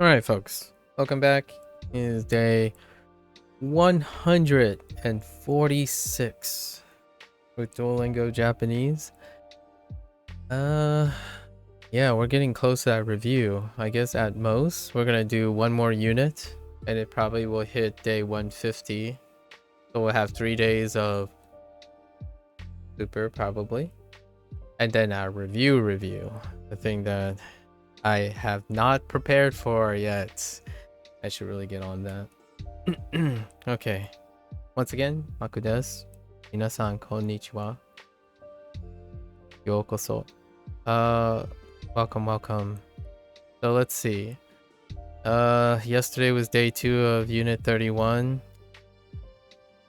Alright, folks. Welcome back. It is day 146 with Duolingo Japanese. Yeah, we're getting close to that review. I guess at most, we're gonna do one more unit, and it probably will hit day 150. So we'll have 3 days of super, probably. And then our review. The thing that I have not prepared for yet. I should really get on that. Okay. Once again, MAKU desu. Minasan konnichiwa. Yokoso. Welcome. So let's see. Yesterday was day 2 of unit 31.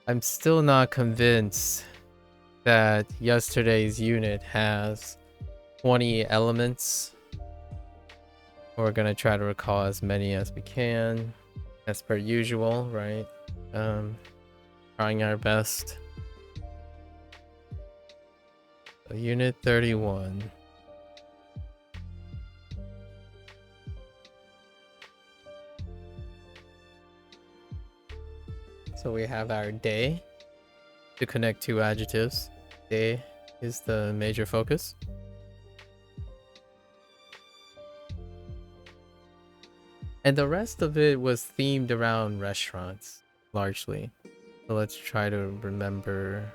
I'm still not convinced that yesterday's unit has 20 elements. We're gonna try to recall as many as we can, as per usual, right? Trying our best. So unit 31. So we have our day to connect two adjectives. Day is the major focus. And the rest of it was themed around restaurants, largely. So let's try to remember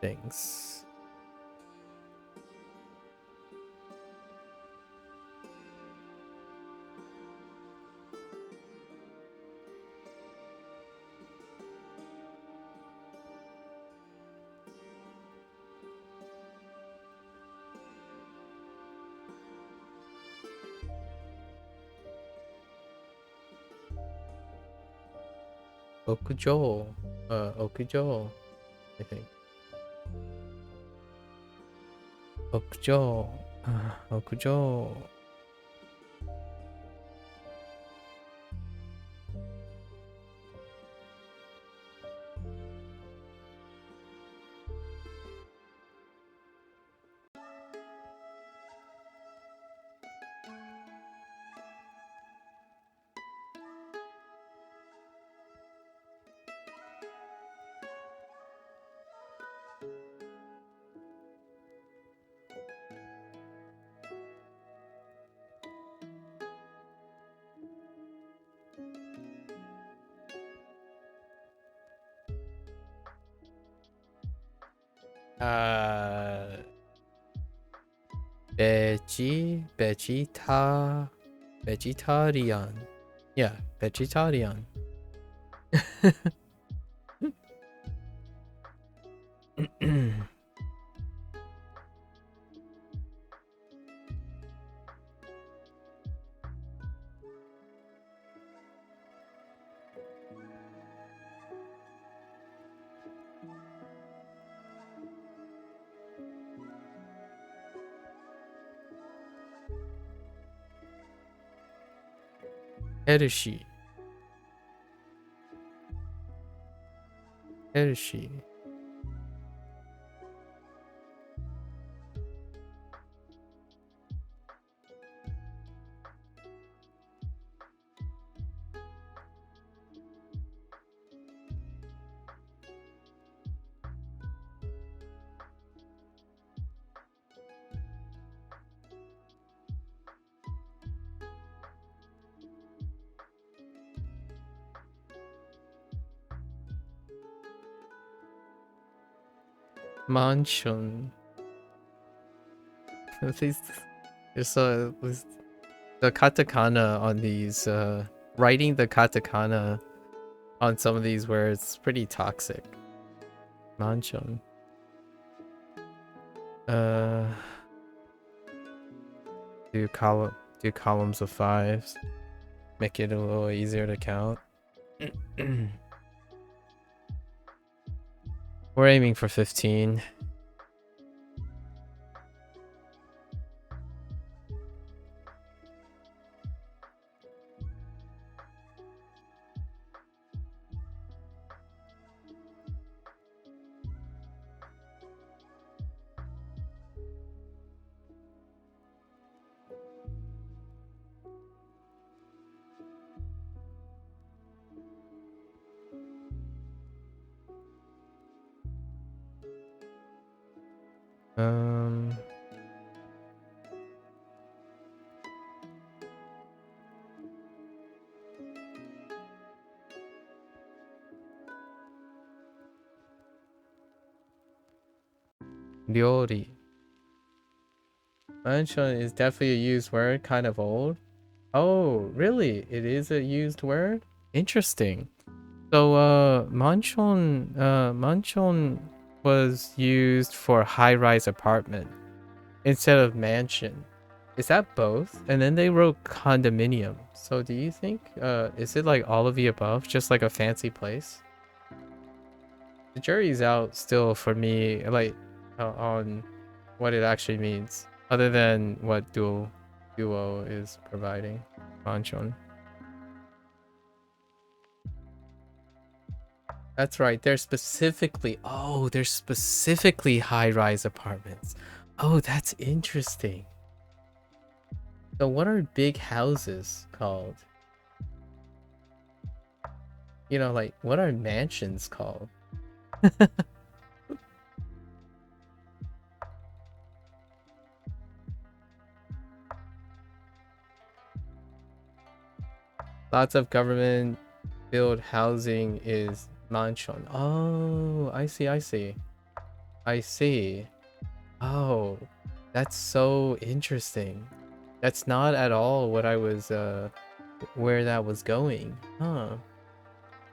things. Okujo, I think. Okujo. Vegetarian. Yeah, vegetarian. Herushi. Mansion. So the katakana on these, writing the katakana on some of these words is pretty toxic. Mansion. Do columns of 5s. Make it a little easier to count. We're aiming for 15. Um, Ryori. Mansion is definitely a used word, kind of old. Oh, really? It is a used word? Interesting. So, mansion was used for high-rise apartment instead of mansion. Is that both? And then they wrote condominium. So do you think, is it like all of the above, just like a fancy place? The jury's out still for me, like, on what it actually means, other than what Duo is providing. Mansion. That's right. They're specifically high-rise apartments. Oh, that's interesting. So what are big houses called? You know, like, what are mansions called? Lots of government build housing is mansion. Oh, I see, I see. I see. Oh, that's so interesting. That's not at all what I was, where that was going. Huh.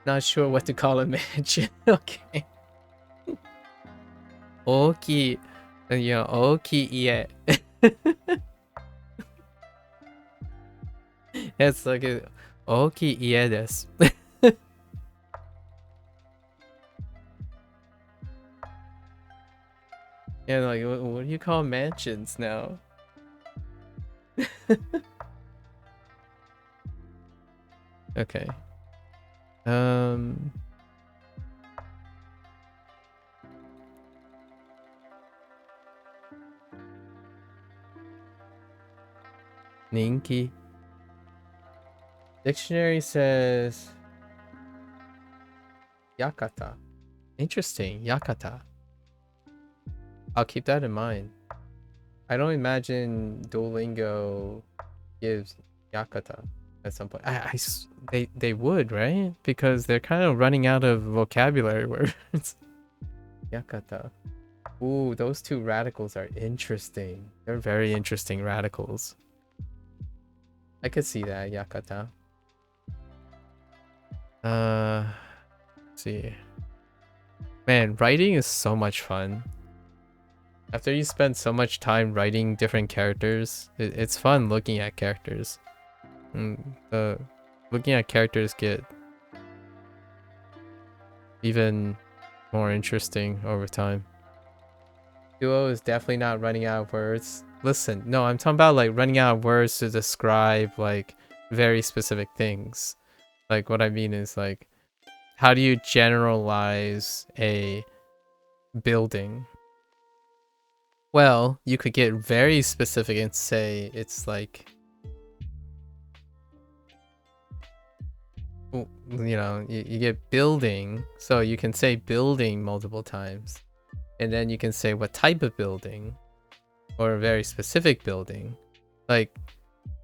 Not sure what to call a mansion. Okay. Oki, yeah, oki ie. It's like a oki ie desu. Yeah, like what do you call mansions now? Okay. Um. Ninki. Dictionary says yakata. Interesting. Yakata. I'll keep that in mind. I don't imagine Duolingo gives yakata at some point. They would, right? Because they're kind of running out of vocabulary words. Yakata. Ooh, those two radicals are interesting. They're very interesting radicals. I could see that, yakata. Let's see. Man, writing is so much fun. After you spend so much time writing different characters, it's fun looking at characters. Looking at characters get even more interesting over time. Duo is definitely not running out of words. Listen, no, I'm talking about like running out of words to describe like very specific things. Like what I mean is like, how do you generalize a building? Well, you could get very specific and say it's like, you know, you get building, so you can say building multiple times. And then you can say what type of building, or a very specific building. Like,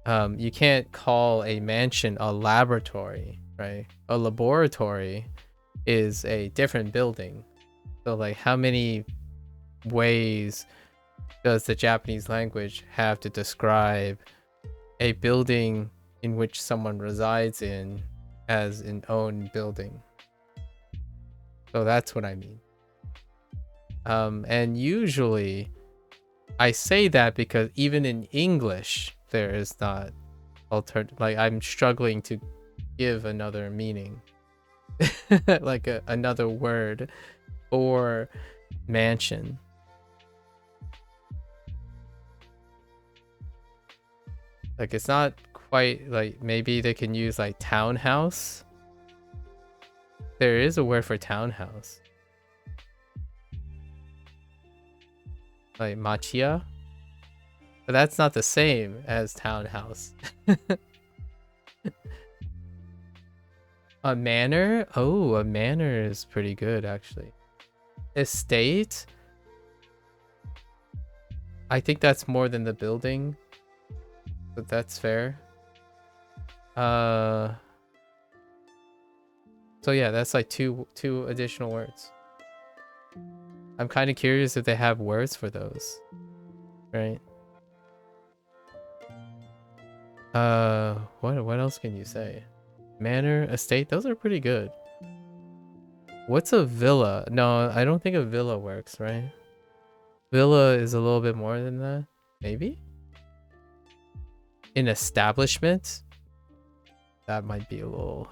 you can't call a mansion a laboratory, right? A laboratory is a different building. So like, how many ways does the Japanese language have to describe a building in which someone resides in as an own building? So that's what I mean. And usually I say that because even in English there is not alternative. Like, I'm struggling to give another meaning, like another word for mansion. Like, it's not quite like, maybe they can use like townhouse. There is a word for townhouse, like machiya, but that's not the same as townhouse. A manor? Oh, a manor is pretty good actually. Estate? I think that's more than the building, but that's fair. So yeah, that's like two additional words. I'm kind of curious if they have words for those, right? What else can you say? Manor, estate, those are pretty good. What's a villa? No, I don't think a villa works, right? Villa is a little bit more than that, maybe? An establishment? That might be a little...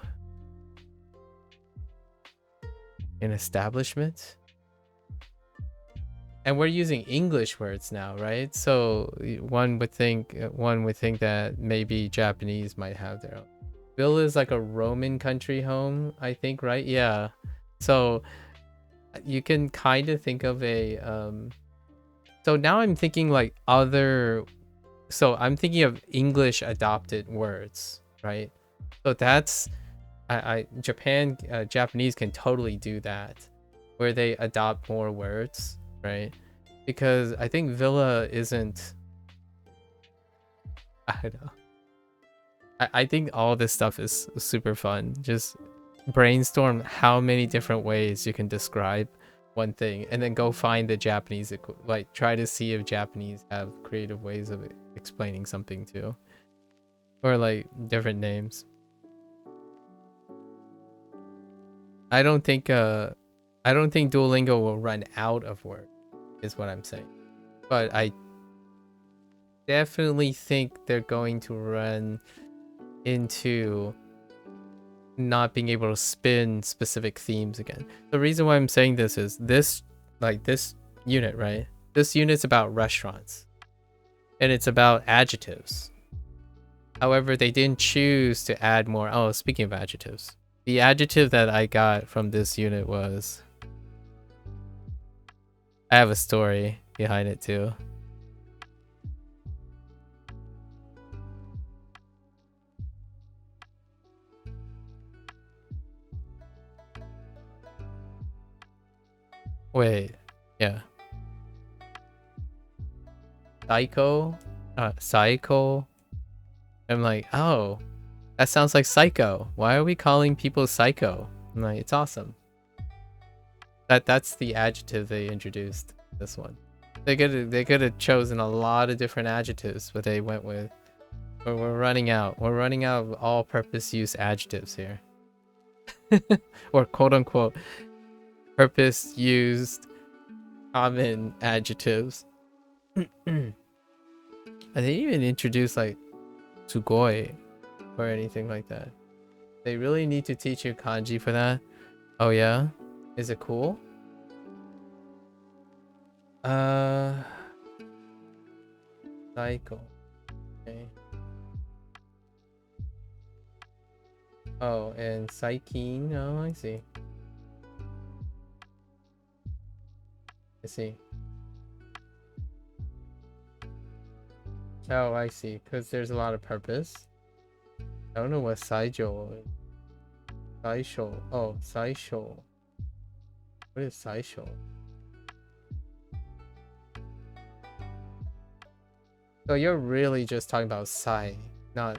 An establishment? And we're using English words now, right? So one would think that maybe Japanese might have their own. Villa is like a Roman country home, I think, right? Yeah. So you can kind of think of a so now I'm thinking like other, so I'm thinking of English adopted words, right? So that's Japanese can totally do that, where they adopt more words, right? Because I think villa isn't, I don't know. I think all this stuff is super fun. Just brainstorm how many different ways you can describe one thing and then go find the Japanese, like try to see if Japanese have creative ways of explaining something too. Or like different names. I don't think Duolingo will run out of words, is what I'm saying. But I definitely think they're going to run into not being able to spin specific themes again. The reason why I'm saying this is this unit, right? This unit's about restaurants and it's about adjectives. However, they didn't choose to add more. Oh, speaking of adjectives, the adjective that I got from this unit was, I have a story behind it too. Wait, yeah. Psycho. I'm like, oh, that sounds like psycho. Why are we calling people psycho? I'm like, it's awesome. That's the adjective they introduced. This one, they could have chosen a lot of different adjectives, but they went with. But we're running out. We're running out of all-purpose use adjectives here, or quote unquote purpose used common adjectives. I didn't even introduce like sugoi or anything like that. They really need to teach you kanji for that. Oh yeah? Is it cool? Cycle. Okay. Oh, and Saikin. Oh, I see. I see. Oh, I see. Because there's a lot of purpose. I don't know what Saijo is. Saisho. Oh, Saisho. What is Saisho? So you're really just talking about Sai, not.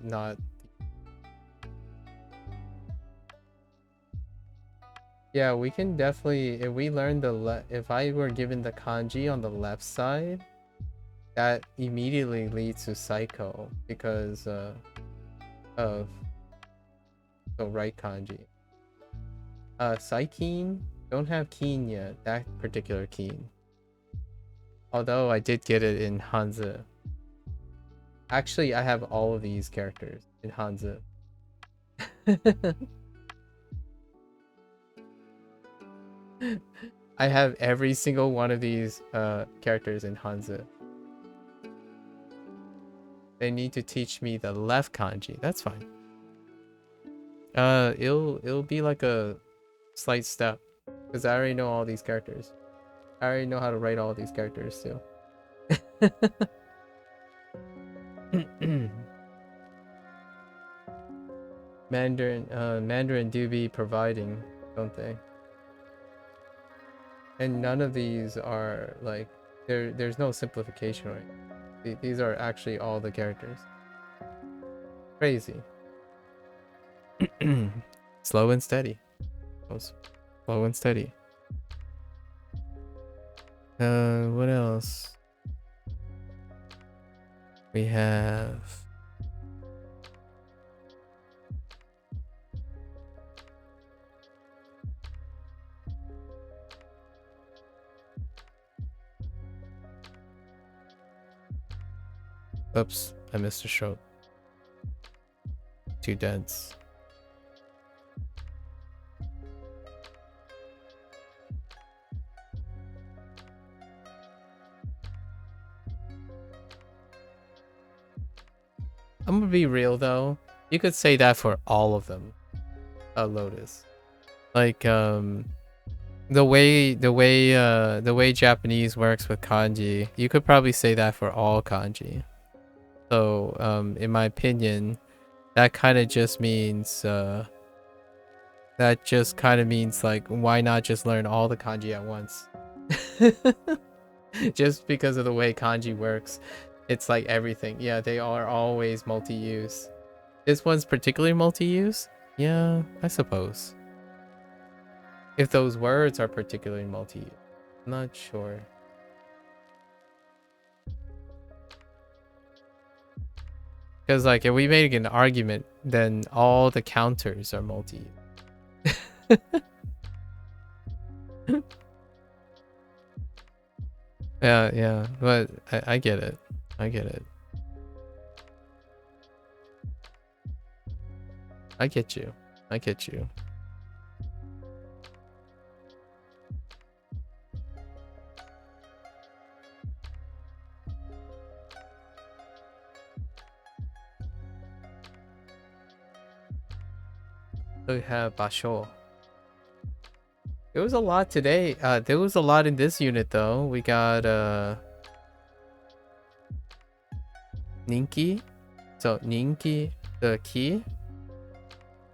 Yeah, we can definitely, if we learn if I were given the kanji on the left side, that immediately leads to psycho because of the right kanji. Saikin, don't have keen yet, that particular keen. Although I did get it in Hanzi. Actually, I have all of these characters in Hanzi. I have every single one of these characters in Hanzi. They need to teach me the left kanji. That's fine. It'll be like a slight step because I already know all these characters. I already know how to write all these characters too. Mandarin do be providing, don't they? And none of these are like There's no simplification, right? These are actually all the characters. Crazy. Slow and steady. Slow and steady. What else? We have oops, I missed a stroke. Too dense. I'm gonna be real though. You could say that for all of them. Lotus. Like the way Japanese works with kanji, you could probably say that for all kanji. So in my opinion, that kind of just means like, why not just learn all the kanji at once? Just because of the way kanji works, it's like everything. Yeah, they are always multi-use. This one's particularly multi-use? Yeah, I suppose. If those words are particularly multi-use. I'm not sure. Because like if we make an argument, then all the counters are multi-use. Yeah, but I get it. I get it. I get you. I get you. So we have basho. There was a lot today. There was a lot in this unit though. We got Ninki. So Ninki, the key.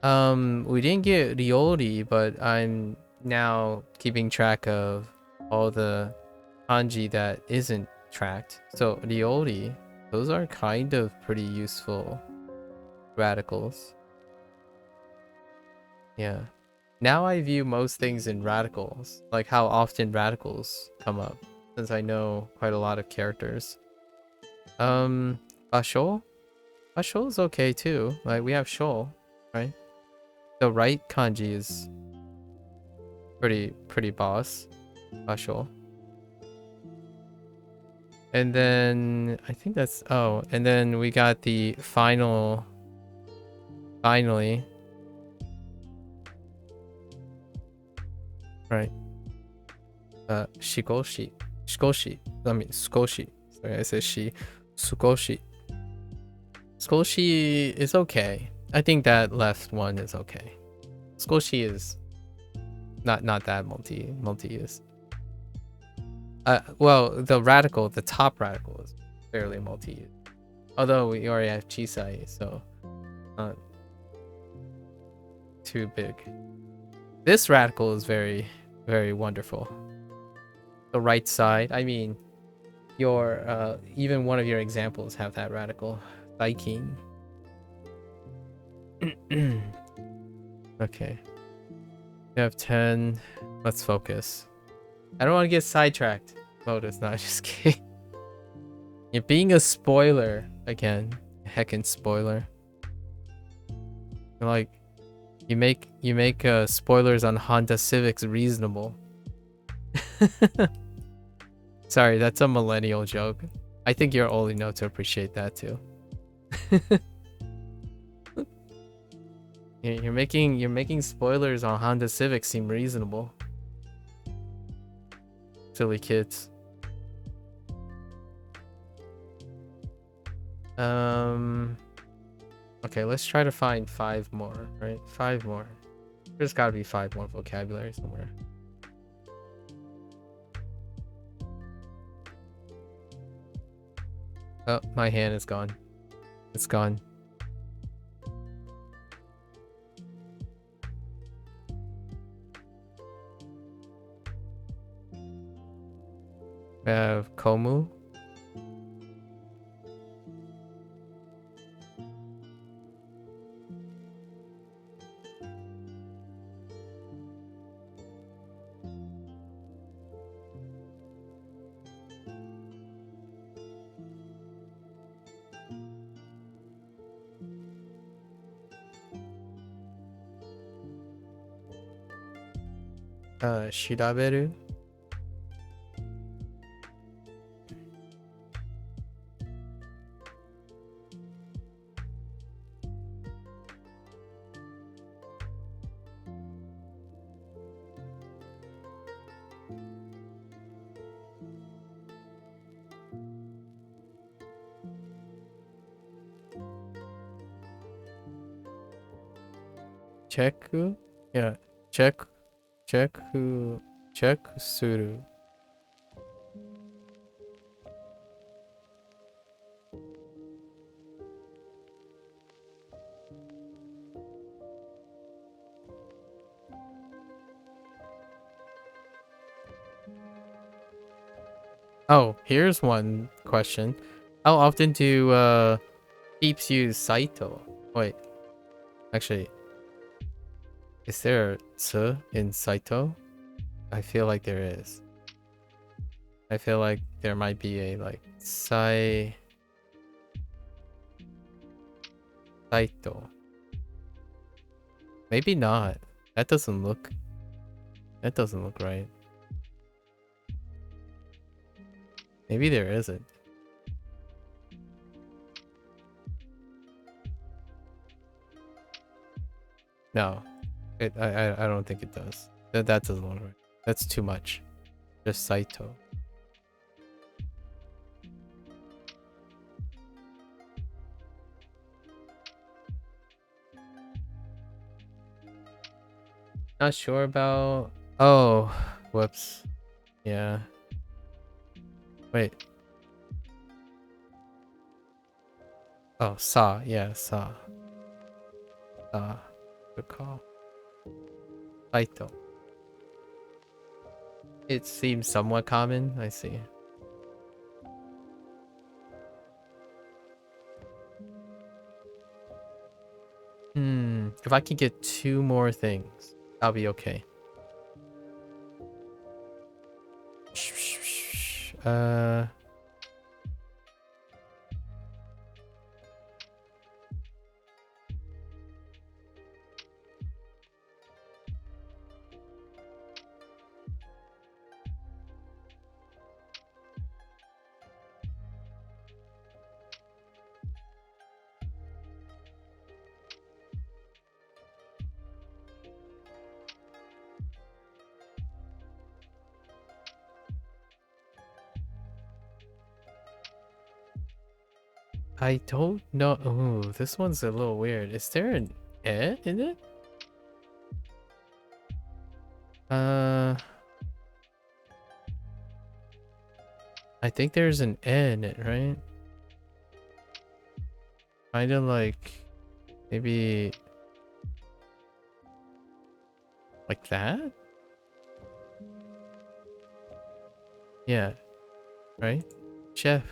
We didn't get Ryori, but I'm now keeping track of all the kanji that isn't tracked. So Ryori, those are kind of pretty useful radicals. Yeah. Now I view most things in radicals, like how often radicals come up, since I know quite a lot of characters. Basho? Basho is okay too. Like we have Sho, right? The right kanji is pretty boss. Basho. And then I think that's and then we got the finally right. Shikoshi. Shikoshi. I mean Skoshi. Sorry, I said she. Sukoshi. Skoshi is okay. I think that left one is okay. Skoshi is not that multi-use. Well, the top radical is fairly multi-use. Although we already have Chisai, so not too big. This radical is very, very wonderful. The right side, I mean, your even one of your examples have that radical. Daikin. Okay. We have 10. Let's focus. I don't want to get sidetracked. Lotus, not just kidding. You're being a spoiler again. Heckin' spoiler. Like, you make spoilers on Honda Civics reasonable. Sorry, that's a millennial joke. I think you're old enough to appreciate that too. You're making spoilers on Honda Civics seem reasonable. Silly kids. Okay, let's try to find 5 more, right? 5 more. There's gotta be 5 more vocabulary somewhere. Oh, my hand is gone. It's gone. We have komu. Shiraberu. Cheku? Yeah. Check suru. Oh, here's one question. How often do peeps use Saito? Wait, actually, is there a tsu in Saito? I feel like there is. I feel like there might be a like Saito. Maybe not. That doesn't look right. Maybe there isn't. No. I don't think it does. That doesn't look right. That's too much. Just Saito. Not sure about. Oh, whoops. Yeah. Wait. Oh, Sa. Yeah, Sa. Sa. Good call. Saito. It seems somewhat common. I see. If I could get 2 more things, I'll be okay. I don't know. Oh, this one's a little weird. Is there an eh in it? I think there's an eh in it, right? Kind of like maybe like that? Yeah, right? Chef.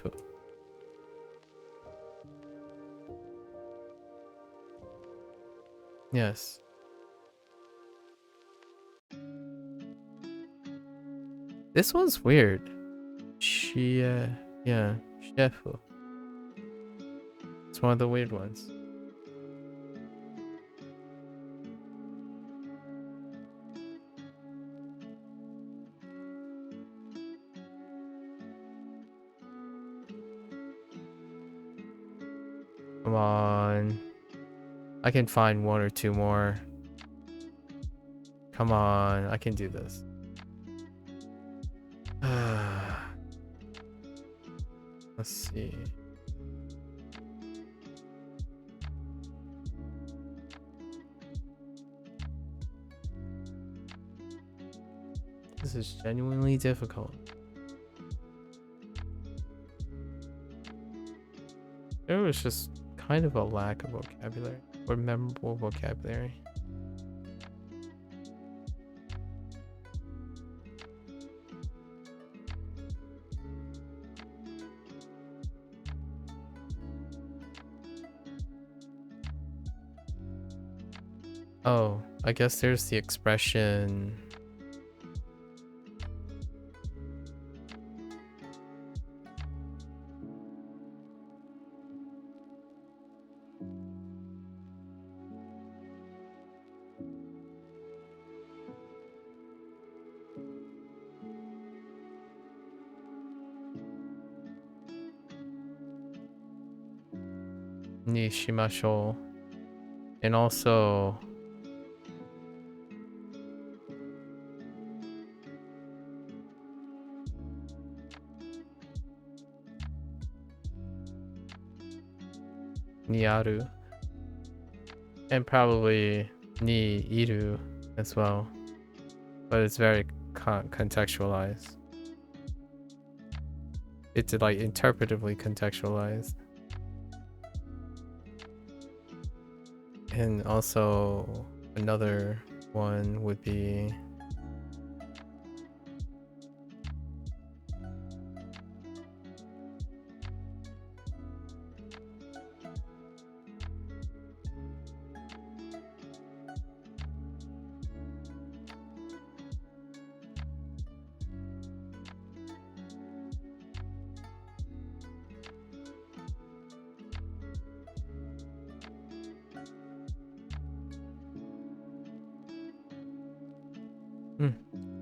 Yes. This one's weird. Yeah, chef. It's one of the weird ones. Come on. I can find 1 or 2 more. Come on, I can do this. Let's see. This is genuinely difficult. There was just kind of a lack of vocabulary or memorable vocabulary. Oh, I guess there's the expression. Ni shimashou. And also ni aru. And probably ni iru as well. But it's very contextualized. It's like interpretively contextualized. And also another one would be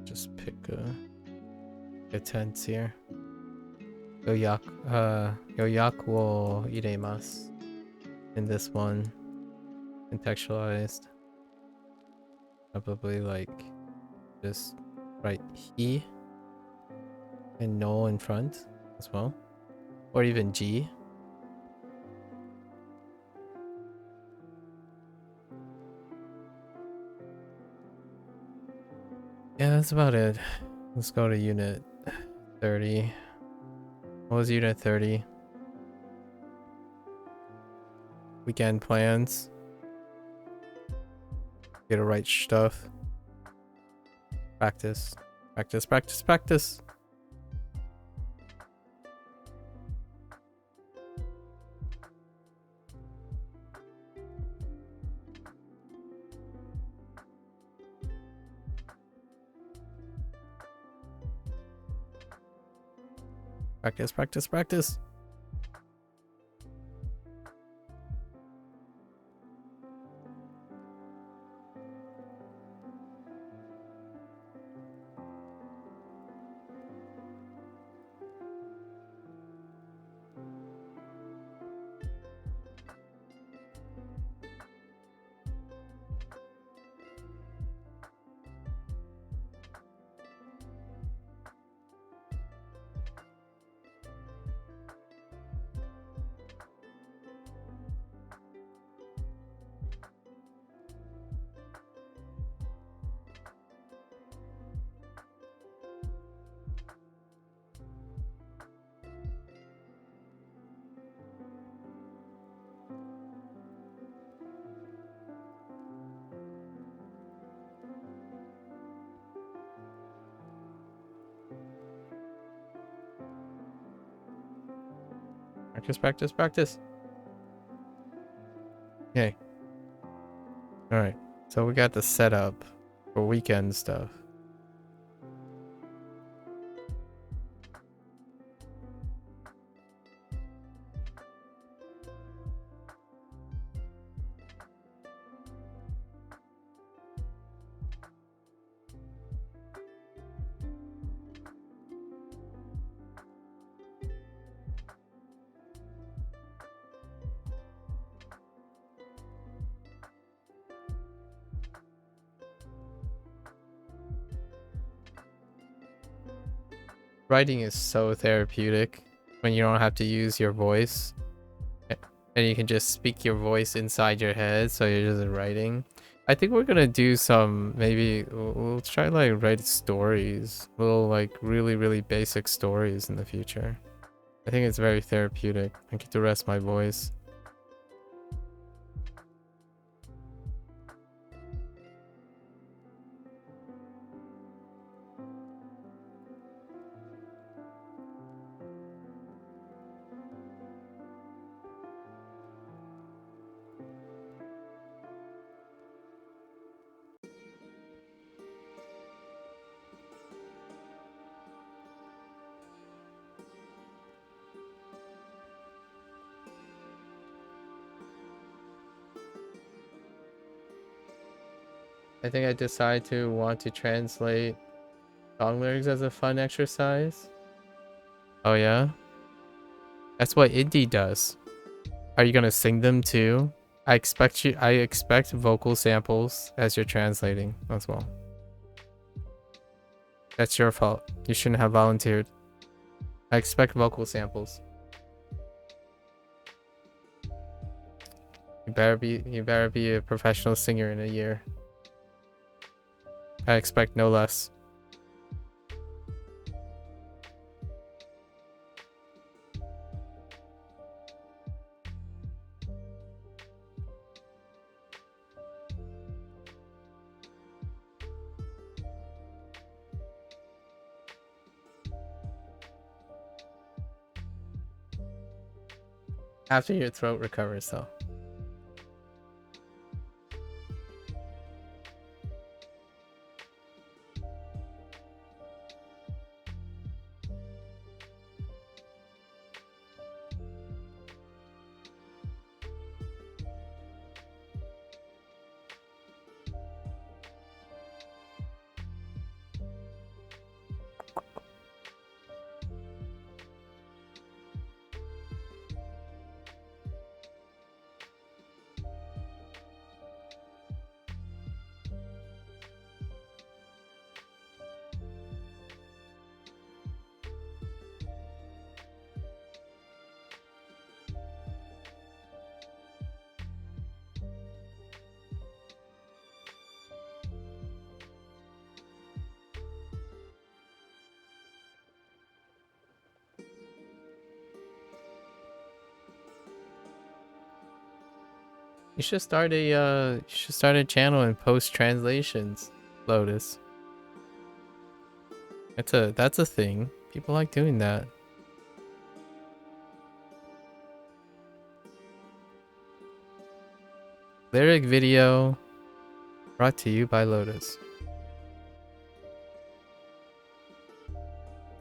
just pick a tense here. Yoyaku wo iremasu. In this one, contextualized. Probably like just write he and no in front as well. Or even G. Yeah, that's about it. Let's go to unit 30. What was unit 30? Weekend plans. Get to write stuff. Practice. Practice, practice, practice. Practice, practice, practice. Practice, practice, practice. Okay. Alright. So we got the setup for weekend stuff. Writing is so therapeutic when you don't have to use your voice. And you can just speak your voice inside your head, so you're just writing. I think we're gonna do some, maybe we'll try like write stories, little like really basic stories in the future. I think it's very therapeutic. I get to rest my voice. I think I decided to want to translate song lyrics as a fun exercise. Oh yeah? That's what indie does. Are you gonna sing them too? I expect vocal samples as you're translating as well. That's your fault. You shouldn't have volunteered. I expect vocal samples. You better be a professional singer in a year. I expect no less. After your throat recovers though. You should start a channel and post translations, Lotus. That's a thing. People like doing that. Lyric video brought to you by Lotus.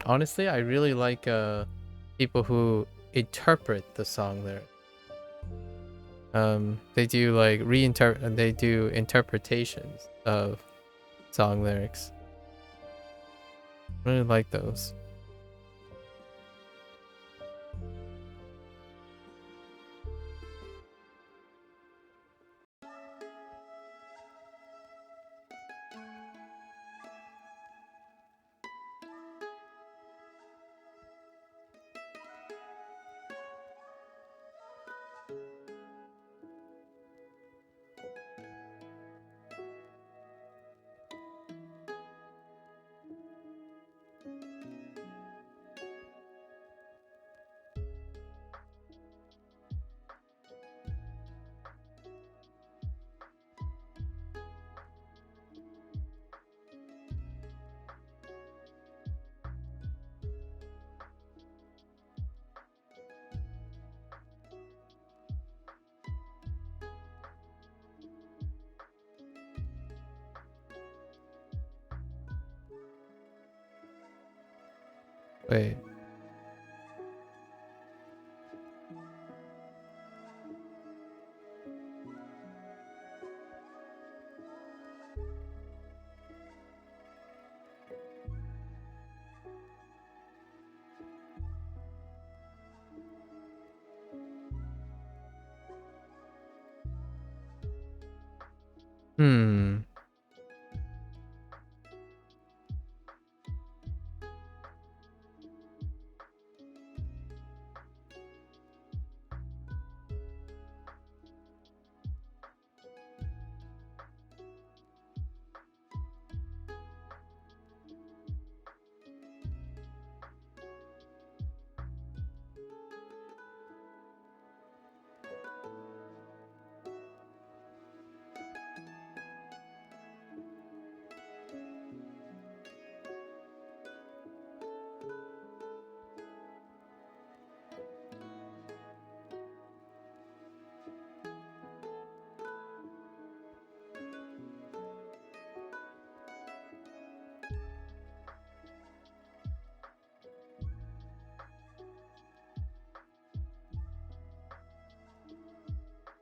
Honestly, I really like people who interpret the song lyric. They do like they do interpretations of song lyrics. I really like those. Wait. Hmm.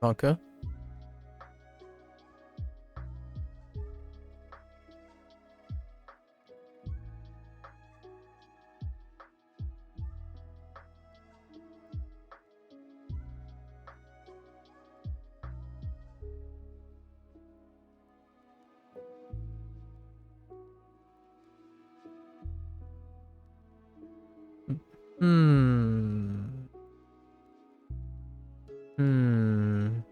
Monka? Hmm. Hmm.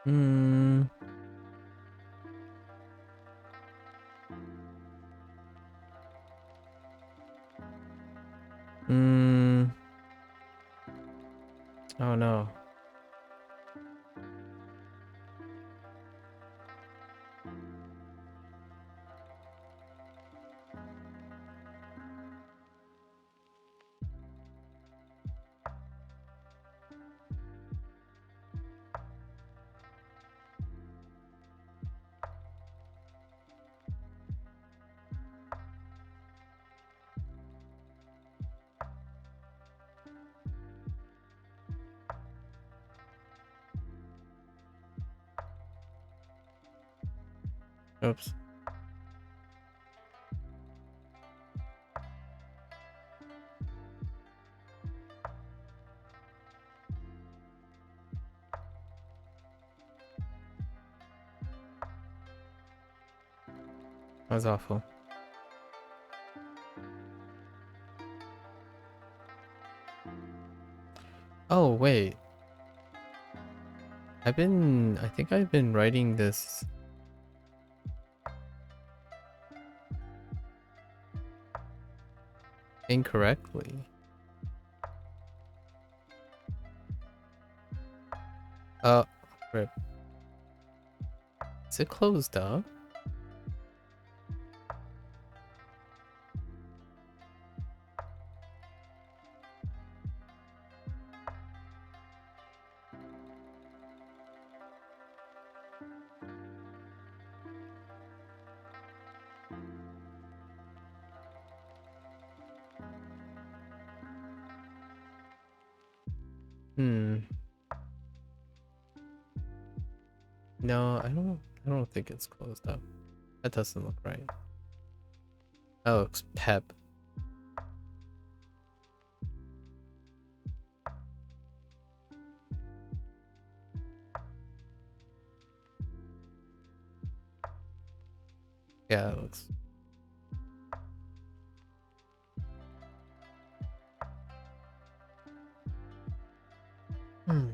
Hmm. Hmm. Oh no. Oops. That was awful. Oh, wait. I think I've been writing this incorrectly. Rip. Is it closed up? Hmm. No, I don't think it's closed up. That doesn't look right. Oh, it's Pep. Yeah, it looks. Hmm.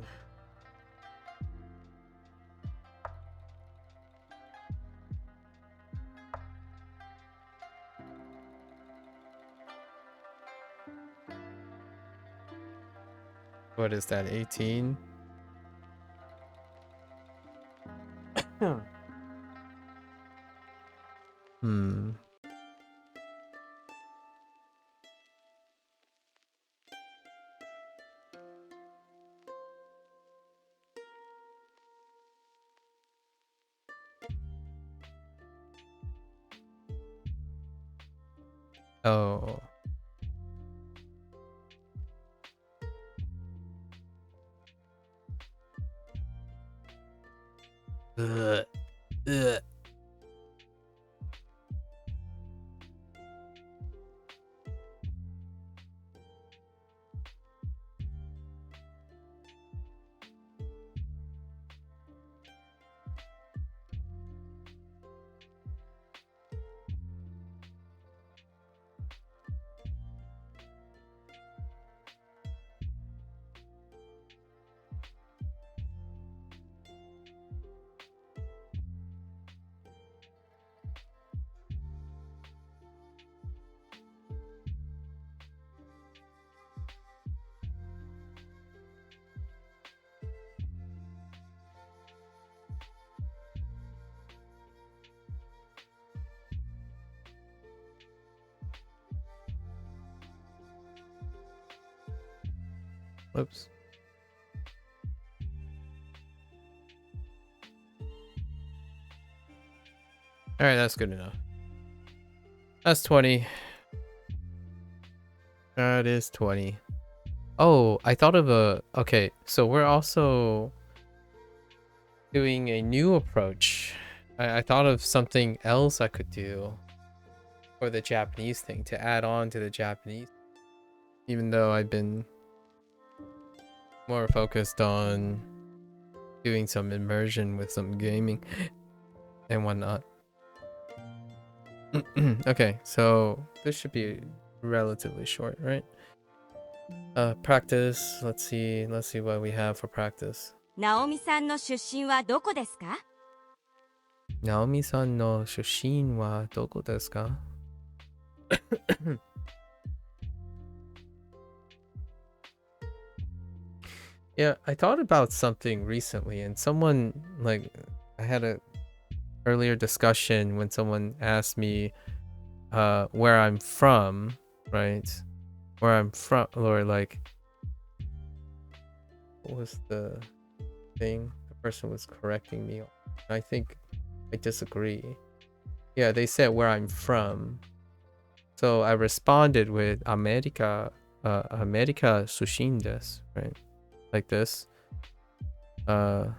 What is that, 18? Hmm. Oh. Ugh. Ugh. Whoops. All right, that's good enough. That's 20. That is 20. Oh, I thought of a... Okay, so we're also doing a new approach. I thought of something else I could do for the Japanese thing to add on to the Japanese, even though I've been more focused on doing some immersion with some gaming and whatnot. Okay, so this should be relatively short, right? Practice. Let's see what we have for practice. ナオミさんの出身はどこですか? Naomi-san no shushin wa doko desu ka? Yeah, I thought about something recently, and someone, like, I had a earlier discussion when someone asked me where I'm from, right? Where I'm from, or like, what was the thing? The person was correcting me. I think I disagree. Yeah, they said where I'm from. So I responded with America, America sushin desu, right? Like this. And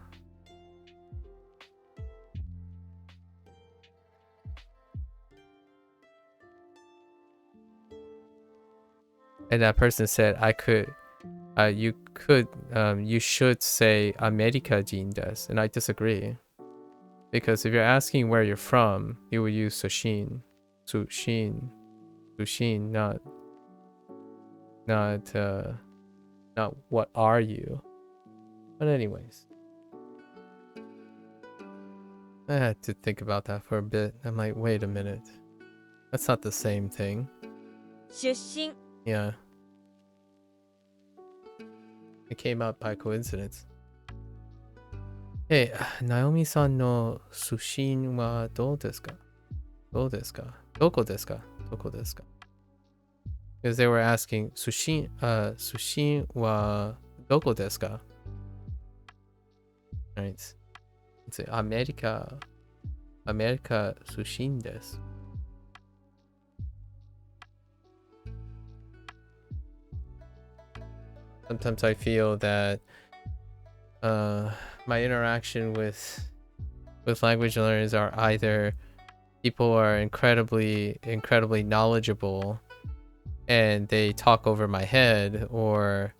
that person said you should say America jin desu, and I disagree. Because if you're asking where you're from, you would use sushin, not what are you. But anyways, I had to think about that for a bit. I'm like, wait a minute, that's not the same thing. 出身 Yeah, it came up by coincidence. Hey, Naomi-san no sushin wa dou desu ka? Doko desu ka? Because they were asking sushin wa doko desu ka? Right. It's America sushin desu. Sometimes I feel that my interaction with language learners are either people are incredibly knowledgeable and they talk over my head, or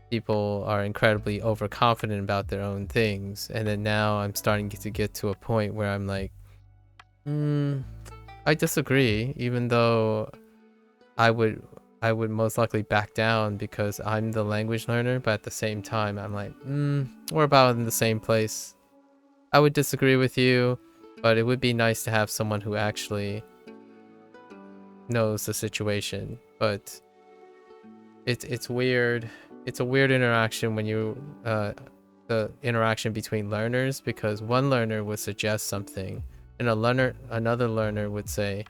people are incredibly overconfident about their own things. And then now I'm starting to get to a point where I'm like, I disagree, even though I would most likely back down because I'm the language learner, but at the same time I'm like, we're about in the same place. I would disagree with you, but it would be nice to have someone who actually knows the situation. But it's weird. It's a weird interaction when you the interaction between learners, because one learner would suggest something and another learner would say,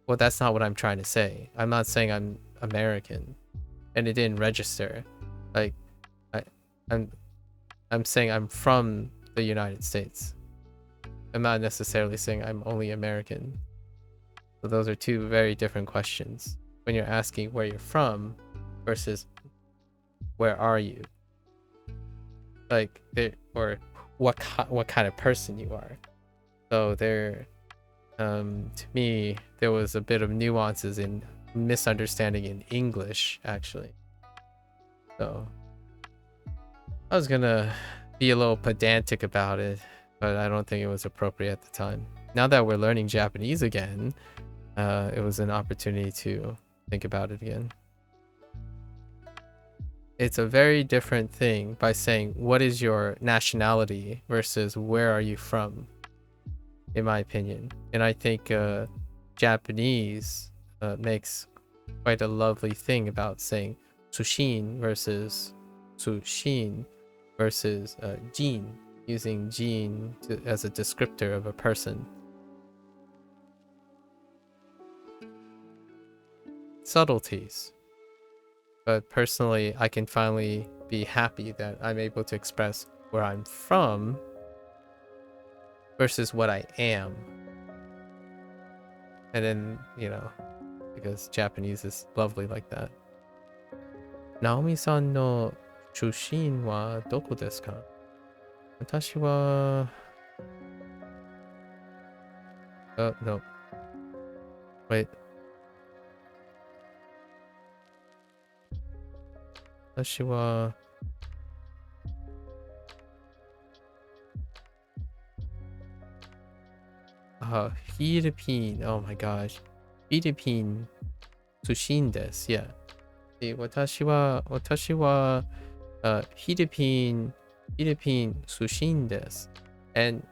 well, that's not what I'm trying to say. I'm not saying I'm American, and it didn't register. Like, I'm saying I'm from the United States. I'm not necessarily saying I'm only American. So those are two very different questions when you're asking where you're from versus where are you, like, or what kind of person you are. So there, to me, there was a bit of nuances in misunderstanding in English, actually. So I was gonna be a little pedantic about it, but I don't think it was appropriate at the time. Now that we're learning Japanese again, it was an opportunity to think about it again. It's a very different thing by saying what is your nationality versus where are you from, in my opinion. And I think Japanese makes quite a lovely thing about saying sushin versus jin, using jin as a descriptor of a person. Subtleties. But personally, I can finally be happy that I'm able to express where I'm from versus what I am. And then, because Japanese is lovely like that. Naomi-san no shushin wa doko desu ka? Watashi wa... no. Wait. Watashi wa... Philippine. Oh my gosh. Philippine sushin desu. Yeah. See, watashi wa Philippine sushin desu. And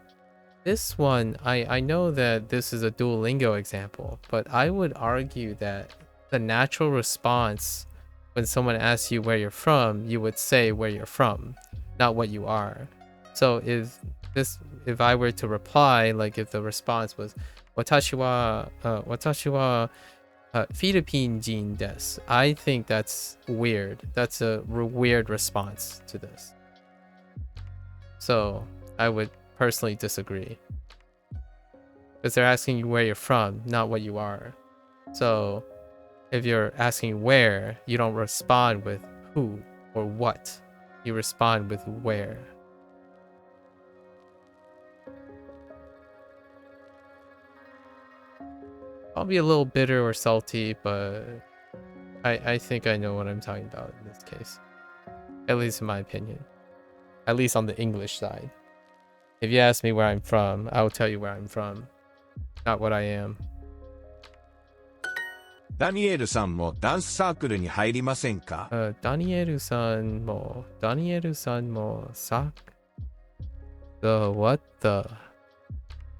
this one, I know that this is a Duolingo example, but I would argue that the natural response when someone asks you where you're from, you would say where you're from, not what you are. So if I were to reply, like if the response was watashi wa Philippine jin desu, I think that's weird. That's a weird response to this. So I would personally disagree. Because they're asking you where you're from, not what you are. So if you're asking where, you don't respond with who or what. You respond with where. I'll be a little bitter or salty, but I think I know what I'm talking about in this case. At least in my opinion. At least on the English side. If you ask me where I'm from, I will tell you where I'm from. Not what I am. ダニエルさんもダンスサークルに入りませんか？ダニエルさんもサク The what the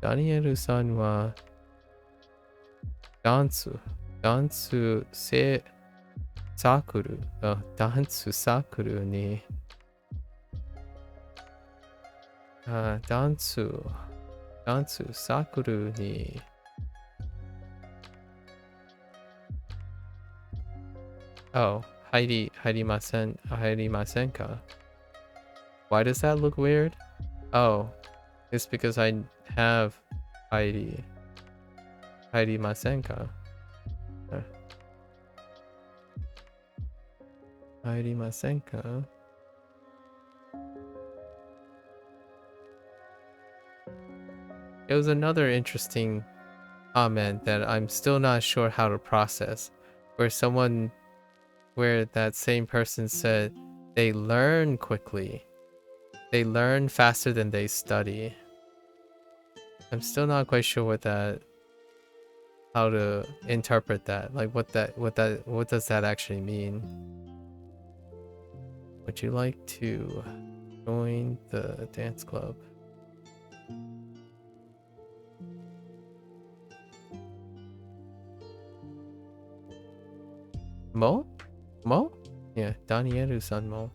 ダニエルさんはダンスサークルダンスサークルにダンスサークルに入りませんか? Why does that look weird? Oh, it's because I have 入りませんか? 入りませんか? It was another interesting comment that I'm still not sure how to process, where that same person said they learn quickly. They learn faster than they study. I'm still not quite sure how to interpret that. Like what does that actually mean? Would you like to join the dance club? Mo? Yeah, Danieru-san Mo.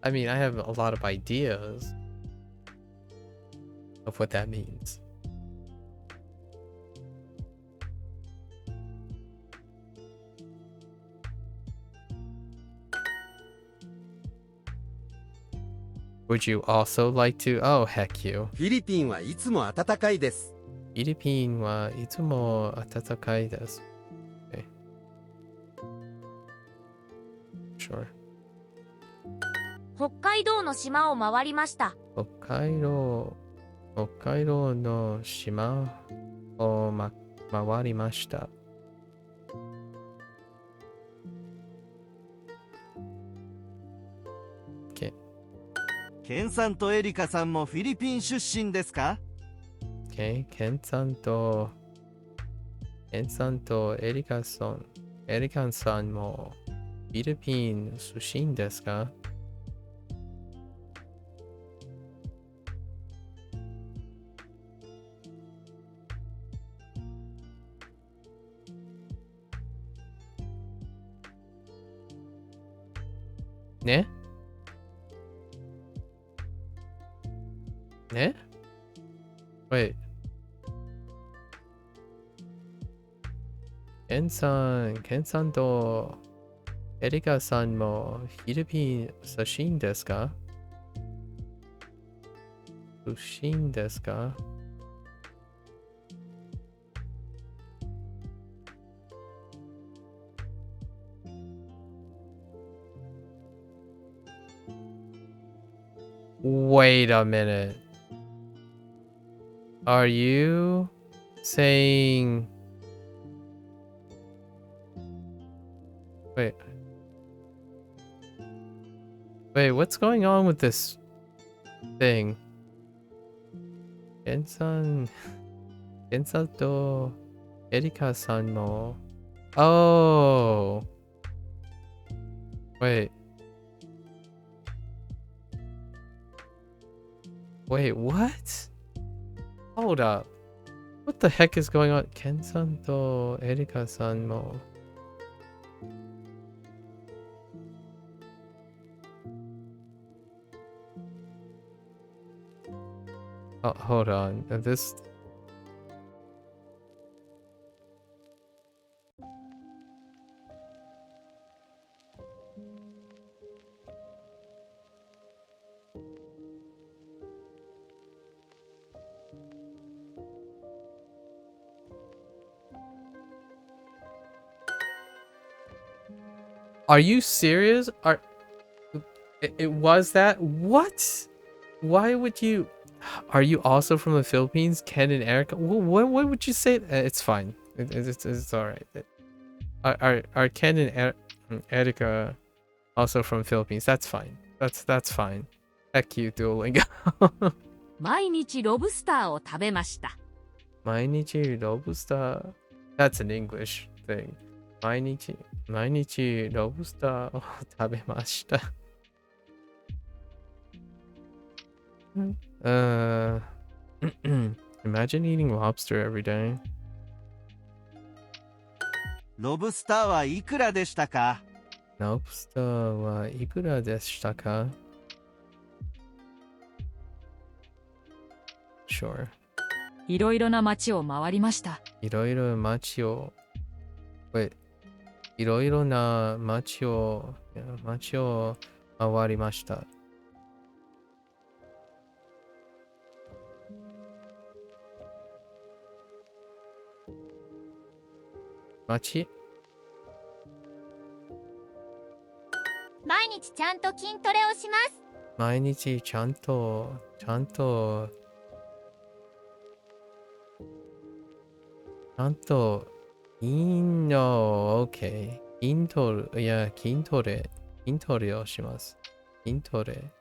I mean, I have a lot of ideas of what that means. Would you also like to? Oh, heck you. フィリピンはいつも暖かいです。フィリピンはいつも暖かいです。Okay. Sure. 北海道の島を回りました。北海道の島を、回りました。Okay. ケンさんとエリカさんもフィリピン出身ですか？ Okay. ケンさんとエリカさんもフィリピン出身ですか？ね Wait. ケンさんとエリカさんもフィリピン出身ですか？ Wait a minute. Are you saying... Wait. Wait, what's going on with this thing? Gensan to Erika-san mo. Oh. Wait. Wait, what? Hold up. What the heck is going on? Ken-san to Erika-san mo. Oh, hold on. This... Are you serious? It was that? What? Why would you... Are you also from the Philippines? Ken and Erica? What would you say? It's fine. It's alright. Are Ken and Erica also from Philippines? That's fine. That's fine. Heck you, Duolingo. 毎日ロブスターを食べました。毎日ロブスター. That's an English thing. 毎日ロブスターを食べました。Imagine eating lobster every day. ロブスターはいくらでしたか？ Lobster はいくらでしたか？ Sure. いろいろな街を回りました。いろいろ街を Wait. いろいろな街を回りました。街？毎日ちゃんと筋トレをします。毎日ちゃんといいの OK 筋トレをします。筋トレ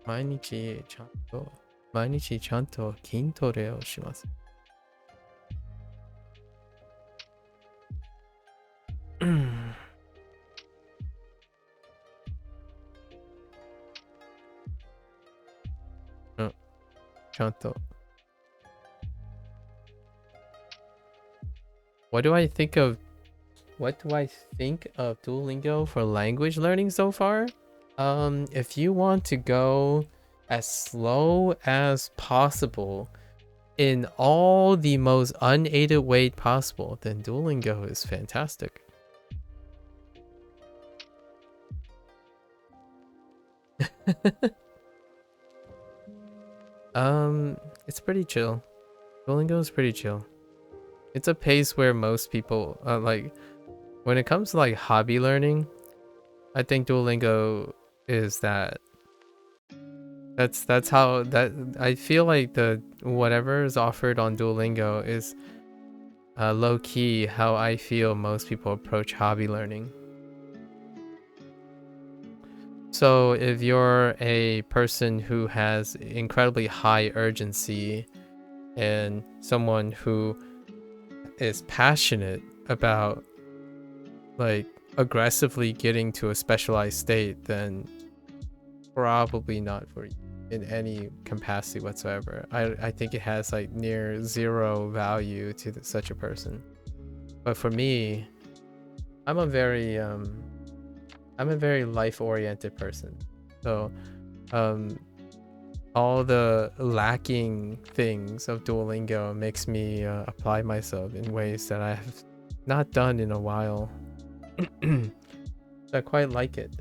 毎日ちゃんと筋トレをします。ちゃんと。What do I think of Duolingo for language learning so far? If you want to go as slow as possible in all the most unaided way possible, then Duolingo is fantastic. It's pretty chill. Duolingo is pretty chill. It's a pace where most people like when it comes to like hobby learning, I think Duolingo is that. That's how that I feel like the whatever is offered on Duolingo is low key how I feel most people approach hobby learning. So if you're a person who has incredibly high urgency and someone who is passionate about like aggressively getting to a specialized state, then probably not for you in any capacity whatsoever. I think it has like near zero value to such a person. But for me, I'm a very life-oriented person. So all the lacking things of Duolingo makes me apply myself in ways that I have not done in a while. I quite like it.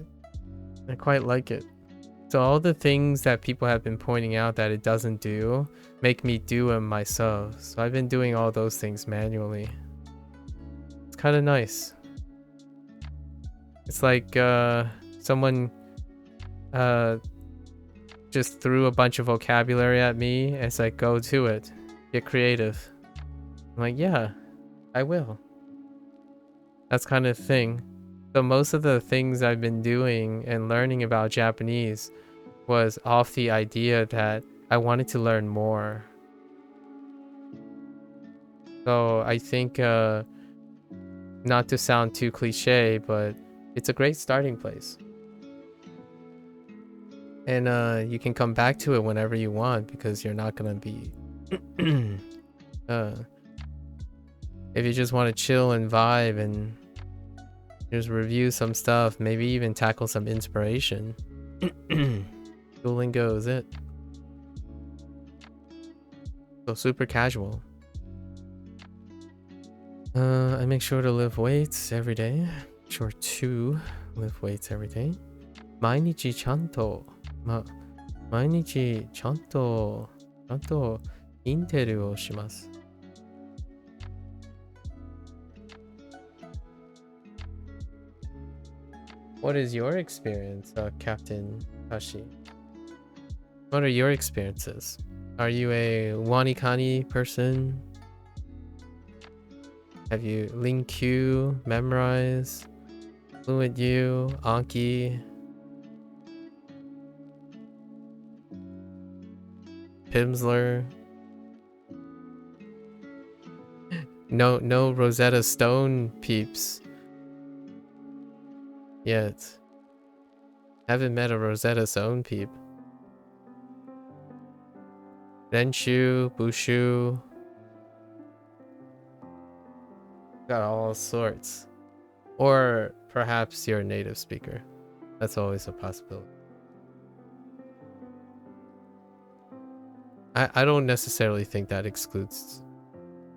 So all the things that people have been pointing out that it doesn't do make me do them myself. So I've been doing all those things manually. kind of nice. It's like someone just threw a bunch of vocabulary at me. It's like, go to it, get creative. I'm like, yeah, I will. That's kind of thing. So most of the things I've been doing and learning about Japanese was off the idea that I wanted to learn more. So I think, not to sound too cliche, but it's a great starting place. And you can come back to it whenever you want, because you're not gonna be if you just want to chill and vibe and just review some stuff, maybe even tackle some inspiration. Duolingo is it. So super casual. I make sure to lift weights every day. Sure to lift weights every day. 毎日ちゃんとインテルをします。What is your experience, Captain Tashi? What are your experiences? Are you a Wanikani person? Have you Lin Q, Memorize, Fluent U, Anki, Pimsleur? No Rosetta Stone peeps yet. Haven't met a Rosetta Stone peep. Renshu, Bushu. Got all sorts. Or perhaps you're a native speaker. That's always a possibility. I don't necessarily think that excludes,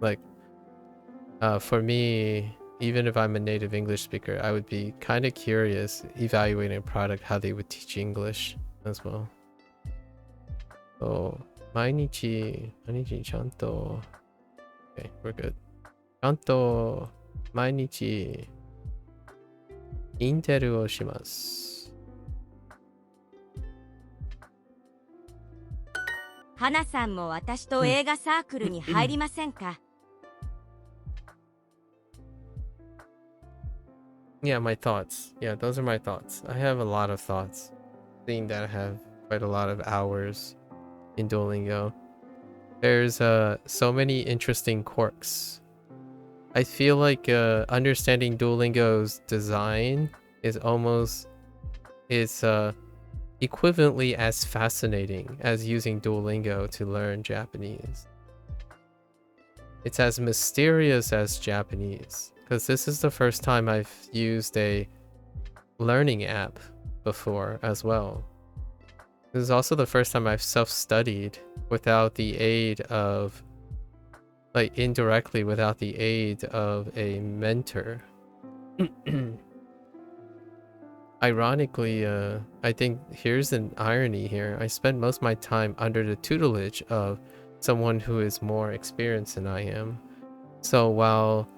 like, for me, even if I'm a native English speaker, I would be kind of curious evaluating a product how they would teach English as well. So 毎日ちゃんと Okay, we're good. ちゃんと毎日インテルをします。花さんも私と映画サークルに入りませんか？ Yeah, my thoughts. Yeah, those are my thoughts. I have a lot of thoughts, seeing that I have quite a lot of hours in Duolingo. There's so many interesting quirks. I feel like understanding Duolingo's design is almost equivalently as fascinating as using Duolingo to learn Japanese. It's as mysterious as Japanese, because this is the first time I've used a learning app before as well. This is also the first time I've self-studied without the aid of, like, indirectly without the aid of a mentor. Ironically, I think here's an irony here. I spend most of my time under the tutelage of someone who is more experienced than I am. So while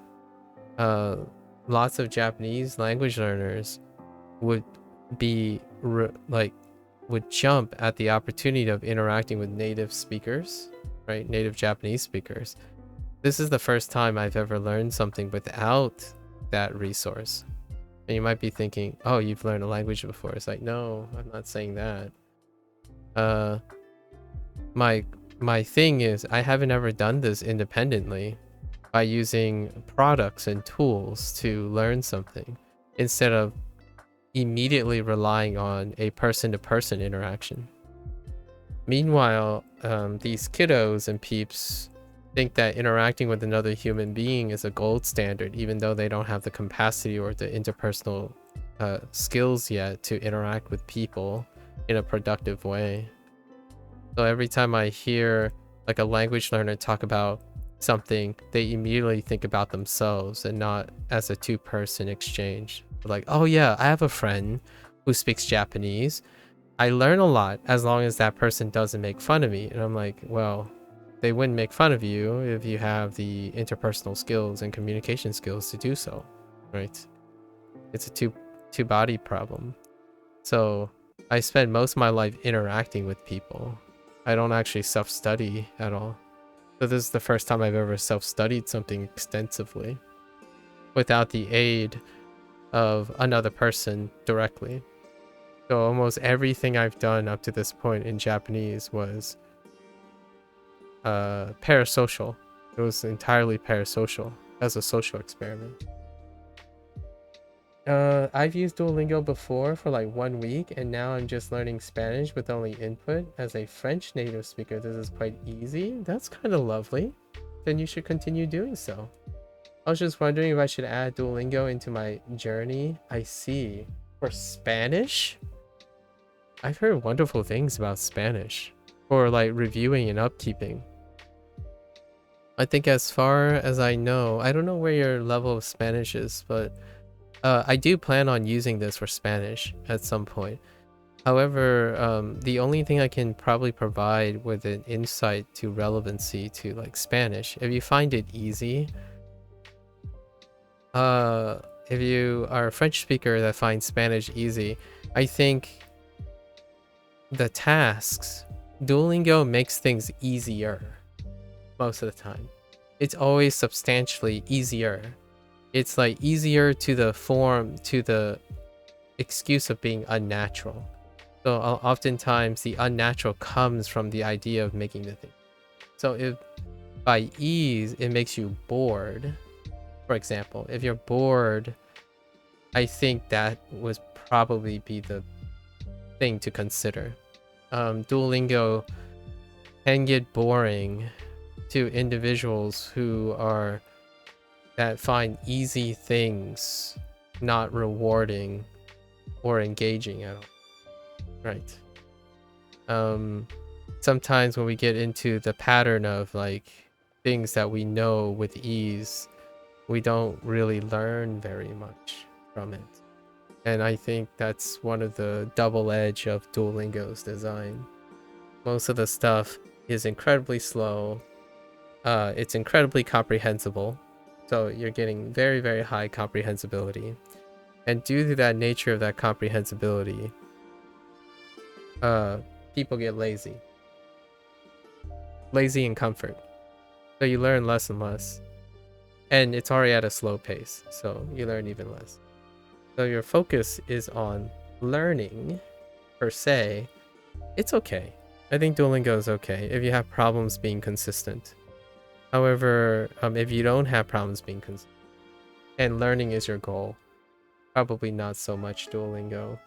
lots of Japanese language learners would be would jump at the opportunity of interacting with native speakers, right? Native Japanese speakers. This is the first time I've ever learned something without that resource. And you might be thinking, oh, you've learned a language before. It's like, no, I'm not saying that. My thing is, I haven't ever done this independently by using products and tools to learn something instead of immediately relying on a person-to-person interaction. Meanwhile, these kiddos and peeps think that interacting with another human being is a gold standard, even though they don't have the capacity or the interpersonal skills yet to interact with people in a productive way. So every time I hear like a language learner talk about something, they immediately think about themselves and not as a two-person exchange. Like, oh yeah, I have a friend who speaks Japanese. I learn a lot as long as that person doesn't make fun of me. And I'm like, well, they wouldn't make fun of you if you have the interpersonal skills and communication skills to do so, right? It's a two body problem. So I spend most of my life interacting with people. I don't actually self-study at all. So this is the first time I've ever self-studied something extensively without the aid of another person directly. So almost everything I've done up to this point in Japanese was parasocial. It was entirely parasocial as a social experiment. I've used Duolingo before for like 1 week, and now I'm just learning Spanish with only input. As a French native speaker, this is quite easy. That's kind of lovely. Then you should continue doing so. I was just wondering if I should add Duolingo into my journey. I see. For Spanish? I've heard wonderful things about Spanish. For like reviewing and upkeeping. I think as far as I know, I don't know where your level of Spanish is, but I do plan on using this for Spanish at some point. However, the only thing I can probably provide with an insight to relevancy to like Spanish, if you find it easy, if you are a French speaker that finds Spanish easy, I think the tasks, Duolingo makes things easier most of the time. It's always substantially easier. It's like easier to the form, to the excuse of being unnatural. So oftentimes the unnatural comes from the idea of making the thing. So if by ease it makes you bored, for example, if you're bored, I think that would probably be the thing to consider. Duolingo can get boring to individuals that find easy things not rewarding or engaging at all. Right. Sometimes when we get into the pattern of like things that we know with ease, we don't really learn very much from it. And I think that's one of the double edge of Duolingo's design. Most of the stuff is incredibly slow. It's incredibly comprehensible. So you're getting very, very high comprehensibility. And due to that nature of that comprehensibility, people get lazy. Lazy in comfort. So you learn less and less. And it's already at a slow pace, so you learn even less. So your focus is on learning, per se. It's okay. I think Duolingo is okay if you have problems being consistent. However, if you don't have problems being consistent, and learning is your goal, probably not so much Duolingo.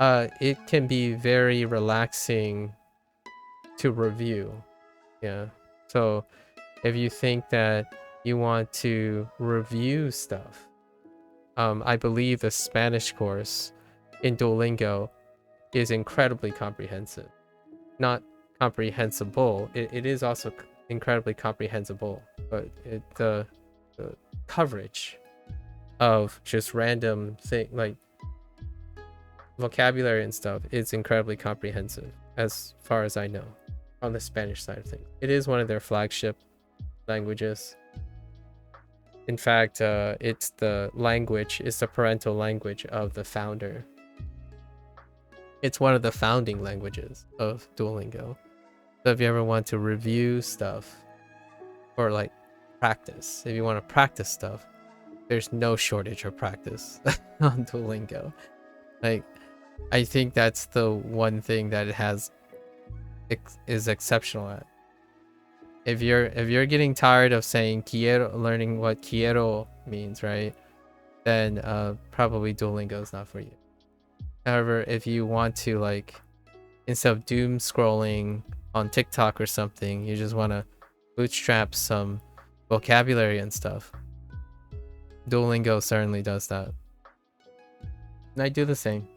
It can be very relaxing to review. Yeah. So if you think that you want to review stuff, I believe the Spanish course in Duolingo is incredibly comprehensive. Not comprehensible. It is also incredibly comprehensible, but the coverage of just random thing like vocabulary and stuff is incredibly comprehensive as far as I know on the Spanish side of things. It is one of their flagship languages. In fact, it's the parental language of the founder. It's one of the founding languages of Duolingo. So if you ever want to review stuff or like practice, if you want to practice stuff, there's no shortage of practice on Duolingo. Like, I think that's the one thing that it is exceptional at. If you're getting tired of saying quiero, learning what quiero means, right? Then probably Duolingo is not for you. However, if you want to, like, instead of doom scrolling on TikTok or something, you just want to bootstrap some vocabulary and stuff, Duolingo certainly does that. And I do the same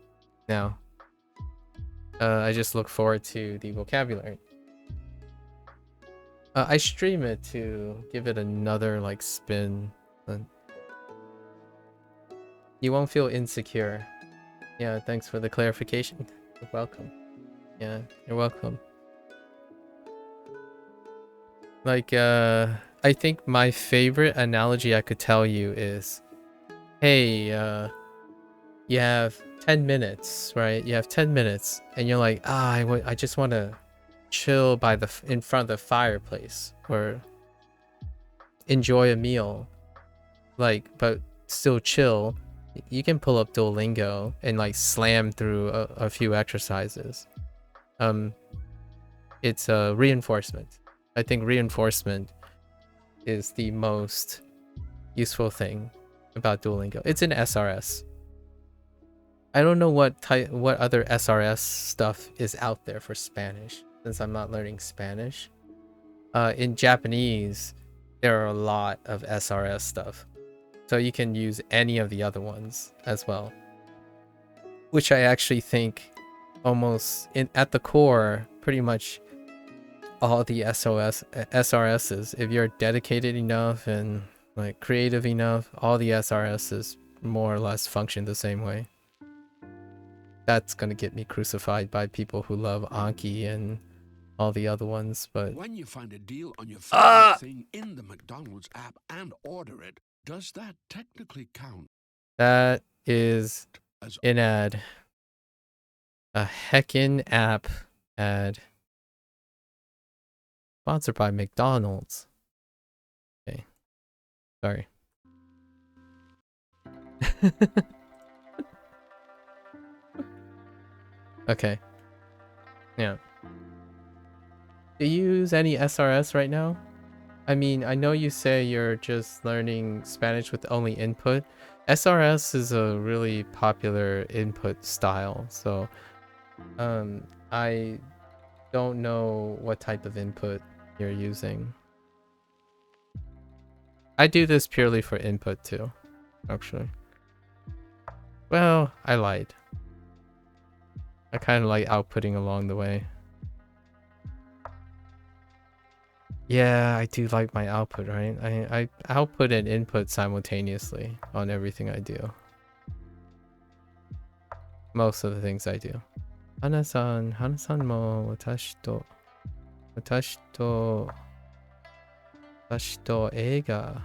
now. I just look forward to the vocabulary. I stream it to give it another like spin. You won't feel insecure. Yeah, thanks for the clarification. You're welcome. Yeah, you're welcome. Like, I think my favorite analogy I could tell you is, hey, you have 10 minutes, right? You have 10 minutes, and you're like, I just want to chill by in front of the fireplace or enjoy a meal, like, but still chill. You can pull up Duolingo and like slam through a few exercises. It's a reinforcement. I think reinforcement is the most useful thing about Duolingo. It's an SRS. I don't know what other SRS stuff is out there for Spanish, since I'm not learning Spanish. In Japanese, there are a lot of SRS stuff, so you can use any of the other ones as well, which I actually think almost at the core, pretty much all the SRSs, if you're dedicated enough and like creative enough, all the SRSs more or less function the same way. That's gonna get me crucified by people who love Anki and all the other ones, but When you find a deal on your favorite thing in the McDonald's app and order it, does that technically count? that is an ad. A heckin' app ad. Sponsored by McDonald's. Okay. Sorry. Okay. Yeah. Do you use any SRS right now? I mean, I know you say you're just learning Spanish with only input. SRS is a really popular input style, so I don't know what type of input you're using. I do this purely for input too, actually. Well, I lied. I kind of like outputting along the way. Yeah, I do like my output, right? I output and input simultaneously on everything I do. Most of the things I do. Hana-san mo watashi to eiga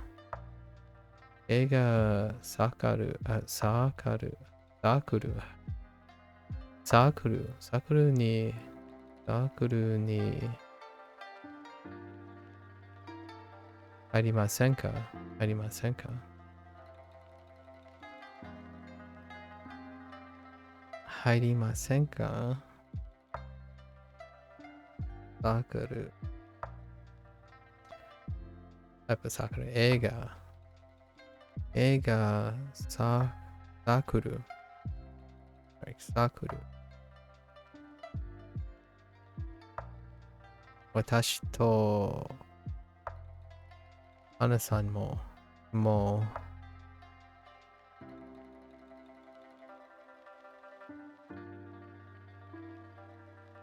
sakuru ni arimasen ka? Sakuru. Type of sakura. Eiga sakuru. Like sakuru. Watashi to Hana-san mo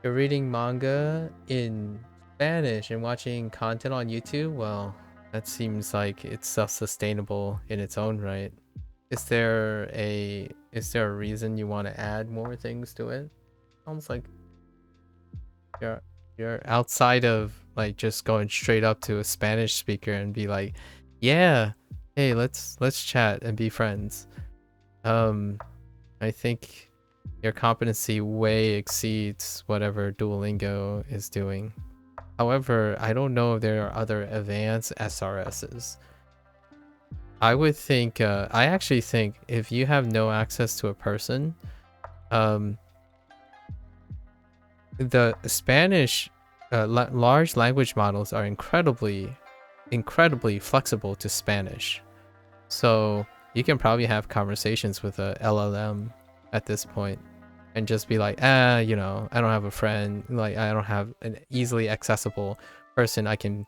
you're reading manga in Spanish and watching content on YouTube? Well, that seems like it's self-sustainable in its own right. Is there a reason you want to add more things to it? Almost like you're outside of like just going straight up to a Spanish speaker and be like, yeah, hey, let's chat and be friends. I think your competency way exceeds whatever Duolingo is doing. However, I don't know if there are other advanced SRSs. I would think, I actually think if you have no access to a person, the Spanish large language models are incredibly flexible to Spanish. So you can probably have conversations with a LLM at this point and just be like, you know, I don't have a friend, like I don't have an easily accessible person I can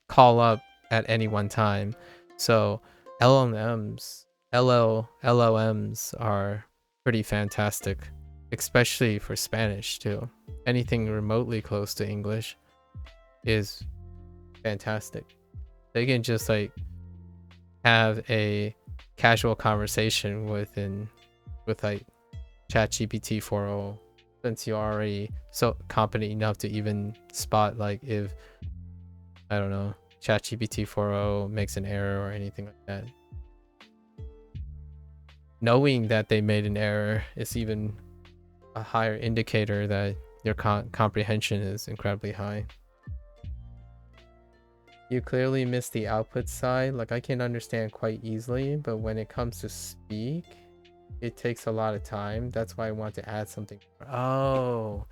call up at any one time. So LLMs are pretty fantastic, especially for Spanish too. Anything remotely close to English is fantastic. They can just like have a casual conversation with like ChatGPT 4.0, since you're already so competent enough to even spot like if, I don't know, ChatGPT 4.0 makes an error or anything like that. Knowing that they made an error is even a higher indicator that your comprehension is incredibly high. You clearly missed the output side. Like, I can understand quite easily, but when it comes to speak, it takes a lot of time. That's why I want to add something. Oh,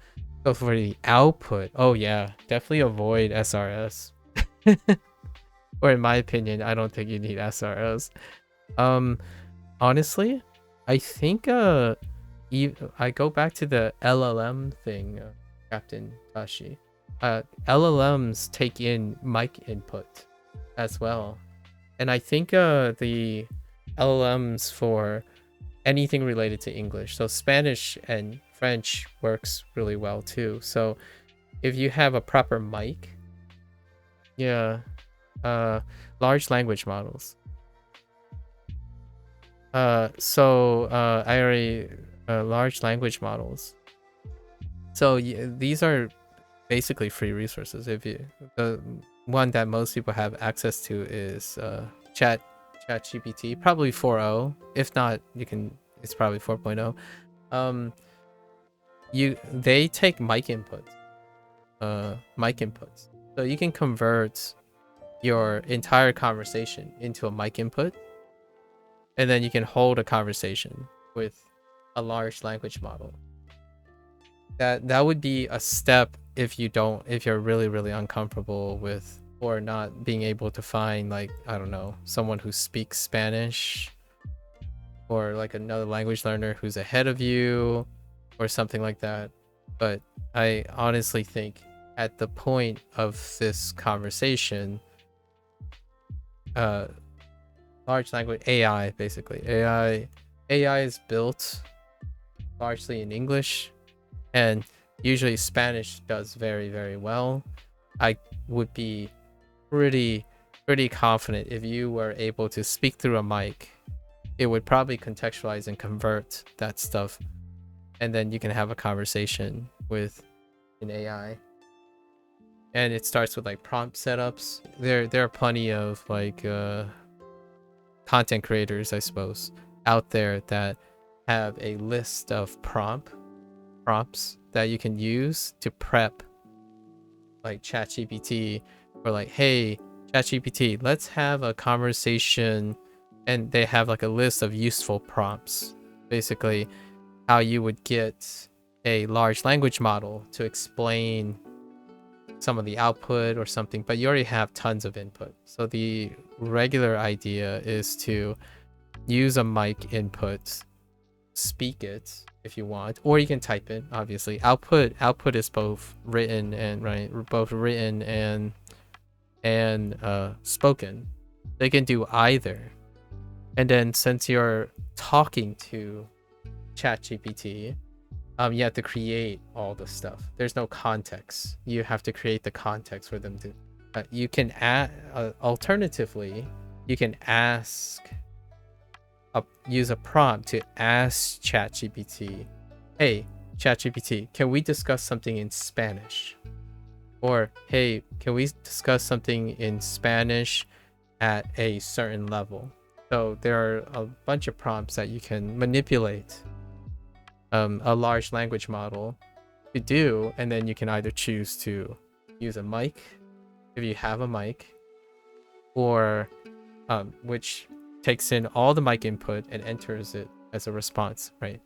so for the output, oh yeah, definitely avoid SRS. Or in my opinion, I don't think you need SRS. Honestly, I think I go back to the LLM thing, Captain Tashi. LLMs take in mic input as well, and I think the LLMs for anything related to English, so Spanish and French works really well too. So if you have a proper mic, yeah, large language models. I already large language models. So these are basically free resources. If you, the one that most people have access to is ChatGPT, probably 4.0. If not, it's probably 4.0. They take mic inputs. So you can convert your entire conversation into a mic input, and then you can hold a conversation with a large language model. That would be a step if you're really uncomfortable with or not being able to find, like, I don't know, someone who speaks Spanish or like another language learner who's ahead of you or something like that. But I honestly think at the point of this conversation, large language AI, basically AI is built largely in English, and usually Spanish does very well. I would be pretty confident if you were able to speak through a mic, it would probably contextualize and convert that stuff, and then you can have a conversation with an AI. And it starts with like prompt setups. There are plenty of like content creators, I suppose, out there that have a list of prompts that you can use to prep like ChatGPT, or like, hey ChatGPT, let's have a conversation, and they have like a list of useful prompts, basically how you would get a large language model to explain some of the output or something, but you already have tons of input. So the regular idea is to use a mic input, speak it if you want, or you can type it. Obviously output is both written and spoken. They can do either. And then since you're talking to ChatGPT, you have to create all the stuff. There's no context. You have to create the context for them to you can add alternatively, you can use a prompt to ask ChatGPT, hey ChatGPT, can we discuss something in Spanish? Or hey, can we discuss something in Spanish at a certain level? So there are a bunch of prompts that you can manipulate a large language model to do, and then you can either choose to use a mic if you have a mic, or which takes in all the mic input and enters it as a response, right?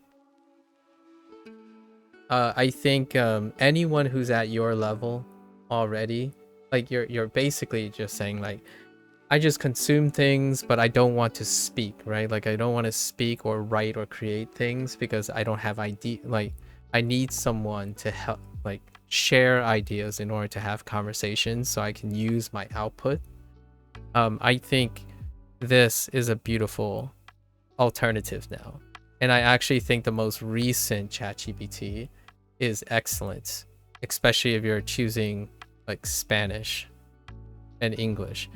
I think anyone who's at your level already, like you're basically just saying like, I just consume things, but I don't want to speak, right? Like I don't want to speak or write or create things because I don't have idea. Like I need someone to help, like share ideas in order to have conversations so I can use my output. I think this is a beautiful alternative now. And I actually think the most recent ChatGPT is excellent, especially if you're choosing like Spanish and English.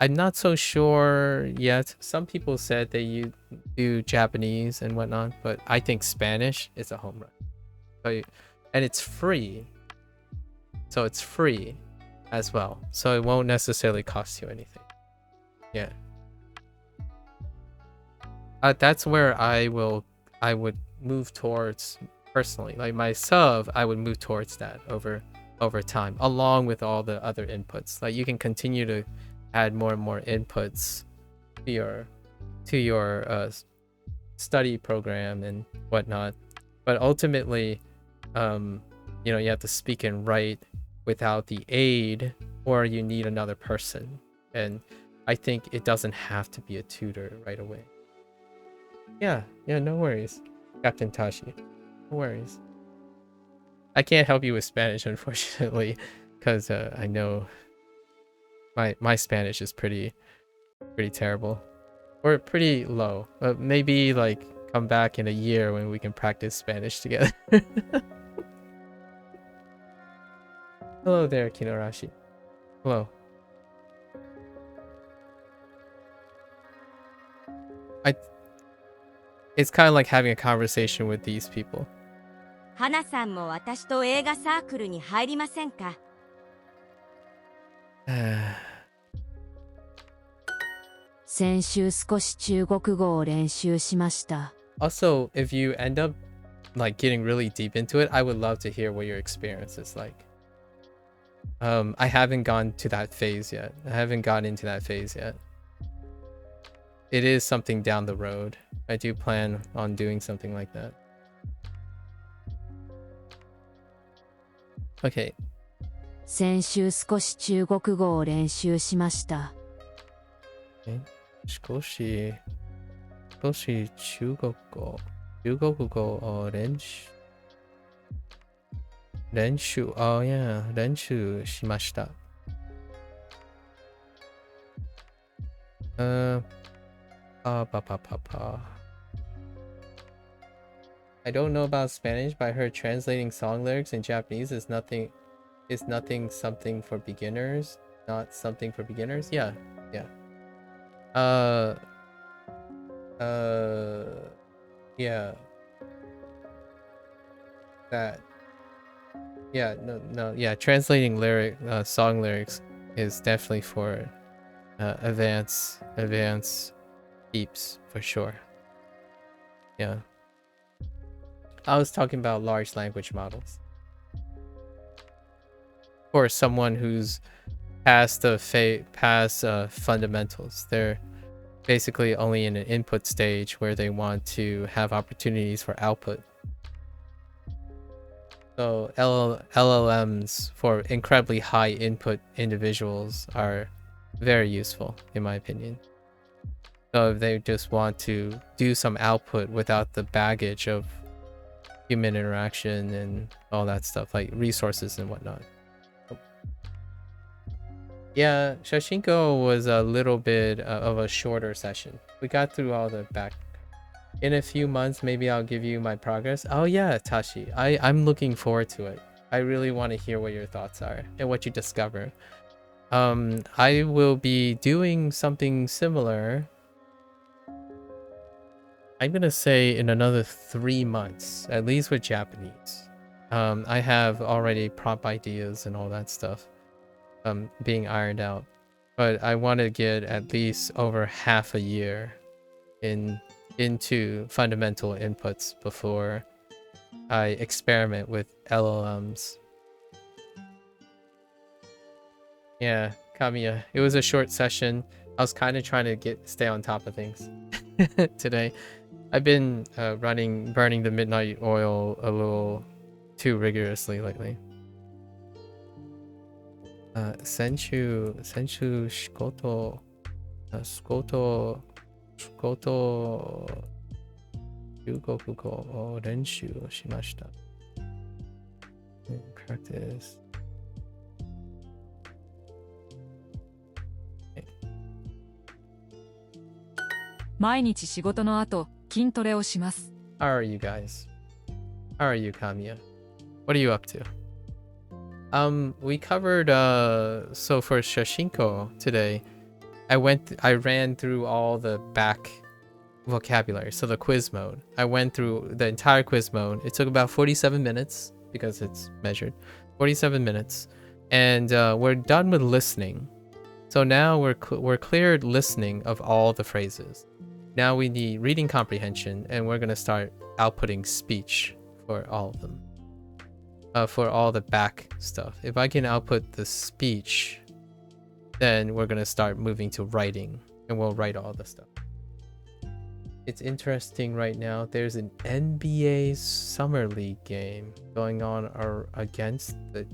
I'm not so sure yet. Some people said they do Japanese and whatnot, but I think Spanish is a home run. So And it's free. So it's free as well. So it won't necessarily cost you anything. Yeah. That's where I would move towards personally. Like my sub, I would move towards that over time, along with all the other inputs. Like you can continue to add more and more inputs to your study program and whatnot. But ultimately, you know, you have to speak and write without the aid, or you need another person. And I think it doesn't have to be a tutor right away. Yeah, no worries, Captain Tashi. No worries. I can't help you with Spanish, unfortunately, because I know my Spanish is pretty terrible, or pretty low. Maybe like come back in a year when we can practice Spanish together. Hello there, Kinorashi. Hello. It's kind of like having a conversation with these people. 花さんも私と映画サークルに入りませんか？先週少し中国語を練習しました。 Also, if you end up like getting really deep into it, I would love to hear what your experience is like. I haven't gone to that phase yet. I haven't gotten into that phase yet. It is something down the road. I do plan on doing something like that. Okay. 先週少し中国語を練習しました。少し中国語を練習しました。I don't know about Spanish, but I heard translating song lyrics in Japanese is nothing something for beginners. Not something for beginners? Yeah. Yeah. That. Yeah, no, yeah, translating song lyrics is definitely for advanced peeps for sure. Yeah. I was talking about large language models. For someone who's past fundamentals, they're basically only in an input stage where they want to have opportunities for output. So LLMs for incredibly high input individuals are very useful, in my opinion. So if they just want to do some output without the baggage of human interaction and all that stuff, like resources and whatnot. Yeah, Shashinko was a little bit of a shorter session. We got through all the back. In a few months, maybe I'll give you my progress. Oh yeah, Tashi, I'm looking forward to it. I really want to hear what your thoughts are and what you discover. I will be doing something similar. I'm gonna say in another 3 months, at least with Japanese. I have already prompt ideas and all that stuff being ironed out, but I want to get at least over half a year into fundamental inputs before I experiment with LLMs. Yeah, Kamiya, it was a short session. I was kind of trying to stay on top of things today. I've been burning the midnight oil a little too rigorously lately. Senchu shikoto 中国語を練習しました。Practice. Okay. 毎日仕事の後、筋トレをします。 How are you guys? How are you, Kamiya? What are you up to? We covered so for Shashinko today, I ran through all the back vocabulary, so the quiz mode. I went through the entire quiz mode. It took about 47 minutes because it's measured. 47 minutes. And we're done with listening. So now we're cleared listening of all the phrases. Now we need reading comprehension, and we're going to start outputting speech for all of them. For all the back stuff. If I can output the speech, then we're going to start moving to writing, and we'll write all the stuff. It's interesting right now. There's an NBA Summer League game going on against the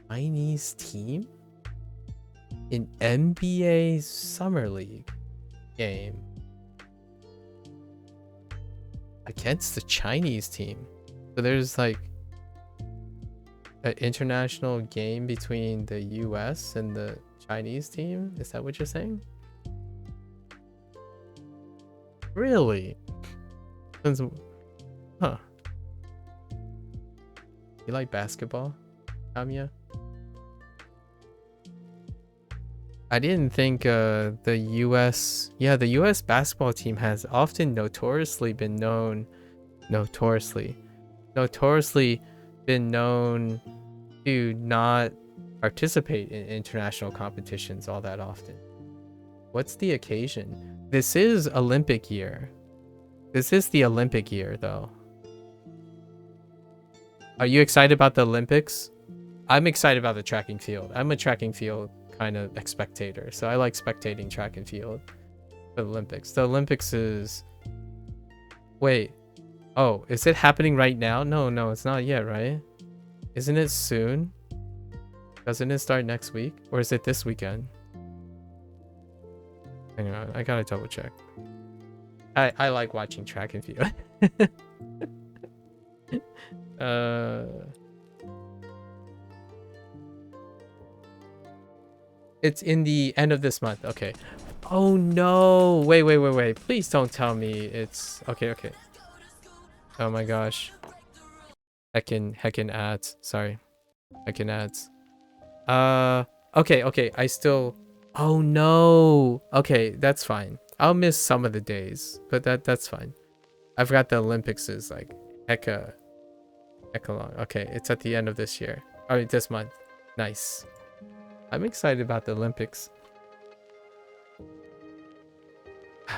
Chinese team. An NBA Summer League game against the Chinese team. So there's like an international game between the US and the Chinese team? Is that what you're saying? Really? Huh. You like basketball, Kamiya? I didn't think the US... Yeah, the US basketball team has often notoriously been known... Notoriously been known to not participate in international competitions all that often. What's the occasion? This is Olympic year. This is the Olympic year, though. Are you excited about the Olympics? I'm excited about the track and field. I'm a track and field kind of spectator, so I like spectating track and field for the Olympics. The Olympics is... Wait. Oh, is it happening right now? No, it's not yet, right? Isn't it soon? Doesn't it start next week? Or is it this weekend? Hang on, I gotta double check. I like watching track and field. It's in the end of this month. Okay. Oh no! Wait. Please don't tell me it's okay. Oh my gosh. Heckin' ads. Sorry. Heckin' ads. Okay. I still... Oh no! Okay, that's fine. I'll miss some of the days, but that's fine. I forgot the Olympics is like hecka long. Okay, it's at the end of this year. Alright, this month. Nice. I'm excited about the Olympics.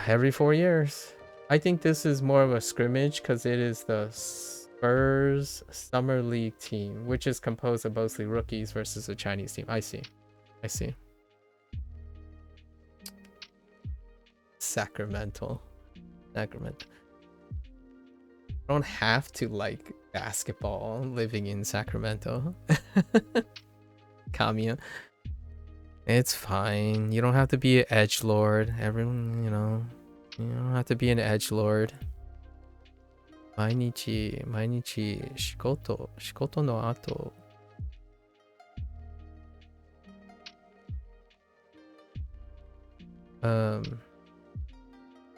Every 4 years. I think this is more of a scrimmage because it is the Spurs Summer League team, which is composed of mostly rookies versus a Chinese team. I see. Sacramento. I don't have to like basketball living in Sacramento. Kamiya. It's fine. You don't have to be an edgelord. Everyone, you don't have to be an edgelord. 毎日仕事の後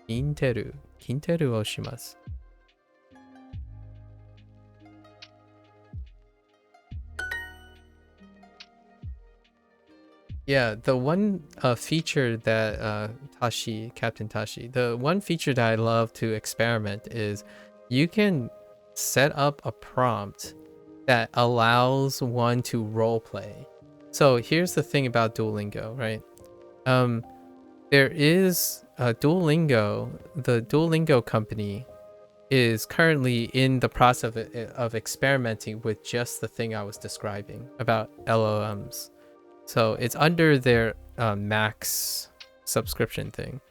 筋トレをします。Yeah, the one feature that Captain Tashi, the one feature that I love to experiment is you can set up a prompt that allows one to roleplay. So here's the thing about Duolingo, right? There is Duolingo. The Duolingo company is currently in the process of experimenting with just the thing I was describing about LLMs. So it's under their Max subscription thing.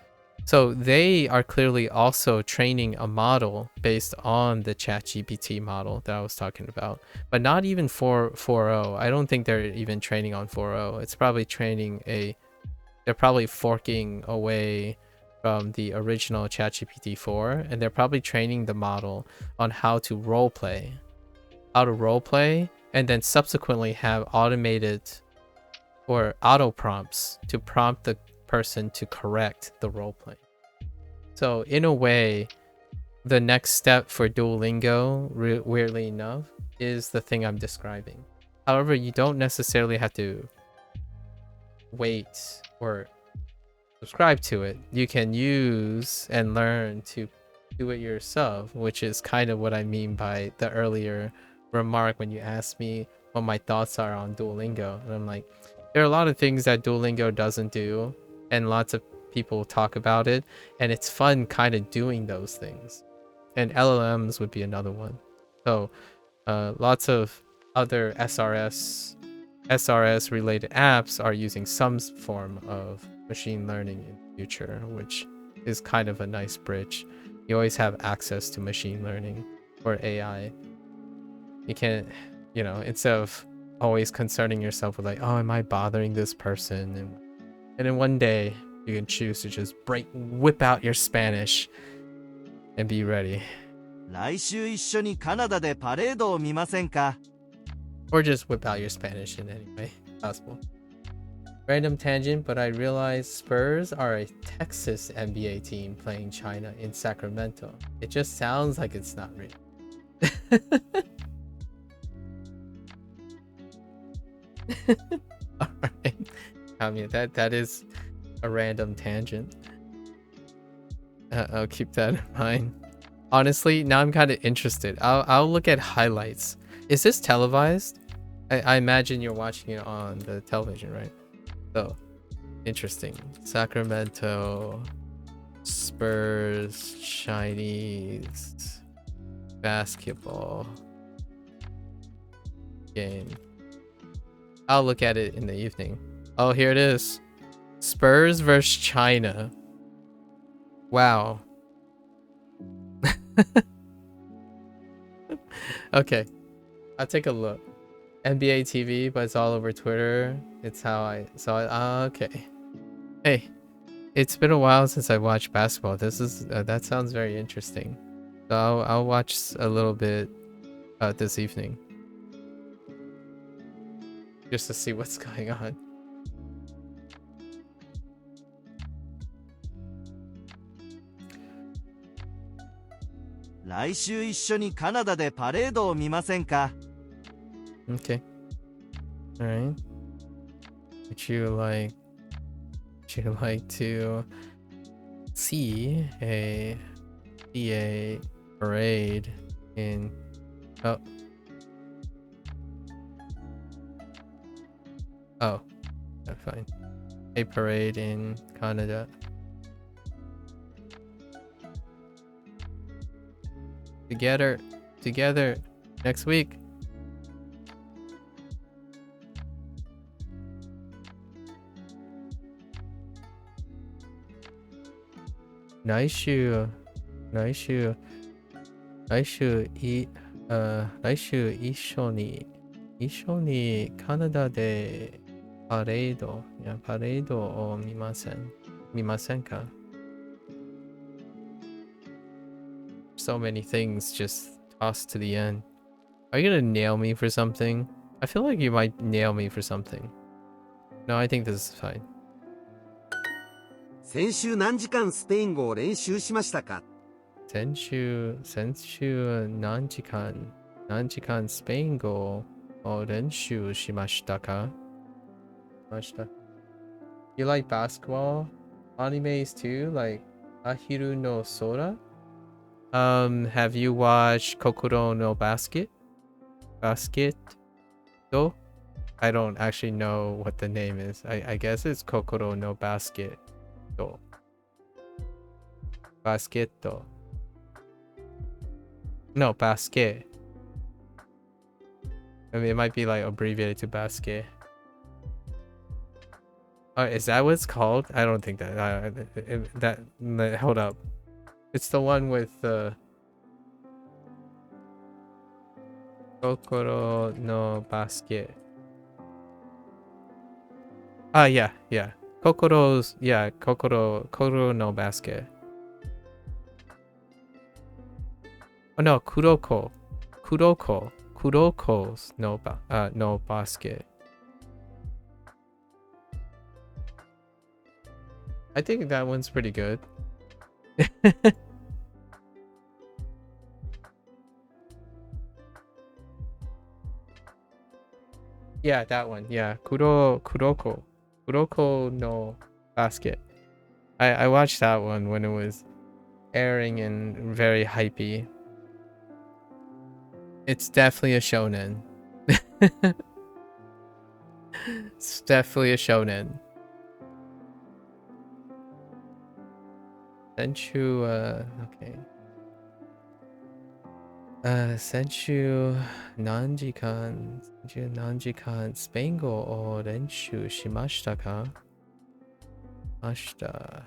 So they are clearly also training a model based on the ChatGPT model that I was talking about, but not even for 4.0. I don't think they're even training on 4.0. It's probably training they're probably forking away from the original ChatGPT 4, and they're probably training the model on how to roleplay, and then subsequently have automated or auto prompts to prompt the person to correct the roleplay. So in a way, the next step for Duolingo, weirdly enough, is the thing I'm describing. However, you don't necessarily have to wait or subscribe to it. You can use and learn to do it yourself, which is kind of what I mean by the earlier remark when you ask me what my thoughts are on Duolingo, and I'm like, there are a lot of things that Duolingo doesn't do, and lots of people talk about it, and it's fun kind of doing those things. And LLMs would be another one. So lots of other SRS related apps are using some form of machine learning in the future, which is kind of a nice bridge. You always have access to machine learning or AI. You can't, instead of always concerning yourself with like, oh, am I bothering this person? And then one day you can choose to just whip out your Spanish and be ready. 来週一緒にカナダでパレードを見ませんか Or just whip out your Spanish in any way possible. Random tangent, but I realized Spurs are a Texas NBA team playing China in Sacramento. It just sounds like it's not real. Alright. I mean, that is a random tangent. I'll keep that in mind. Honestly, now I'm kind of interested. I'll look at highlights. Is this televised? I imagine you're watching it on the television, right? So, interesting. Sacramento, Spurs, Chinese, basketball game. I'll look at it in the evening. Oh, here it is. Spurs versus China. Wow. Okay, I'll take a look. NBA TV, but it's all over Twitter. It's how I saw it. Okay. Hey, it's been a while since I watched basketball. This is that sounds very interesting. So I'll watch a little bit this evening, just to see what's going on.来週一緒にカナダでパレードを見ませんか Okay. All right. Would you like to see a parade in fine. A parade in Canada. Together next week. Nice shoe. 来週一緒にカナダでパレードを見ませんか? So many things just tossed to the end. Are you gonna nail me for something? I feel like you might nail me for something. No, I think this is fine. 先週何時間スペイン語を練習しましたか先週何時間スペイン語を練習しましたか? You like basketball? Animes too? Like Ahiru no Sora? Have you watched Kokoro no Basket? Though? I don't actually know what the name is. I guess it's Kokoro no Basket. Basketto. No, basket. I mean, it might be like abbreviated to basket. Oh, is that what it's called? I don't think that. Hold up. It's the one with the Kokoro no Basket. Yeah. Kokoro no Basket. Oh no, Kuroko's no Basket. I think that one's pretty good. Yeah, that one. Yeah, Kuroko no Basket. I watched that one when it was airing and very hypey. It's definitely a shonen. It's definitely a shonen. Senchu, okay. Senchu nanjikan Spango o renshu shimashita ka? Mashita.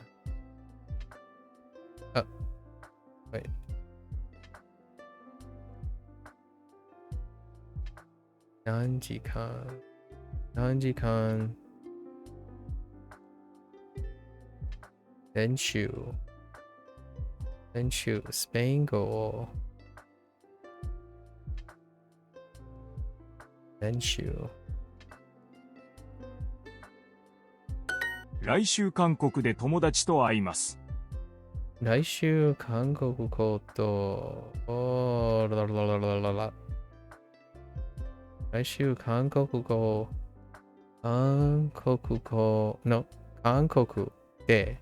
Oh, wait. Nanjikan Renshu Spango Renshu. 来週韓国で友達と会います。来週韓国語と来週韓国語の韓国で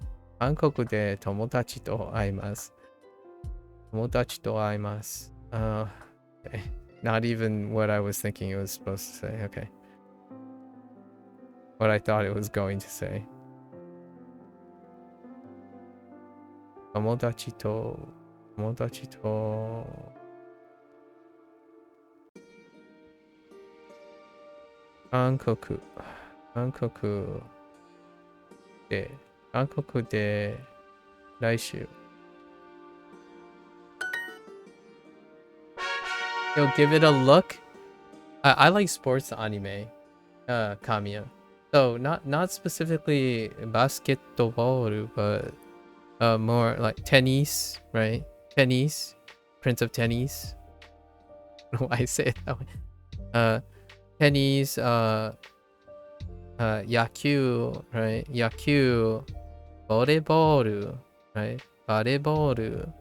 友達と会います。友達と会います。Okay. Not even what I was thinking it was supposed to say. Okay. What I thought it was going to say. 友達と韓国で来週 Yo, give it a look. I like sports anime, Kamiya. So not specifically basketball, but more like tennis, right? Tennis, Prince of Tennis. I don't know why I say it that way. Tennis, yaku, right? Yaku, volleyball, right? Volleyball.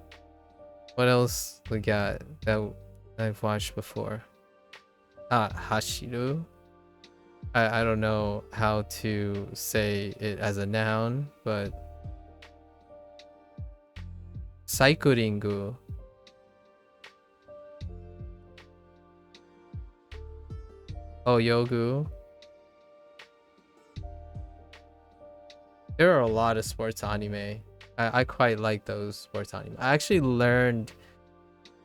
What else we got that I've watched before? Hashiru. I don't know how to say it as a noun, but cycling. Yogu. There are a lot of sports anime. I quite like those sports anime. I actually learned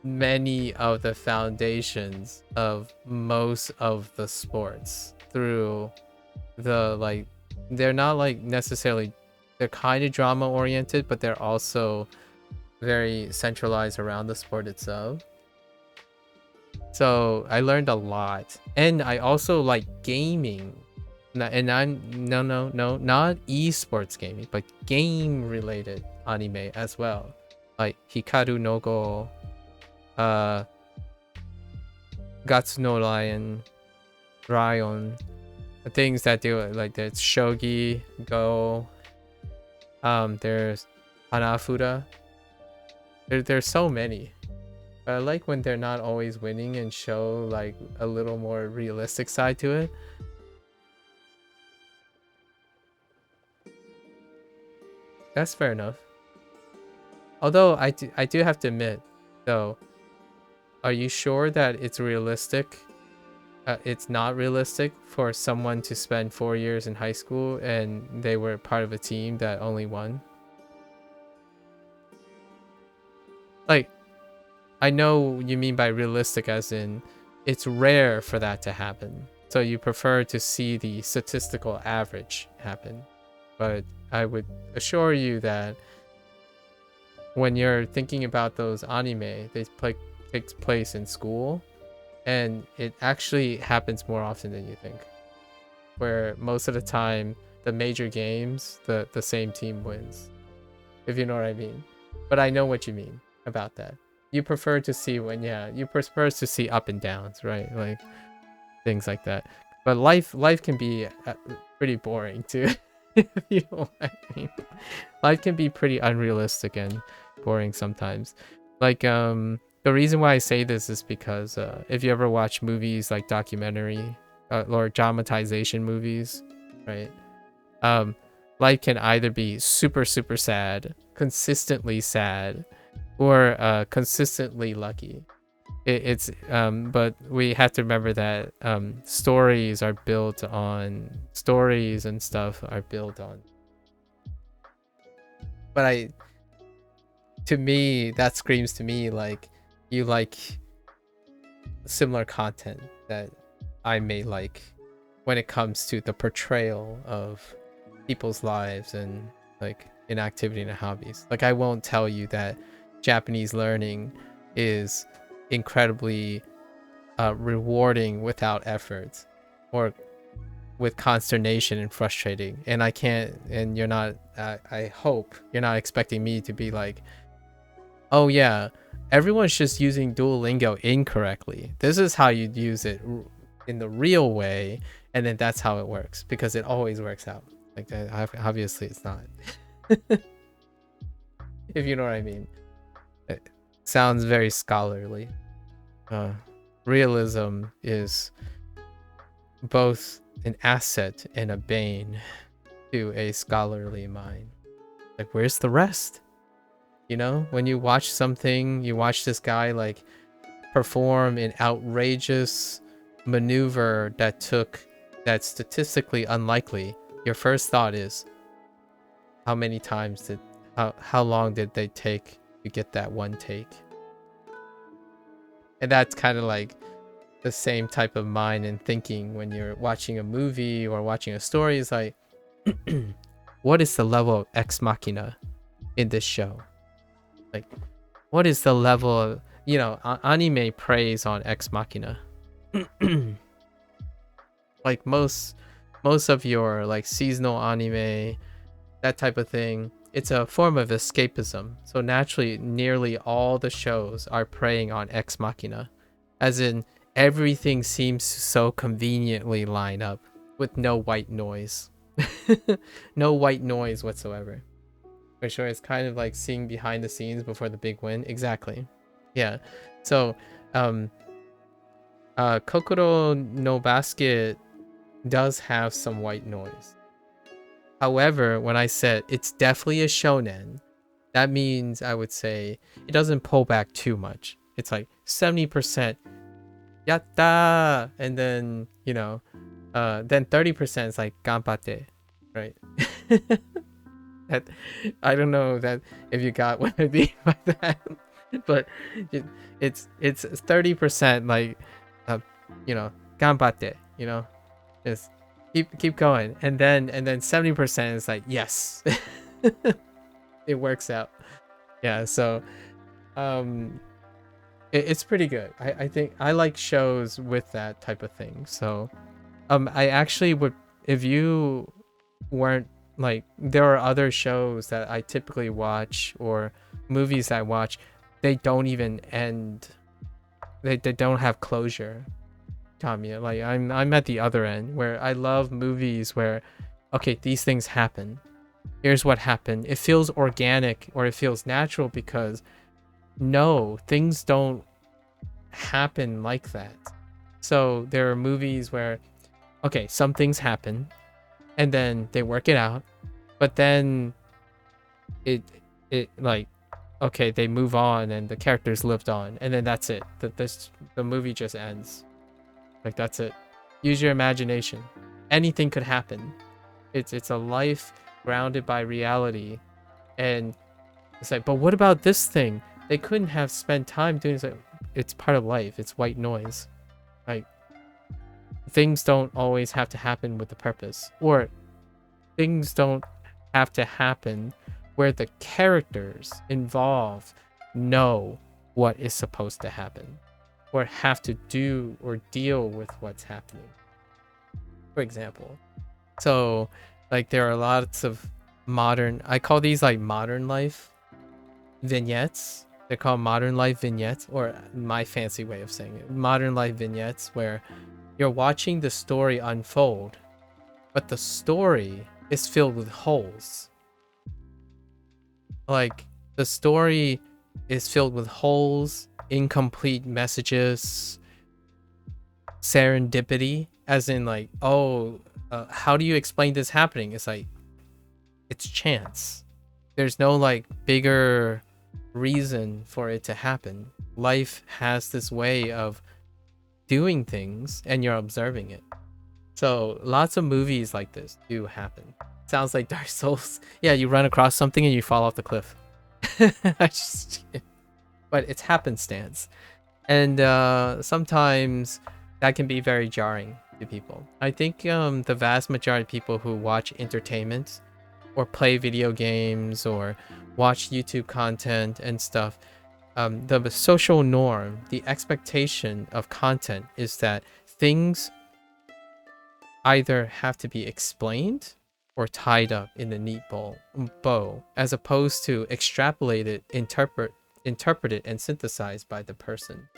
many of the foundations of most of the sports through the they're not necessarily, they're kind of drama oriented, but they're also very centralized around the sport itself. So I learned a lot, and I also like gaming. And I'm no, not esports gaming, but game related anime as well, like Hikaru no Go, Gatsu no Ryon, things that do like there's shogi, go, there's Hanafuda. There's so many. But I like when they're not always winning and show like a little more realistic side to it. That's fair enough. Although I do have to admit, though, are you sure that it's realistic? It's not realistic for someone to spend 4 years in high school and they were part of a team that only won? Like, I know you mean by realistic as in it's rare for that to happen. So you prefer to see the statistical average happen. But I would assure you that when you're thinking about those anime, they takes place in school, and it actually happens more often than you think. Where most of the time, the major games, the same team wins. If you know what I mean. But I know what you mean about that. You prefer to see you prefer to see up and downs, right? Like things like that. But life can be pretty boring too. If you know what I mean. Life can be pretty unrealistic and boring sometimes. Like the reason why I say this is because if you ever watch movies like documentary or dramatization movies, right? Life can either be super sad, consistently sad, or consistently lucky. It's but we have to remember that stories are built on stories and stuff are built on. But to me, that screams to me like you like similar content that I may like when it comes to the portrayal of people's lives and like inactivity and hobbies. Like I won't tell you that Japanese learning is incredibly rewarding without effort or with consternation and frustrating, and I can't, and you're not, I hope you're not expecting me to be like, oh yeah, everyone's just using Duolingo incorrectly. This is how you'd use it in the real way, and then that's how it works, because it always works out like that. Obviously it's not. If you know what I mean. It sounds very scholarly. Realism is both an asset and a bane to a scholarly mind. Like, where's the rest? You know, when you watch something, you watch this guy like perform an outrageous maneuver that's statistically unlikely. Your first thought is, how many times did, how long did they take to get that one take? And that's kind of like the same type of mind and thinking when you're watching a movie or watching a story. Is like, what is the level of ex machina in this show? Like, what is the level of, you know, anime preys on ex machina. Like most of your like seasonal anime, that type of thing, it's a form of escapism. So naturally, nearly all the shows are preying on ex machina, as in everything seems so conveniently line up with no white noise. No white noise whatsoever. For sure, it's kind of like seeing behind the scenes before the big win. Exactly. Yeah. So Kokoro no Basket does have some white noise. However, when I said it's definitely a shonen, that means I would say it doesn't pull back too much. It's like 70% yatta, and then, you know, then 30% is like ganbatte, right? That, I don't know that if you got what I mean by that, but it's 30% like, you know, ganbatte, you know, just keep going, and then 70% is like, yes. It works out. Yeah, so it's pretty good. I think I like shows with that type of thing. So I actually would, if you weren't like, there are other shows that I typically watch or movies I watch, they don't even end, they don't have closure. Tamiya, like I'm at the other end where I love movies where, okay, these things happen, here's what happened, it feels organic or it feels natural, because no, things don't happen like that. So there are movies where, okay, some things happen and then they work it out, but then it like, okay, they move on and the characters lived on, and then that's it. The movie just ends. Like, that's it. Use your imagination. Anything could happen. It's a life grounded by reality, and it's like, but what about this thing? They couldn't have spent time doing this. Like, it's part of life. It's white noise. Like, things don't always have to happen with a purpose, or things don't have to happen where the characters involved know what is supposed to happen or have to do or deal with what's happening, for example. So like, there are lots of modern, I call these like modern life vignettes. They're called modern life vignettes, or my fancy way of saying it, modern life vignettes, where you're watching the story unfold, but the story is filled with holes. Like, the story is filled with holes, incomplete messages, serendipity, as in like, oh, how do you explain this happening? It's like, it's chance. There's no like bigger reason for it to happen. Life has this way of doing things and you're observing it. So lots of movies like this do happen. Sounds like Dark Souls. Yeah, you run across something and you fall off the cliff. But it's happenstance. And sometimes that can be very jarring to people. I think the vast majority of people who watch entertainment or play video games or watch YouTube content and stuff, the social norm, the expectation of content is that things either have to be explained or tied up in a neat bow, as opposed to extrapolated, interpreted, and synthesized by the person.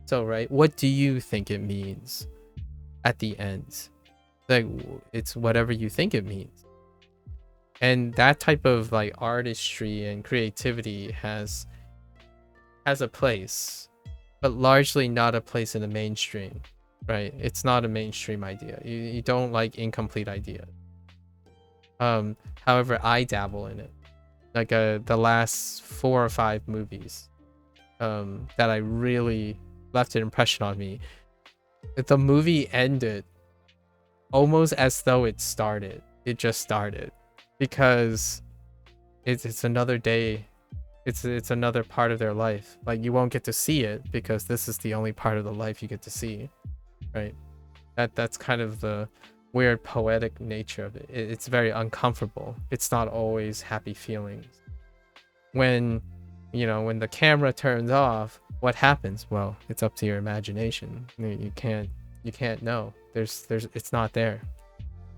So, right, what do you think it means at the end? Like, it's whatever you think it means. And that type of like artistry and creativity has a place, but largely not a place in the mainstream, right? It's not a mainstream idea. You don't like incomplete ideas. However, I dabble in it. Like the last 4 or 5 movies that I really left an impression on me. The movie ended almost as though it started. It just started, because it's another day. It's another part of their life. Like, you won't get to see it because this is the only part of the life you get to see, right? That's kind of the weird poetic nature of it. It's very uncomfortable. It's not always happy feelings. When the camera turns off, what happens? Well, it's up to your imagination. You can't know. It's not there.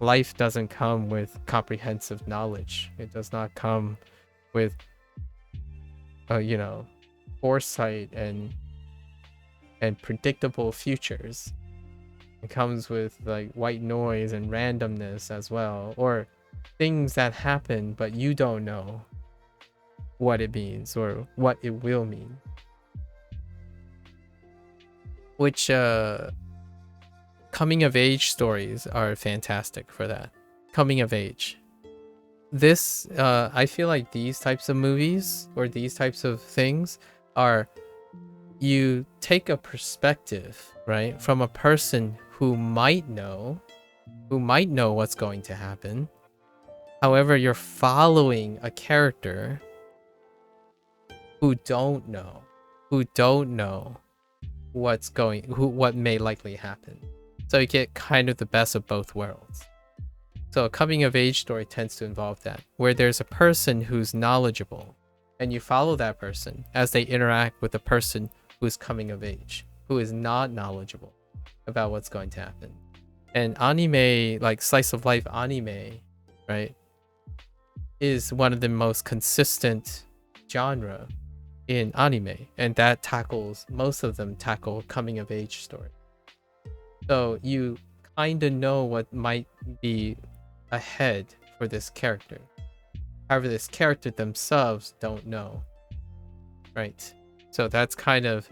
Life doesn't come with comprehensive knowledge. It does not come with foresight and predictable futures. It comes with like white noise and randomness as well, or things that happen but you don't know what it means or what it will mean. Which coming of age stories are fantastic for that. Coming of age. This I feel like these types of movies or these types of things are, you take a perspective, right, from a person who might know what's going to happen. However, you're following a character who don't know what may likely happen. So you get kind of the best of both worlds. So a coming of age story tends to involve that, where there's a person who's knowledgeable and you follow that person as they interact with a person who's coming of age, who is not knowledgeable about what's going to happen. And anime, like slice of life anime, right, is one of the most consistent genre in anime, and that most of them tackle coming of age story. So you kind of know what might be ahead for this character. However, this character themselves don't know, right? So that's kind of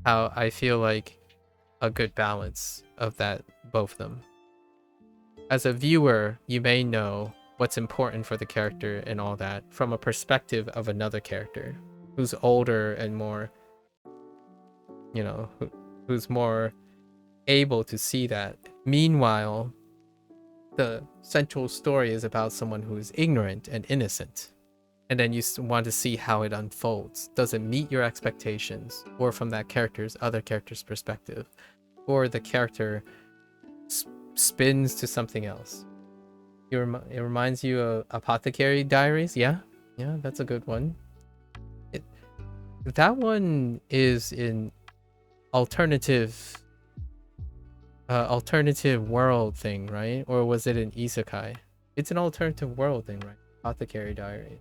how I feel like a good balance of that, both of them. As a viewer, you may know what's important for the character and all that from a perspective of another character who's older and more, who's more able to see that. Meanwhile, the central story is about someone who is ignorant and innocent. And then you want to see how it unfolds. Does it meet your expectations? Or from that other character's perspective? Or the character spins to something else? It reminds you of Apothecary Diaries? Yeah, that's a good one. That one is in alternative world thing, right? Or was it an isekai? It's an alternative world thing, right? Apothecary Diaries.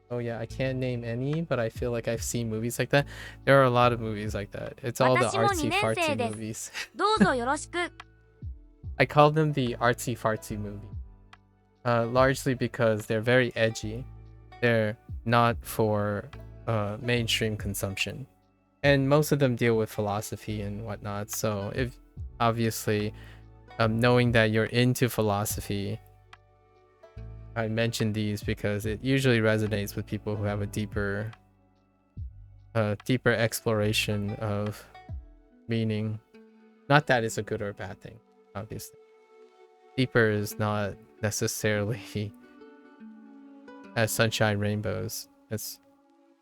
Oh yeah, I can't name any, but I feel like I've seen movies like that. There are a lot of movies like that. It's all the artsy fartsy movies. どうぞよろしく I call them the artsy fartsy movie. Largely because they're very edgy. They're not for mainstream consumption. And most of them deal with philosophy and whatnot. So if obviously knowing that you're into philosophy I mentioned these because it usually resonates with people who have a deeper exploration of meaning. Not that it's a good or a bad thing, obviously. Deeper is not necessarily as sunshine rainbows as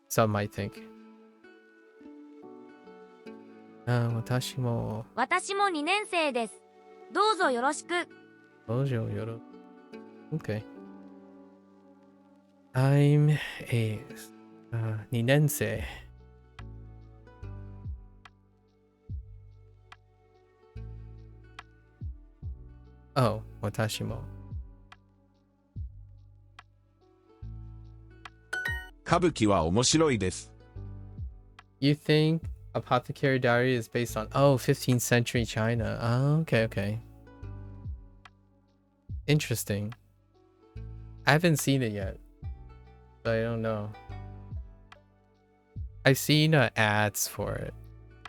some might think. 私も私も2年生です。どうぞよろしく。Okay. I'm a 2年生. Oh, 私も歌舞伎は面白いです。 You think Apothecary Diary is based on 15th century China? Oh, okay. Interesting. I haven't seen it yet, but I don't know. I've seen ads for it.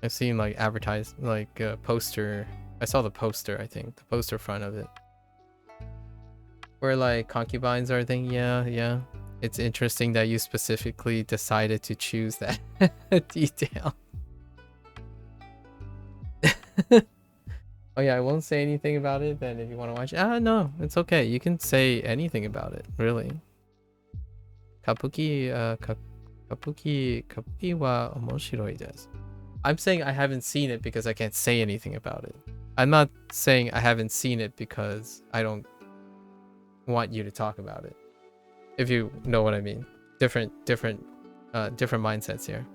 I've seen like advertised, like a poster. I saw the poster, I think. The poster front of it. Where like concubines are a thing. Yeah. It's interesting that you specifically decided to choose that detail. Oh yeah, I won't say anything about it then if you want to watch it. No, it's okay. You can say anything about it, really. Kabuki wa omoshiroi desu. I'm saying I haven't seen it because I can't say anything about it. I'm not saying I haven't seen it because I don't want you to talk about it. If you know what I mean. Different mindsets here.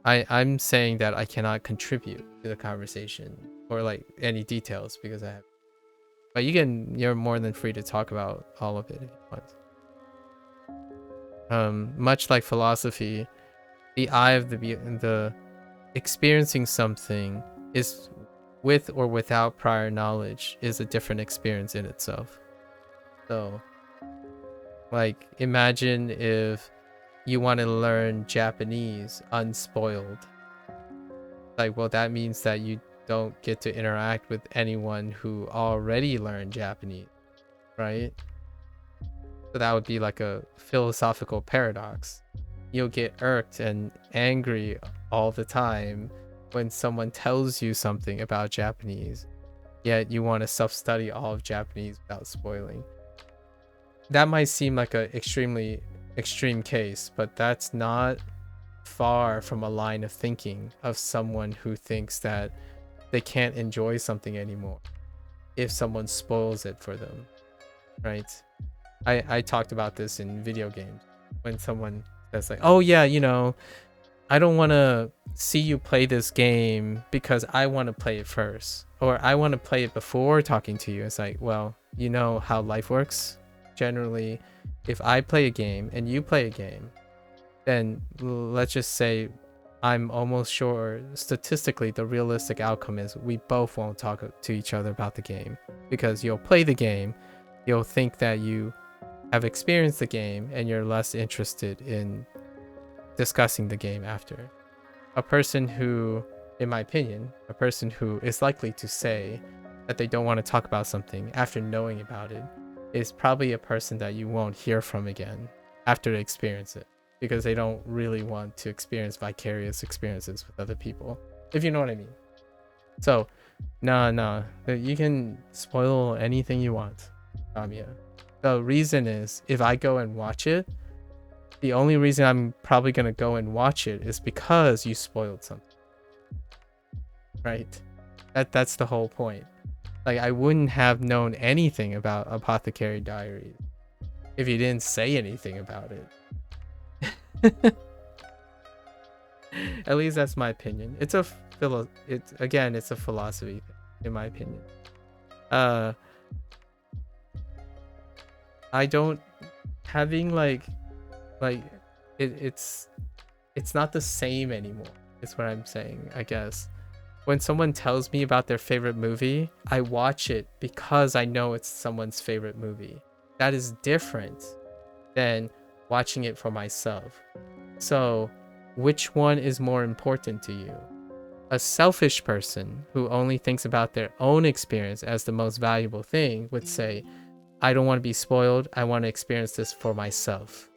I'm saying that I cannot contribute to the conversation or like any details because I have. But you're more than free to talk about all of it if you want. Much like philosophy, the eye of the experiencing something is with or without prior knowledge is a different experience in itself. So, like, imagine if you want to learn Japanese unspoiled. Like, well, that means that you don't get to interact with anyone who already learned Japanese, right? So that would be like a philosophical paradox. You'll get irked and angry all the time when someone tells you something about Japanese, yet you want to self-study all of Japanese without spoiling. That might seem like an extremely extreme case, but that's not far from a line of thinking of someone who thinks that they can't enjoy something anymore if someone spoils it for them, right? I talked about this in video games when someone says like, oh yeah, I don't want to see you play this game because I want to play it first, or I want to play it before talking to you. It's like, well, you know how life works. Generally, if I play a game and you play a game, then let's just say I'm almost sure statistically the realistic outcome is we both won't talk to each other about the game, because you'll play the game, you'll think that you have experienced the game, and you're less interested in discussing the game after. A person who, in my opinion, a person who is likely to say that they don't want to talk about something after knowing about it is probably a person that you won't hear from again after they experience it, because they don't really want to experience vicarious experiences with other people, if you know what I mean. So, no, you can spoil anything you want, Kamiya. The reason is, if I go and watch it, the only reason I'm probably gonna go and watch it is because you spoiled something, right? That's the whole point. Like, I wouldn't have known anything about Apothecary Diaries if you didn't say anything about it. At least that's my opinion. It's a philosophy thing, in my opinion. I don't having it's not the same anymore. Is what I'm saying, I guess. When someone tells me about their favorite movie, I watch it because I know it's someone's favorite movie. That is different than watching it for myself. So, which one is more important to you? A selfish person who only thinks about their own experience as the most valuable thing would say, I don't want to be spoiled. I want to experience this for myself.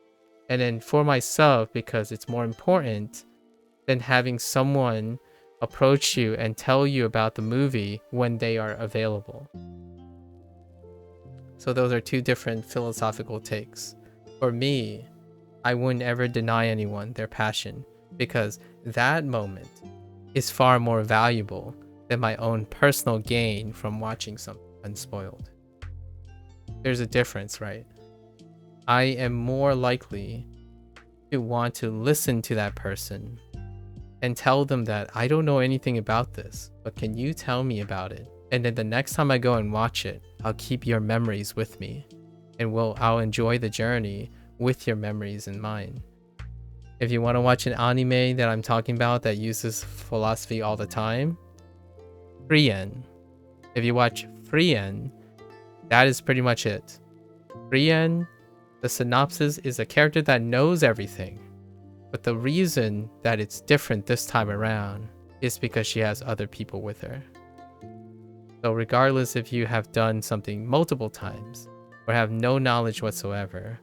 And then for myself, because it's more important than having someone approach you and tell you about the movie when they are available. So those are two different philosophical takes. For me, I wouldn't ever deny anyone their passion, because that moment is far more valuable than my own personal gain from watching something unspoiled. There's a difference, right? I am more likely to want to listen to that person and tell them that I don't know anything about this, but can you tell me about it? And then the next time I go and watch it, I'll keep your memories with me, and I'll enjoy the journey with your memories in mind. If you want to watch an anime that I'm talking about that uses philosophy all the time, Frien. If you watch Frien, that is pretty much it. Frien, the synopsis is a character that knows everything, but the reason that it's different this time around is because she has other people with her. So regardless if you have done something multiple times or have no knowledge whatsoever,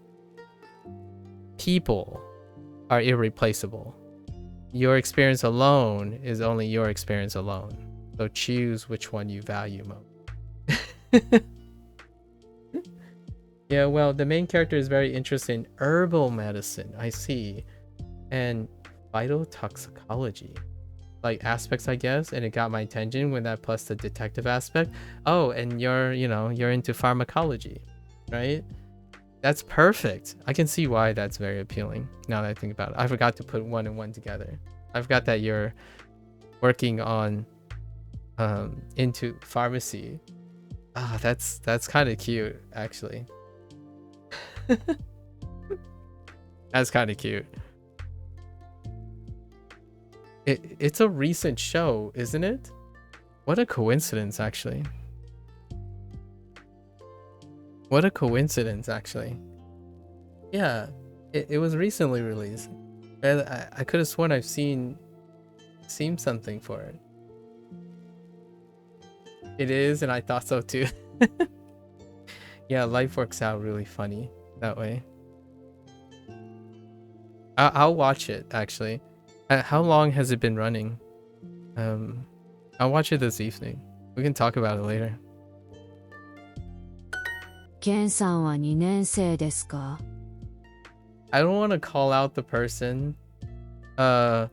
people are irreplaceable. Your experience alone is only your experience alone. So choose which one you value most. Yeah, well, the main character is very interested in herbal medicine, I see, and phytotoxicology, like aspects, I guess, and it got my attention with that plus the detective aspect. Oh, and you're into pharmacology, right? That's perfect. I can see why that's very appealing now that I think about it. I forgot to put one and one together. I forgot that you're working on into pharmacy. That's kind of cute, actually. That's kind of cute. It's a recent show, isn't it? What a coincidence, actually. What a coincidence, actually. Yeah, it was recently released. And I could have sworn I've seen something for it. It is, and I thought so too. Yeah, life works out really funny that way. I'll watch it, actually. How long has it been running? I'll watch it this evening. We can talk about it later. ケンさんは2年生ですか? I don't want to call out the person, but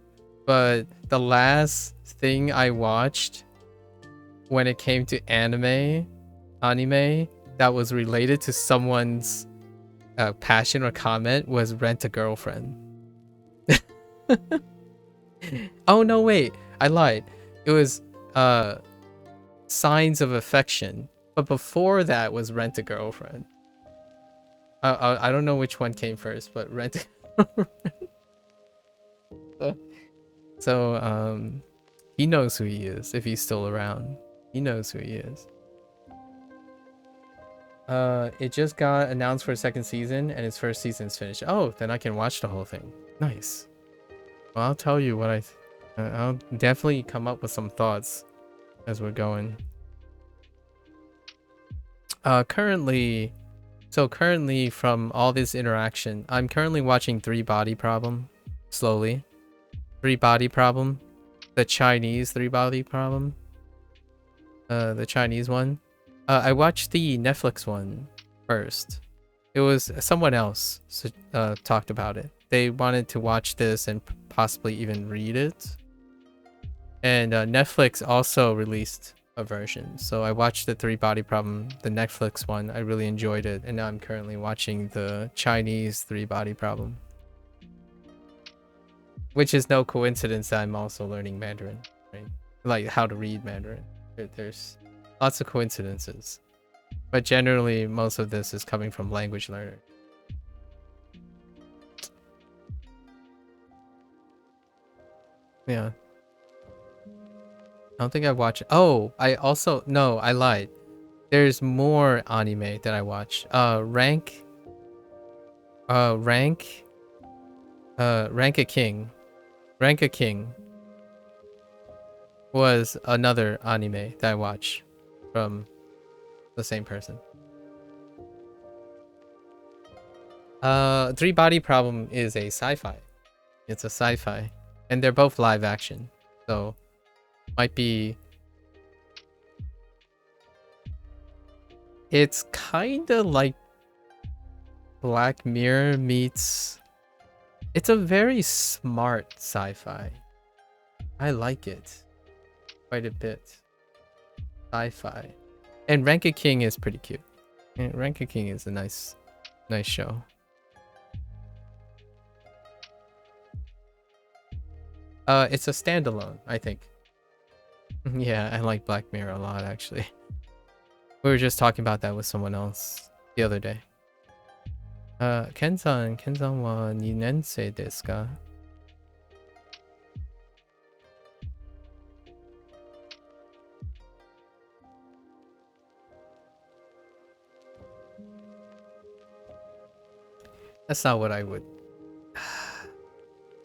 the last thing I watched when it came to anime that was related to someone's passion or comment was Rent a Girlfriend. Oh no, wait, I lied. It was Signs of Affection, but before that was Rent a Girlfriend. I don't know which one came first, but Rent a Girlfriend. So he knows who he is if he's still around. He knows who he is. It just got announced for a second season and its first season's finished. Oh, then I can watch the whole thing. Nice. Well, I'll tell you what I'll definitely come up with some thoughts as we're going. Currently from all this interaction, I'm currently watching 3 Body Problem slowly. 3 Body Problem, the Chinese 3 Body Problem, the Chinese one. I watched the Netflix one first. It was someone else talked about it. They wanted to watch this and possibly even read it. And Netflix also released a version. So I watched the 3 Body Problem, the Netflix one. I really enjoyed it. And now I'm currently watching the Chinese 3 Body Problem. Which is no coincidence that I'm also learning Mandarin, right? Like how to read Mandarin. There's lots of coincidences. But generally, most of this is coming from language learners. Yeah. I don't think I've watched. Oh, I lied. There's more anime that I watch. Rank a King. Rank a King was another anime that I watched from the same person. Three Body Problem is a sci-fi. It's a sci-fi, and they're both live action, so might be. It's kind of like Black Mirror meets. It's a very smart sci-fi. I like it quite a bit. Sci-fi, and Ranka King is pretty cute. And Ranka King is a nice show. It's a standalone, I think. Yeah, I like Black Mirror a lot, actually. We were just talking about that with someone else the other day. Ken-san wa 2年生 desu ka? That's not what I would.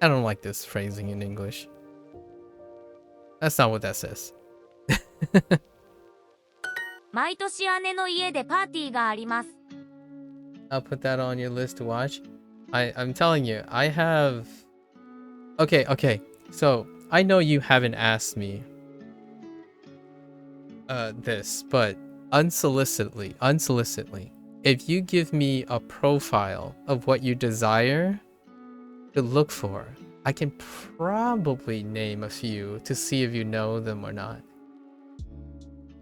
I don't like this phrasing in English. That's not what that says. 毎年姉の家でパーティーがあります。 I'll put that on your list to watch. I'm telling you, I have... Okay. So, I know you haven't asked me this, but unsolicitedly, if you give me a profile of what you desire to look for, I can probably name a few to see if you know them or not.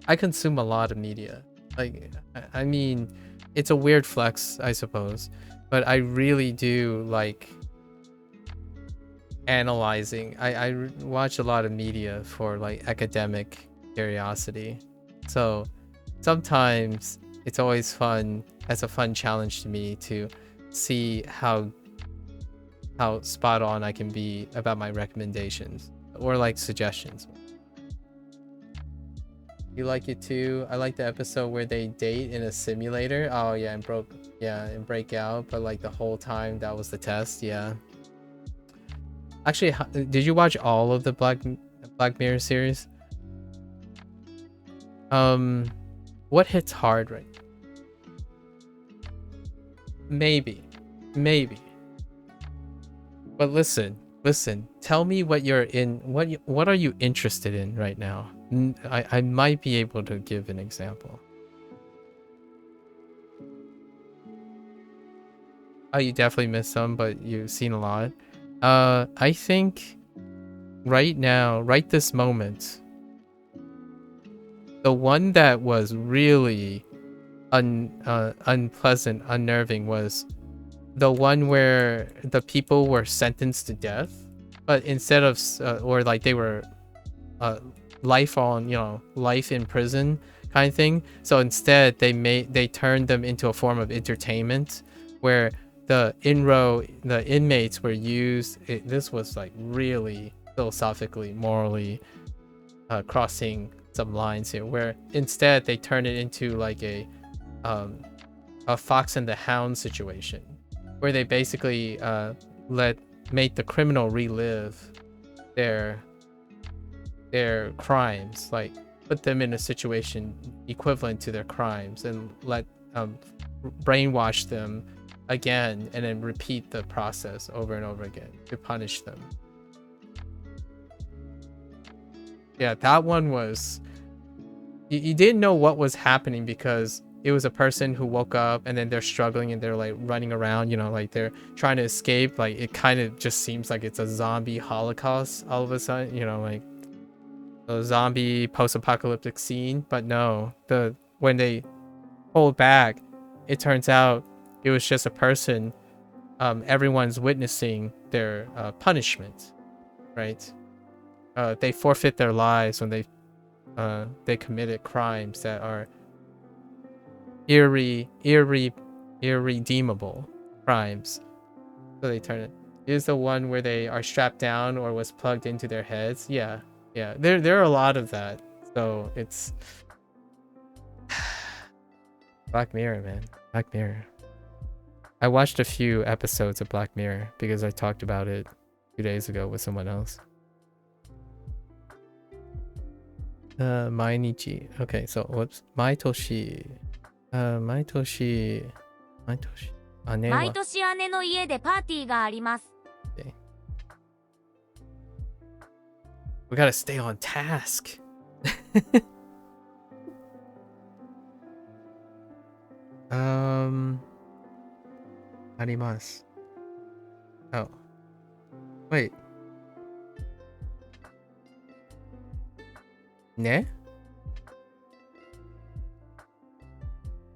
I consume a lot of media. Like, I mean, it's a weird flex, I suppose, but I really do like analyzing. I watch a lot of media for like academic curiosity. So sometimes it's always fun, as a fun challenge to me, to see how spot on I can be about my recommendations or like suggestions. You like it too? I like the episode where they date in a simulator. Oh yeah, and break out, but like the whole time that was the test. Yeah. Actually, did you watch all of the Black Mirror series? What hits hard right now? Maybe. But listen. Tell me what you're in. What are you interested in right now? I might be able to give an example. Oh, you definitely missed some, but you've seen a lot. I think right now, right this moment, the one that was really unpleasant, unnerving was the one where the people were sentenced to death, but instead of or like they were life in prison kind of thing. So instead they turned them into a form of entertainment where the inmates were used. This was like really philosophically, morally crossing some lines here, where instead they turn it into like a Fox and the Hound situation, where they basically made the criminal relive their crimes, like put them in a situation equivalent to their crimes and let brainwash them again and then repeat the process over and over again to punish them. Yeah, that one was you didn't know what was happening because it was a person who woke up and then they're struggling and they're like running around, like they're trying to escape. Like it kind of just seems like it's a zombie holocaust all of a sudden, like a zombie post-apocalyptic scene. But no, when they pulled back, it turns out it was just a person. Everyone's witnessing their punishment, right? They forfeit their lives when they committed crimes that are irredeemable crimes. So they turn it. Is the one where they are strapped down or was plugged into their heads. Yeah. There are a lot of that. So it's Black Mirror, man. Black Mirror. I watched a few episodes of Black Mirror because I talked about it 2 days ago with someone else. Mainichi. Okay, so what's Maitoshi? Maitoshi. 姉は。毎年姉の家でパーティーがあります。Okay. We gotta stay on task. Arimasu. Oh. Wait. Ne?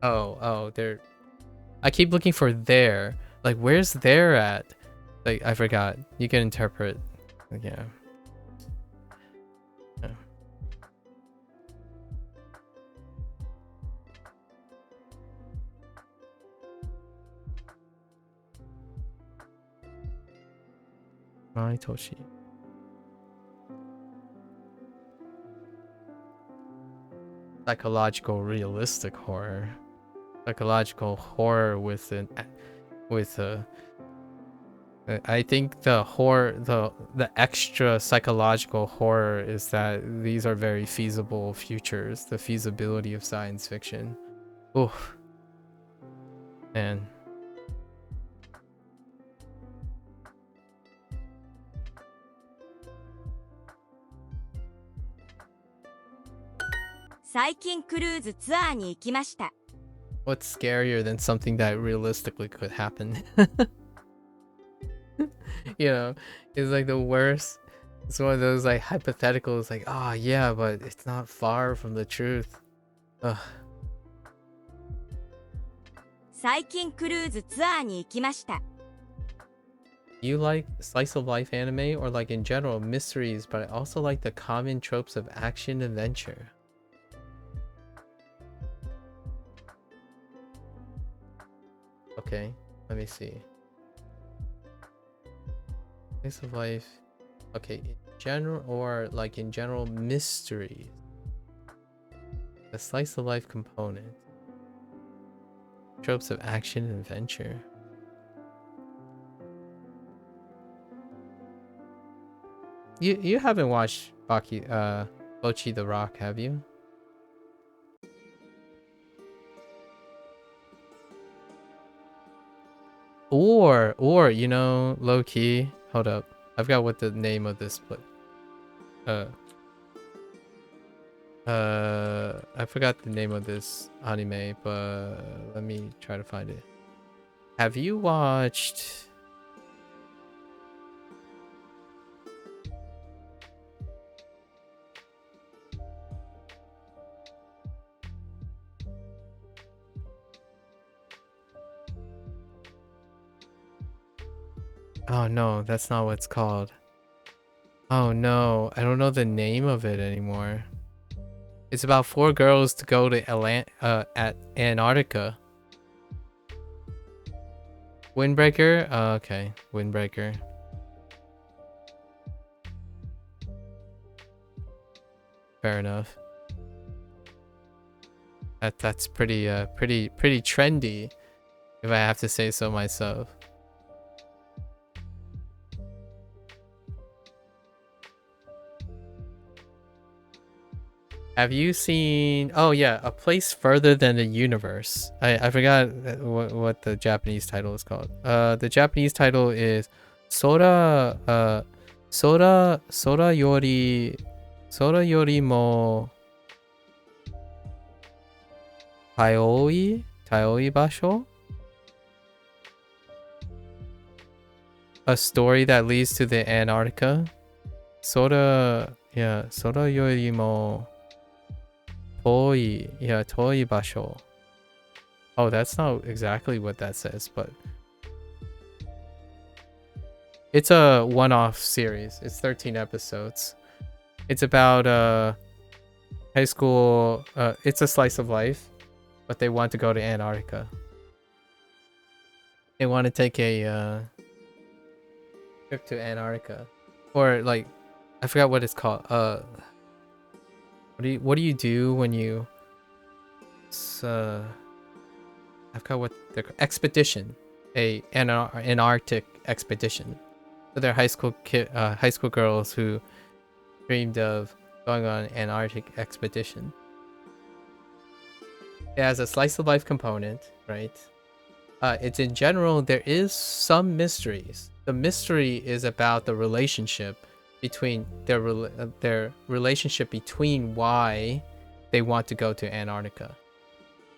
Oh, there. I keep looking for there. Like, where's there at? Like, I forgot. You can interpret. Yeah. Yeah. Toshi. Psychological realistic horror. Psychological horror with a I think the horror, the extra psychological horror is that these are very feasible futures, the feasibility of science fiction. Oof. Man. What's scarier than something that realistically could happen? You know, it's like the worst. It's one of those like hypotheticals, like, oh yeah, but it's not far from the truth. Ugh. You like slice of life anime or like in general mysteries, but I also like the common tropes of action adventure. Okay, let me see. Slice of life. Okay, in general or like in general mysteries. The slice of life component. Tropes of action and adventure. You haven't watched Bochi the Rock, have you? Or you know, low key. Hold up, I've got what the name of this, but I forgot the name of this anime, but let me try to find it. Have you watched? Oh no, that's not what it's called. Oh no, I don't know the name of it anymore. It's about 4 girls to go to at Antarctica. Windbreaker? Okay, Windbreaker. Fair enough. That's pretty pretty trendy, if I have to say so myself. Have you seen? Oh yeah, A Place Further Than the Universe. I forgot what the Japanese title is called. The Japanese title is Sora yori mo Taoi basho. A story that leads to the Antarctica. Sora yori mo Toi basho. Oh, that's not exactly what that says, but it's a one-off series. It's 13 episodes. It's about high school. It's a slice of life, but they want to go to Antarctica. They want to take a trip to Antarctica, or like, I forgot what it's called. What do you do when you? I've got what the expedition, an Arctic expedition. So they're high school girls who dreamed of going on an Arctic expedition. It has a slice of life component, right? It's in general, there is some mysteries. The mystery is about the relationship between their relationship between why they want to go to Antarctica.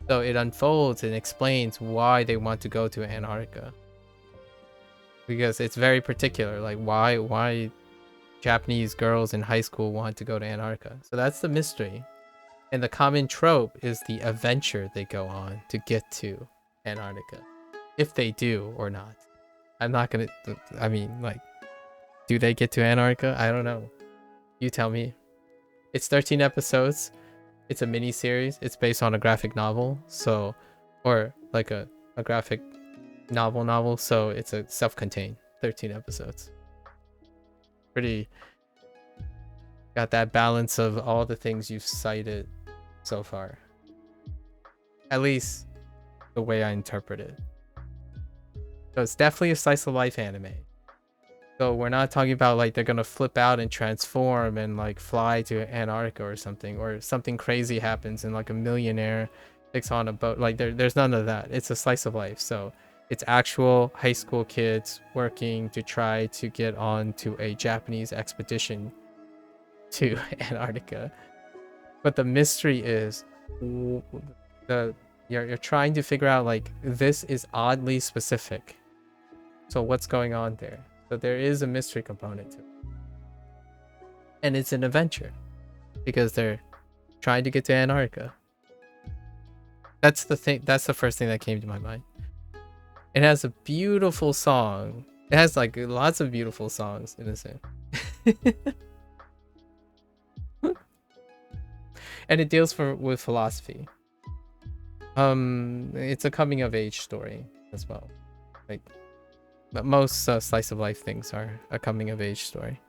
So it unfolds and explains why they want to go to Antarctica. Because it's very particular, like why Japanese girls in high school want to go to Antarctica. So that's the mystery. And the common trope is the adventure they go on to get to Antarctica. If they do or not. I'm not gonna, I mean, like, do they get to Antarctica? I don't know. You tell me. It's 13 episodes. It's a mini series. It's based on a graphic novel. So, or like a graphic novel. So it's a self-contained 13 episodes. Pretty, got that balance of all the things you've cited so far. At least the way I interpret it. So it's definitely a slice of life anime. So we're not talking about like they're gonna flip out and transform and like fly to Antarctica or something crazy happens and like a millionaire takes on a boat. Like there's none of that. It's a slice of life. So it's actual high school kids working to try to get on to a Japanese expedition to Antarctica. But the mystery is you're trying to figure out like this is oddly specific. So what's going on there? So there is a mystery component to it. And it's an adventure because they're trying to get to Antarctica. That's the thing. That's the first thing that came to my mind. It has a beautiful song. It has like lots of beautiful songs in this. And it deals with philosophy. It's a coming of age story as well. Like most slice of life things are a coming of age story.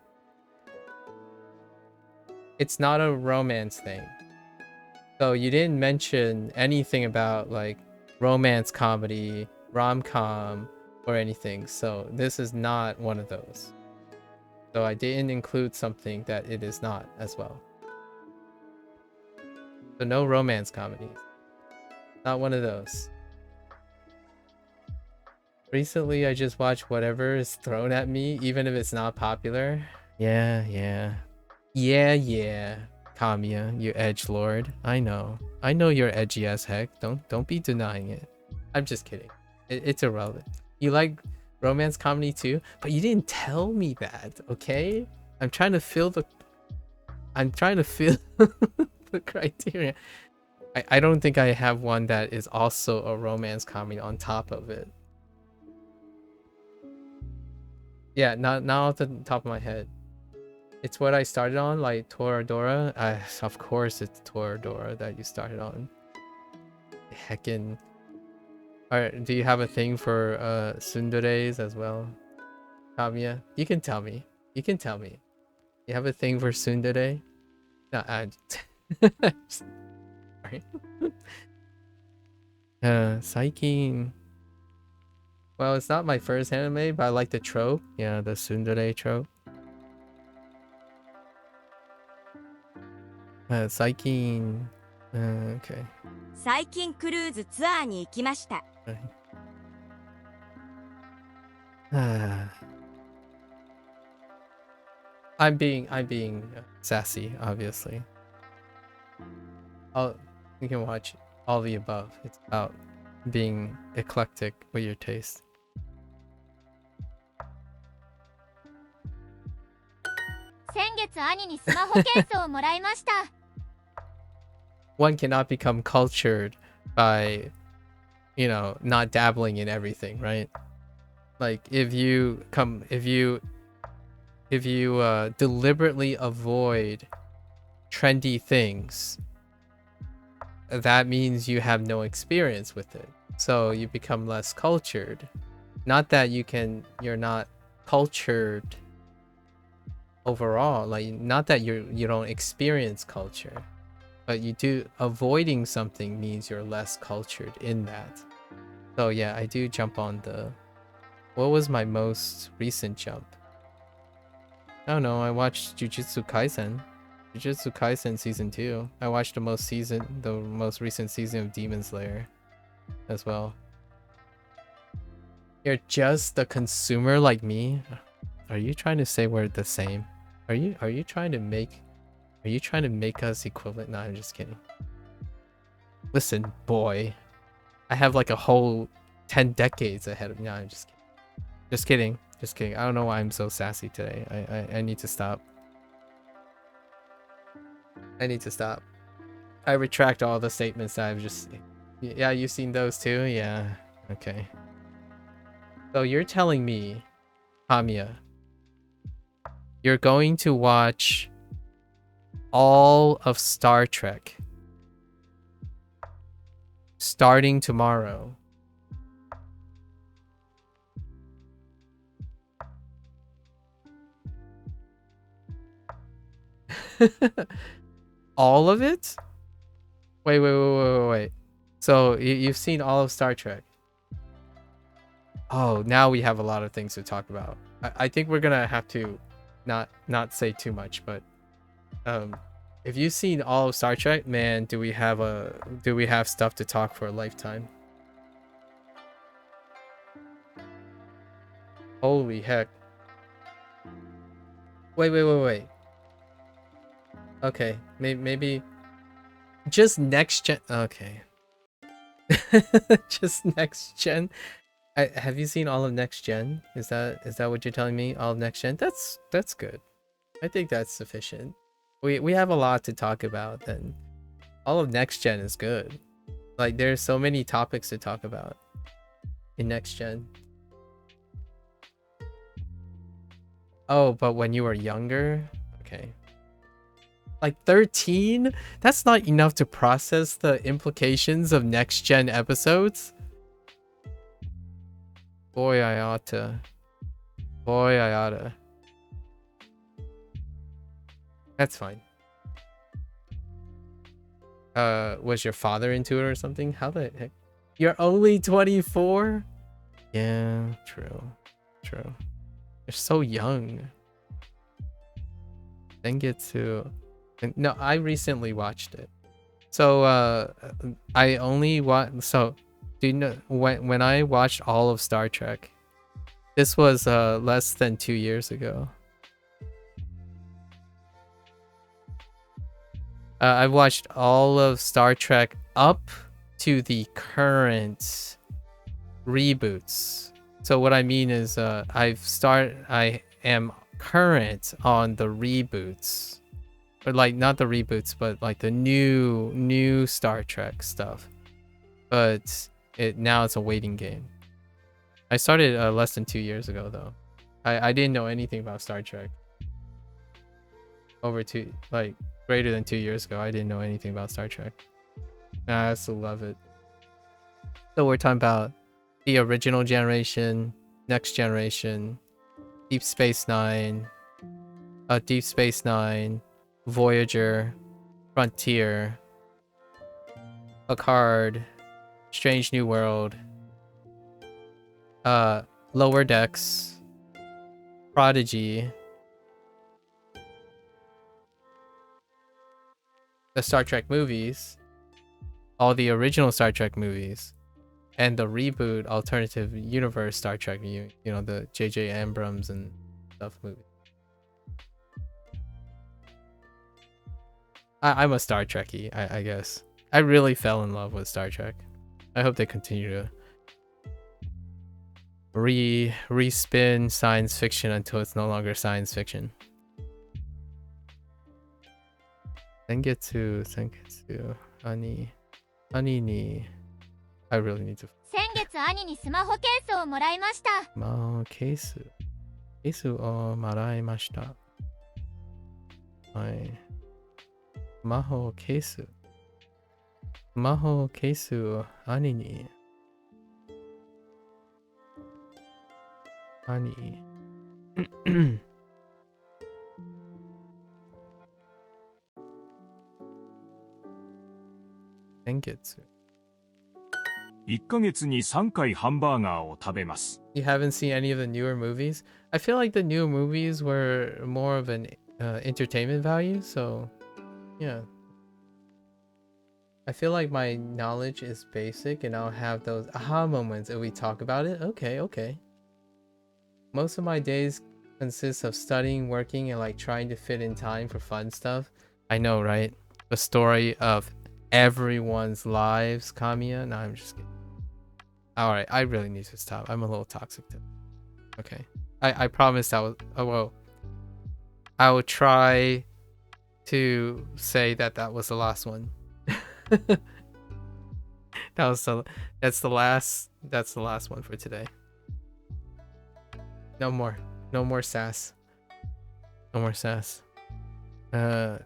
It's not a romance thing. So you didn't mention anything about like romance comedy, rom-com, or anything. So this is not one of those. So I didn't include something that it is not as well. So no romance comedies. Not one of those. Recently, I just watch whatever is thrown at me, even if it's not popular. Yeah. Kamiya, you edgelord. I know you're edgy as heck. Don't be denying it. I'm just kidding. It's irrelevant. You like romance comedy too, but you didn't tell me that. Okay, I'm trying to fill the the criteria. I don't think I have one that is also a romance comedy on top of it. Yeah, not off the top of my head. It's what I started on, like Toradora. Of course it's Toradora that you started on. Heckin'. Alright, do you have a thing for tsunderes as well? Kamiya? You can tell me. You have a thing for tsundere? No, sorry. Saikin. Well, it's not my first anime, but I like the trope. Yeah, the tsundere trope. Saikin. Okay. 最近クルーズツアーに行きました。I'm being sassy, obviously. You can watch all the above. It's about being eclectic with your taste. One cannot become cultured by, not dabbling in everything, right? Like if you deliberately avoid trendy things, that means you have no experience with it. So you become less cultured. Not that you're not cultured overall, like not that you don't experience culture, but you do. Avoiding something means you're less cultured in that. So yeah, I do jump on the. What was my most recent jump? I don't know. I watched Jujutsu Kaisen season 2. I watched the most recent season of Demon Slayer as well. You're just a consumer like me? Are you trying to say we're the same? Are you trying to make us equivalent? No, I'm just kidding. Listen, boy. I have like a whole 10 decades ahead of me. No, I'm just kidding. Just kidding. Just kidding. I don't know why I'm so sassy today. I need to stop. I need to stop. I retract all the statements that I've just... Yeah, you've seen those too? Yeah. Okay. So you're telling me, Hamiya, you're going to watch all of Star Trek starting tomorrow. All of it? Wait. So you've seen all of Star Trek? Oh, now we have a lot of things to talk about. I think we're gonna have to not say too much, but if you've seen all of Star Trek, man, do we have stuff to talk for a lifetime? Holy heck. Wait. Okay, maybe just next gen. Okay. Just next gen. Have you seen all of next gen? Is that what you're telling me? All of next gen? That's good. I think that's sufficient. We have a lot to talk about, then all of next gen is good. Like there's so many topics to talk about in next gen. Oh, but when you were younger? Okay. Like 13? That's not enough to process the implications of next gen episodes? Boy, I oughta. That's fine. Was your father into it or something? How the heck? You're only 24? Yeah, true. You're so young. Then get to... No, I recently watched it. So, I only watched... So, do you know... When I watched all of Star Trek, this was, less than 2 years ago. I've watched all of Star Trek up to the current reboots. So what I mean is I am current on the reboots. But like not the reboots, but like the new Star Trek stuff. But now it's a waiting game. I started less than 2 years ago though. I didn't know anything about Star Trek. Greater than 2 years ago, I didn't know anything about Star Trek. I still love it. So we're talking about the original generation, next generation, Deep Space Nine, Voyager, Frontier, Picard, Strange New World, Lower Decks, Prodigy, the Star Trek movies, all the original Star Trek movies, and the reboot alternative universe Star Trek, you know, the J.J. Abrams and stuff movie. I'm a Star Trekkie, I guess. I really fell in love with Star Trek. I hope they continue to respin science fiction until it's no longer science fiction. Sengetsu Ani ni I really need to 先月兄にスマホケースをもらいました。ケースをもらいました。はい。スマホケースを兄先月1ヶ月に3回ハンバーガーを食べます。You haven't seen any of the newer movies? I feel like the newer movies were more of an entertainment value, so yeah. I feel like my knowledge is basic and I'll have those aha moments if we talk about it. Okay. Most of my days consist of studying, working, and like trying to fit in time for fun stuff. I know, right? The story of everyone's lives, Kamiya. No, I'm just kidding. Alright, I really need to stop. I'm a little toxic too. Okay. I promised I will try to say that was the last one. that's the last one for today. No more sass. No more sass. 1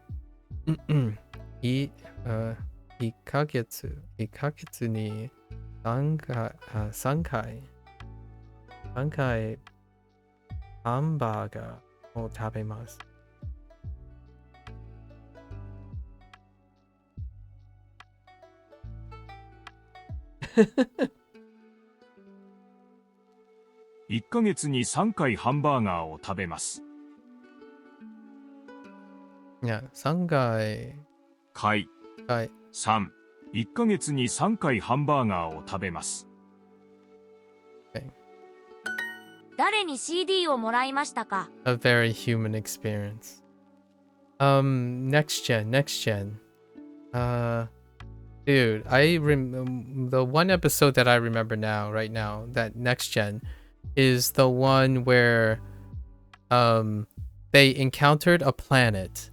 ヶ月に3回ハンバーガーを食べます。1ヶ月に3回ハンバーガーを食べます。いや、3回。3。1ヶ月に3回ハンバーガーを食べます。誰に CD をもらいましたか？ A very human experience. Next gen. Dude, the one episode that I remember right now, that next gen, is the one where they encountered a planet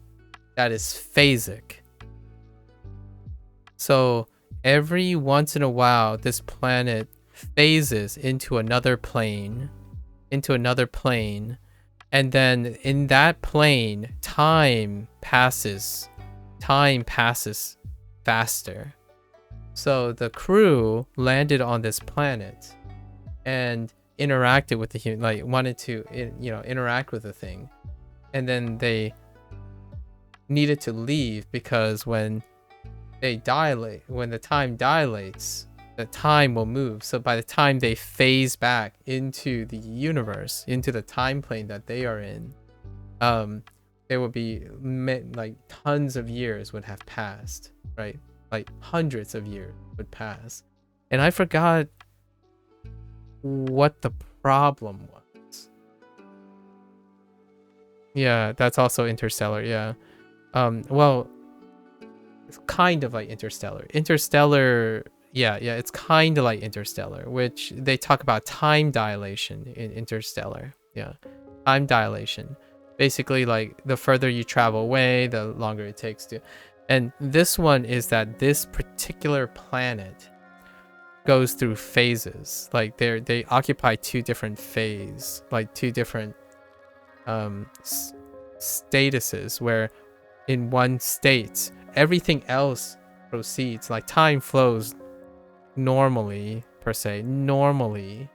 that is phasic. So every once in a while, this planet phases into another plane, and then in that plane, time passes faster. So the crew landed on this planet and interacted with the human, like wanted to, interact with the thing, and then they needed to leave because when the time dilates, the time will move. So by the time they phase back into the universe, into the time plane that they are in, there would be like tons of years would have passed, right? Like hundreds of years would pass. And I forgot what the problem was. Yeah, that's also Interstellar, yeah. Well, it's kind of like Interstellar. Yeah, it's kind of like Interstellar, which they talk about time dilation in Interstellar. Yeah, time dilation. Basically, like the further you travel away, the longer it takes to. And this one is that this particular planet goes through phases. Like they occupy two different phases, like two different statuses, where in one state everything else proceeds, like time flows normally, per se, normally.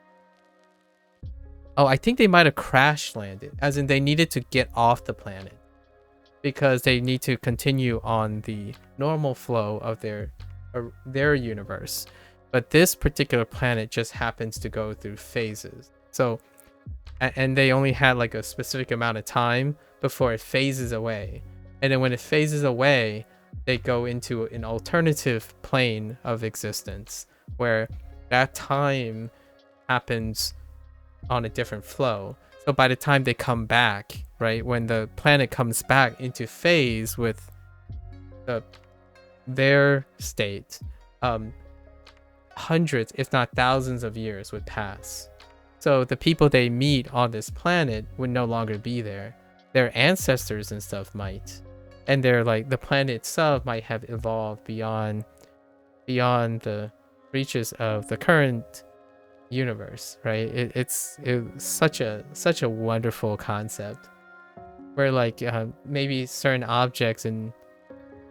Oh, I think they might have crash landed, as in they needed to get off the planet because they need to continue on the normal flow of their universe. But this particular planet just happens to go through phases. So, and they only had like a specific amount of time before it phases away. And then when it phases away, they go into an alternative plane of existence where that time happens on a different flow. So by the time they come back, right, when the planet comes back into phase with their state, hundreds, if not thousands of years would pass. So the people they meet on this planet would no longer be there. Their ancestors and stuff might. And they're like, the planet itself might have evolved beyond the reaches of the current universe, right? It's such a wonderful concept where like maybe certain objects in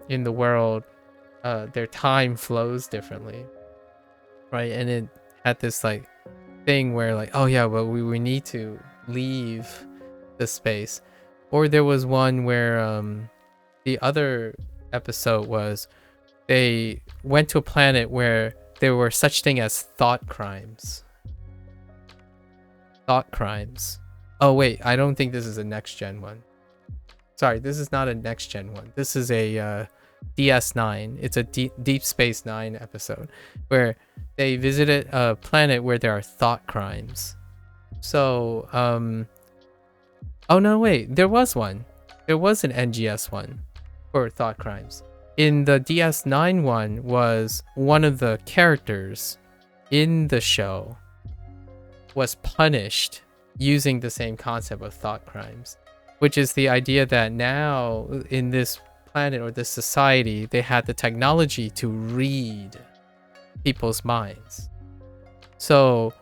the world, their time flows differently, right? And it had this like thing where like, oh yeah, well we need to leave the space. Or there was one where the other episode was they went to a planet where there were such thing as thought crimes. Oh wait, I don't think this is a next gen one. Sorry, this is not a next gen one. This is a DS9. It's a Deep Space Nine episode where they visited a planet where there are thought crimes. So, oh no, wait, there was one. There was an NGS one for thought crimes. In the DS9 one was one of the characters in the show was punished using the same concept of thought crimes, which is the idea that now in this planet or this society, they had the technology to read people's minds. So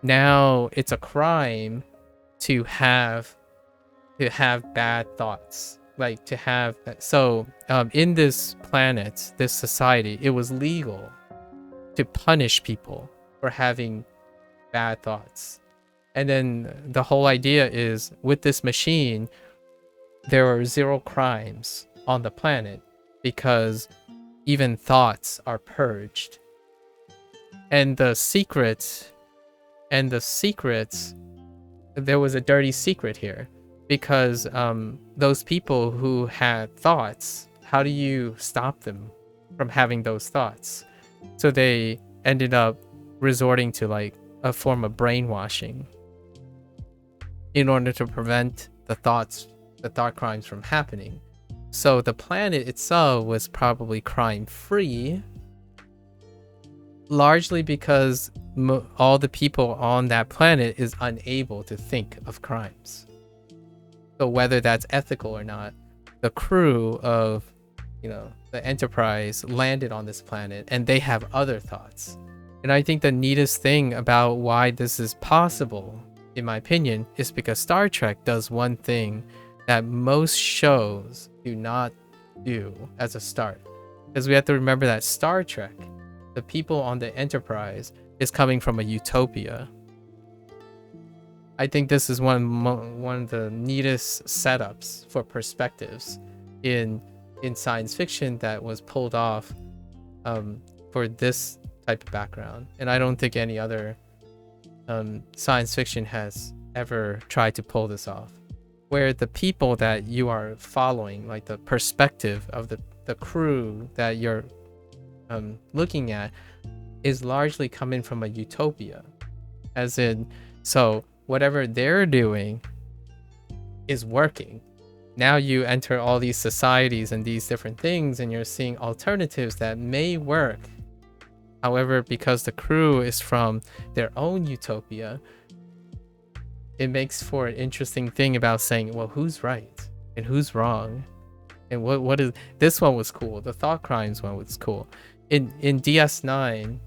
now it's a crime to have bad thoughts, like to have. So in this planet, this society, it was legal to punish people for having bad thoughts. And then the whole idea is with this machine, there are 0 crimes on the planet because even thoughts are purged. And the secrets, there was a dirty secret here because those people who had thoughts, how do you stop them from having those thoughts? So they ended up resorting to like a form of brainwashing in order to prevent the thought crimes from happening. So the planet itself was probably crime free, largely because all the people on that planet is unable to think of crimes. So whether that's ethical or not, the crew of, the Enterprise landed on this planet and they have other thoughts. And I think the neatest thing about why this is possible, in my opinion, is because Star Trek does one thing that most shows do not do as a start. Because we have to remember that Star Trek, the people on the Enterprise, is coming from a utopia. I think this is one of the neatest setups for perspectives in science fiction that was pulled off for this type of background. And I don't think any other science fiction has ever tried to pull this off, where the people that you are following, like the perspective of the crew that you're looking at, is largely coming from a utopia. As in, so whatever they're doing is working. Now you enter all these societies and these different things and you're seeing alternatives that may work. However, because the crew is from their own utopia, it makes for an interesting thing about saying, well, who's right and who's wrong? And what is, this one was cool. The thought crimes one was cool. In DS9,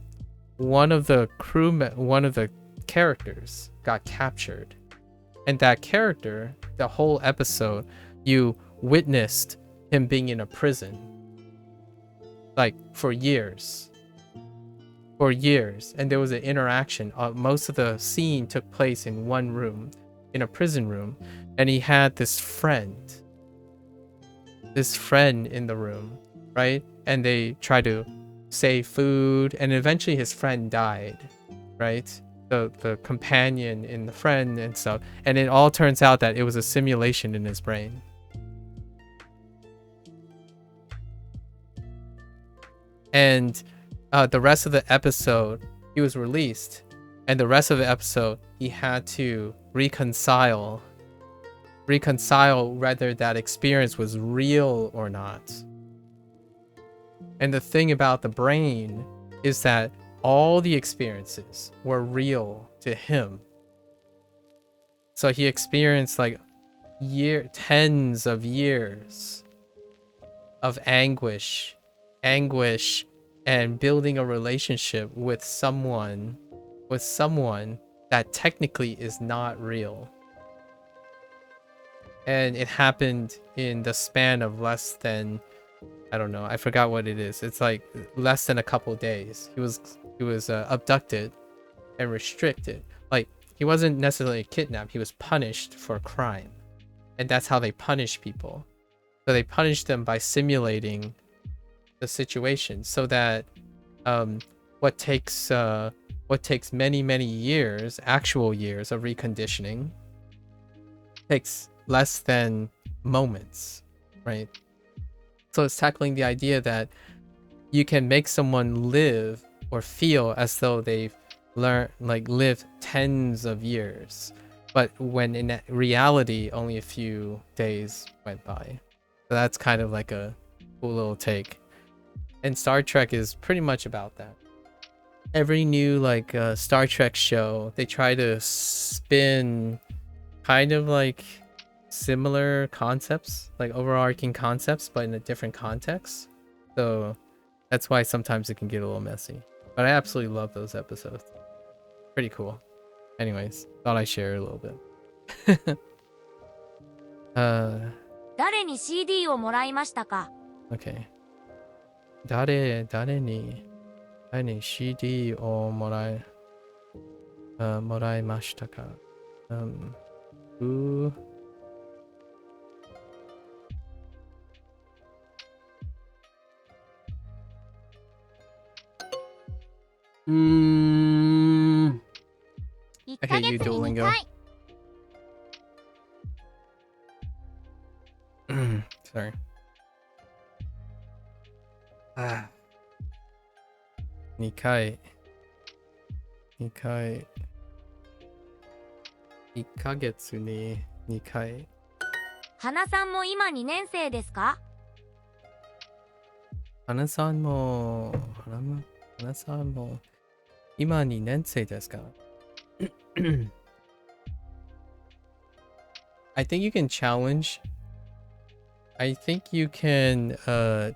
one of the characters got captured. And that character, the whole episode, you witnessed him being in a prison. Like for years. And there was an interaction. Most of the scene took place in one room, in a prison room, and he had this friend in the room, right? And they tried to save food, and eventually his friend died, right? The companion in the friend and stuff, and it all turns out that it was a simulation in his brain. And the rest of the episode, he was released, and the rest of the episode, he had to reconcile whether that experience was real or not. And the thing about the brain is that all the experiences were real to him. So he experienced like tens of years of anguish, and building a relationship with someone that technically is not real. And it happened in the span of less than, I don't know, I forgot what it is. It's like less than a couple days. He was abducted and restricted. Like, he wasn't necessarily kidnapped, he was punished for a crime. And that's how they punish people. So they punish them by simulating the situation, so that what takes many years, actual years of reconditioning, takes less than moments, right? So it's tackling the idea that you can make someone live or feel as though they've lived tens of years, but when in reality only a few days went by. So that's kind of like a cool little take. And Star Trek is pretty much about that. Every new Star Trek show, they try to spin kind of like similar concepts, like overarching concepts, but in a different context. So that's why sometimes it can get a little messy. But I absolutely love those episodes. Pretty cool. Anyways, thought I'd share a little bit. 誰に CD をもらいましたか？ Okay. 誰に CD をもらいましたか？1ヶ Okay, you 月に2 Duolingo. 回 Sorry. 2回。1ヶ月に2回。花さんも今2年生ですか？花さんも今2年生ですか？ I think you can challenge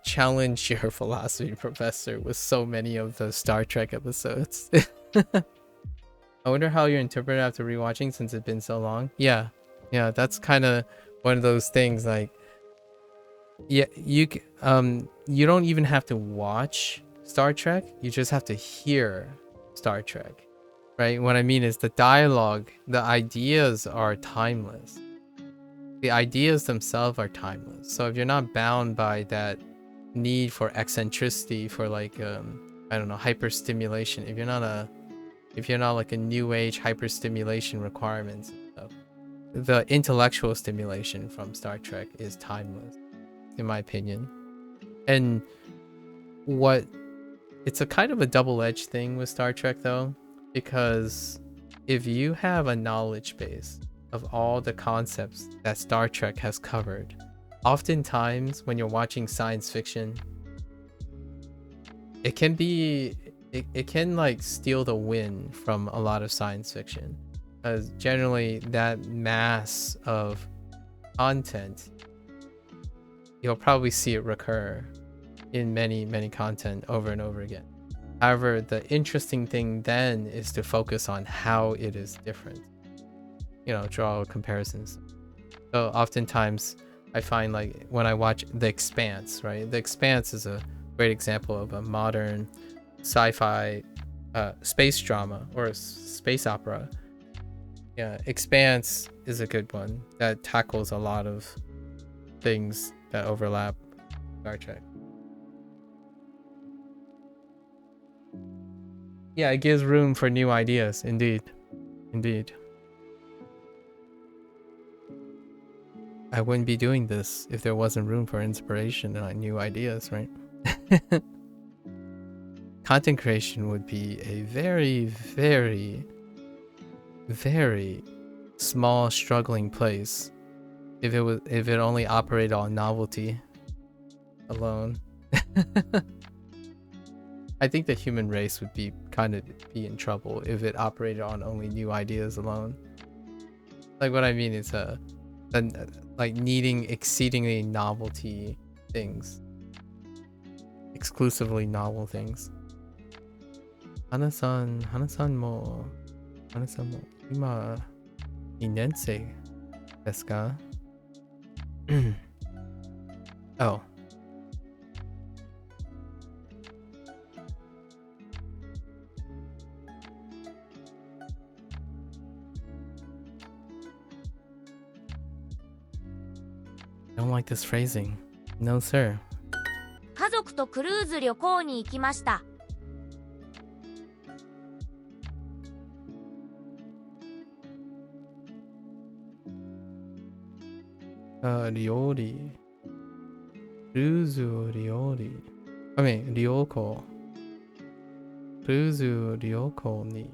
challenge your philosophy professor with so many of the Star Trek episodes. I wonder how you interpret it after rewatching since it's been so long. Yeah, that's kind of one of those things. Like, yeah, you don't even have to watch Star Trek. You just have to hear Star Trek, right? What I mean is the dialogue, the ideas are timeless. The ideas themselves are timeless. So if you're not bound by that need for eccentricity, for I don't know, hyperstimulation, if you're not like a new age hyperstimulation requirements and stuff, the intellectual stimulation from Star Trek is timeless, in my opinion. And it's a kind of a double-edged thing with Star Trek though, because if you have a knowledge base of all the concepts that Star Trek has covered, oftentimes when you're watching science fiction, it can like steal the win from a lot of science fiction, because generally that mass of content, you'll probably see it recur in many content over and over again. However, the interesting thing then is to focus on how it is different, draw comparisons. So oftentimes I find, like, when I watch The Expanse, right? The Expanse is a great example of a modern sci-fi space drama or space opera. Yeah, Expanse is a good one that tackles a lot of things that overlap Star Trek. Yeah, it gives room for new ideas. Indeed. I wouldn't be doing this if there wasn't room for inspiration and new ideas, right? Content creation would be a very, very, very small, struggling place if it only operated on novelty alone. I think the human race would be in trouble if it operated on only new ideas alone. Like, what I mean is like needing exceedingly novelty things, exclusively novel things. Hana-san mo ima 2年生ですか? Oh. I don't like this phrasing. No, sir. 家族とクルーズ旅行に行きました。料 Cruzu Ryori. I mean, Ryoko. Cruzu Ryoko ni.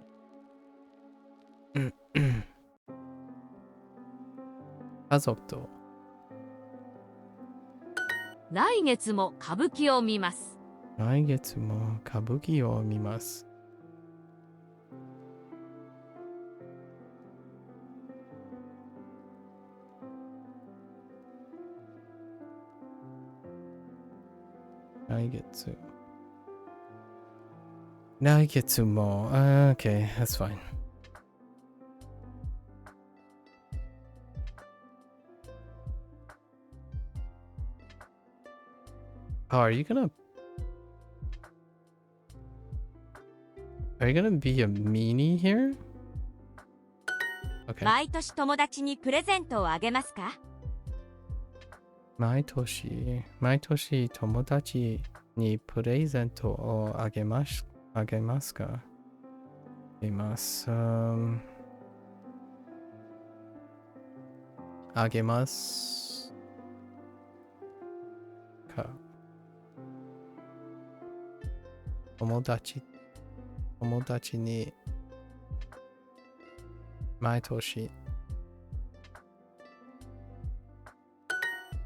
家族と来月も歌舞伎を見ます。来月も歌舞伎を見ます。来月。来月も。Okay, that's fine. Oh, are you gonna be a meanie here? Okay. 毎年友達にプレゼントをあげますか？毎年友達にプレゼントをあげますか？あげます。あげますか？友達に毎年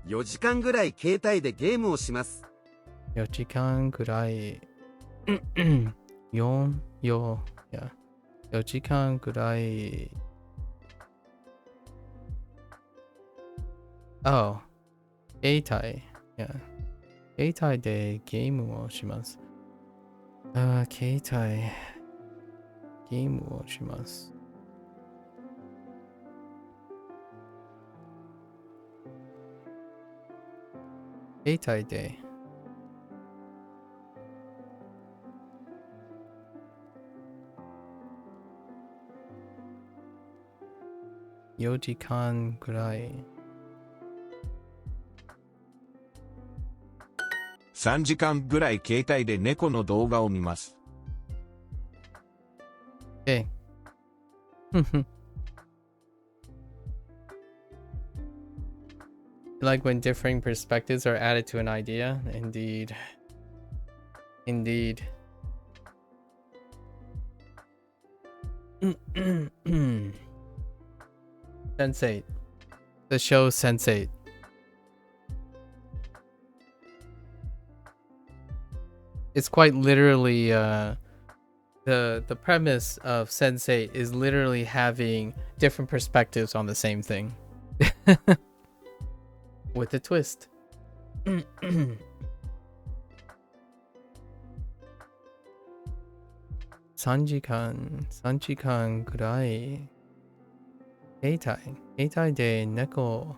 4時間ぐらい携帯でゲームをします。4時間ぐらい4時間ぐらい携帯でゲームをします。携帯ゲームをします。携帯で4時間ぐらい3時間ぐらい携帯で猫の動画を見ます。Like when differing perspectives are added to an idea. Indeed. Sense8. The show Sense8. It's quite literally the premise of Sense8 is literally having different perspectives on the same thing. With a twist. 3時間ぐらい携帯で猫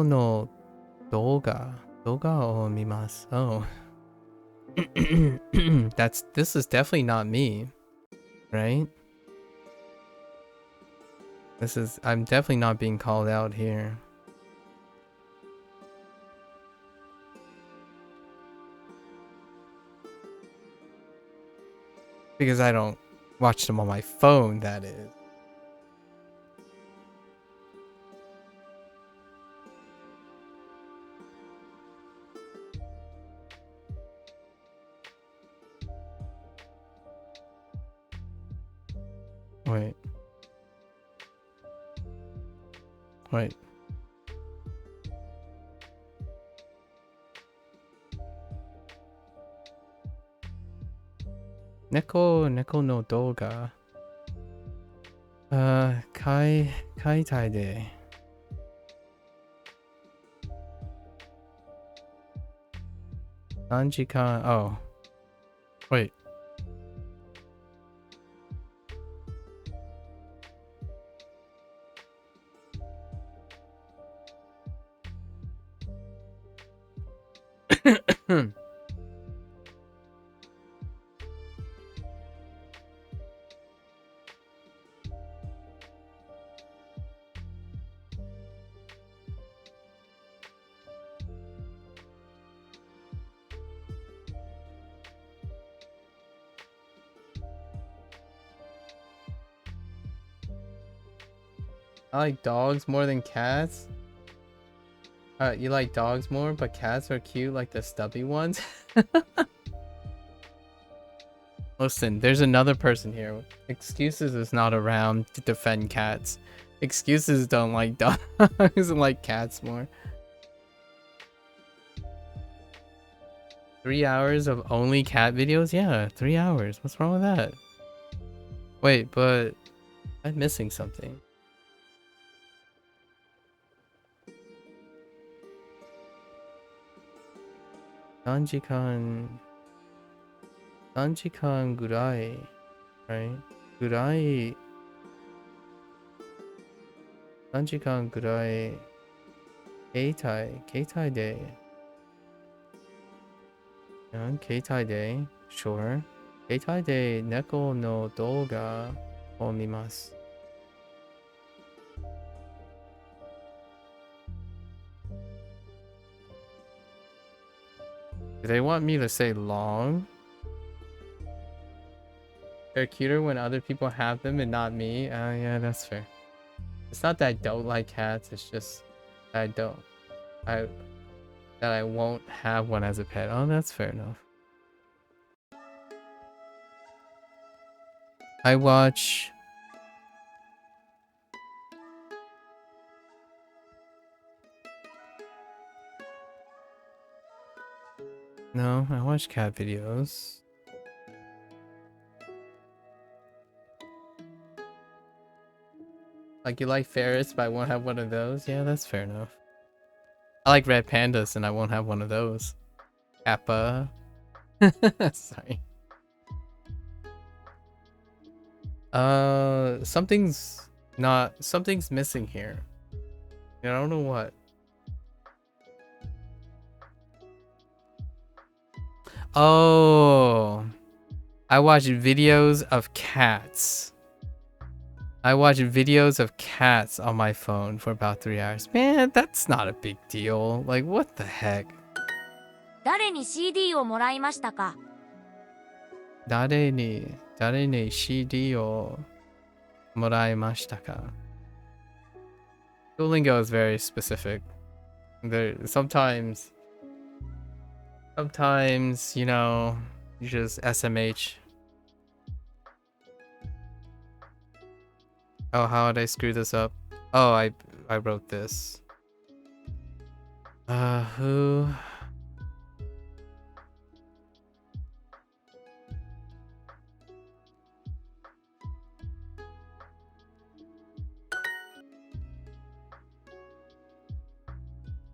の動画を見ます。Oh. This is definitely not me, right? I'm definitely not being called out here. Because I don't watch them on my phone, that is. Wait. 猫の動画買いたいで3時間Oh wait I like dogs more than cats. You like dogs more, but cats are cute like the stubby ones? Listen, there's another person here. Excuses is not around to defend cats. Excuses don't like dogs and like cats more. 3 hours of only cat videos? Yeah, 3 hours. What's wrong with that? Wait, but I'm missing something. Danjikan gurai, right? Gurai. Danjikan gurai. Keitai de. Keitai de. Sure. Keitai de neko no douga o mimasu. Do they want me to say long? They're cuter when other people have them and not me. Yeah, that's fair. It's not that I don't like cats. It's just that I won't have one as a pet. Oh, that's fair enough. I watch. No, I watch cat videos. Like, you like ferrets, but I won't have one of those? Yeah, that's fair enough. I like red pandas, and I won't have one of those. Kappa. Sorry. Something's missing here. I don't know what. Oh, I watch videos of cats. I watch videos of cats on my phone for about 3 hours. Man, that's not a big deal. Like, what the heck? 誰に CD をもらいましたか？誰に CD をもらいましたか? Duolingo is very specific. Sometimes, you know, you just SMH. Oh, how did I screw this up? Oh, I wrote this. Who?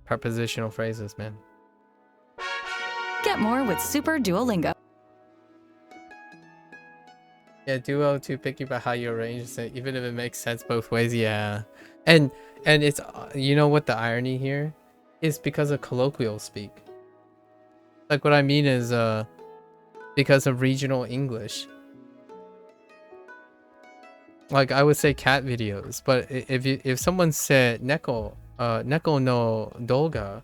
Prepositional phrases, man. Get more with Super Duolingo. Yeah, Duo too picky about how you arrange it, even if it makes sense both ways. Yeah, and it's you know what the irony here is, because of colloquial speak. Like, what I mean is because of regional English. Like, I would say cat videos, but if someone said neko no doga,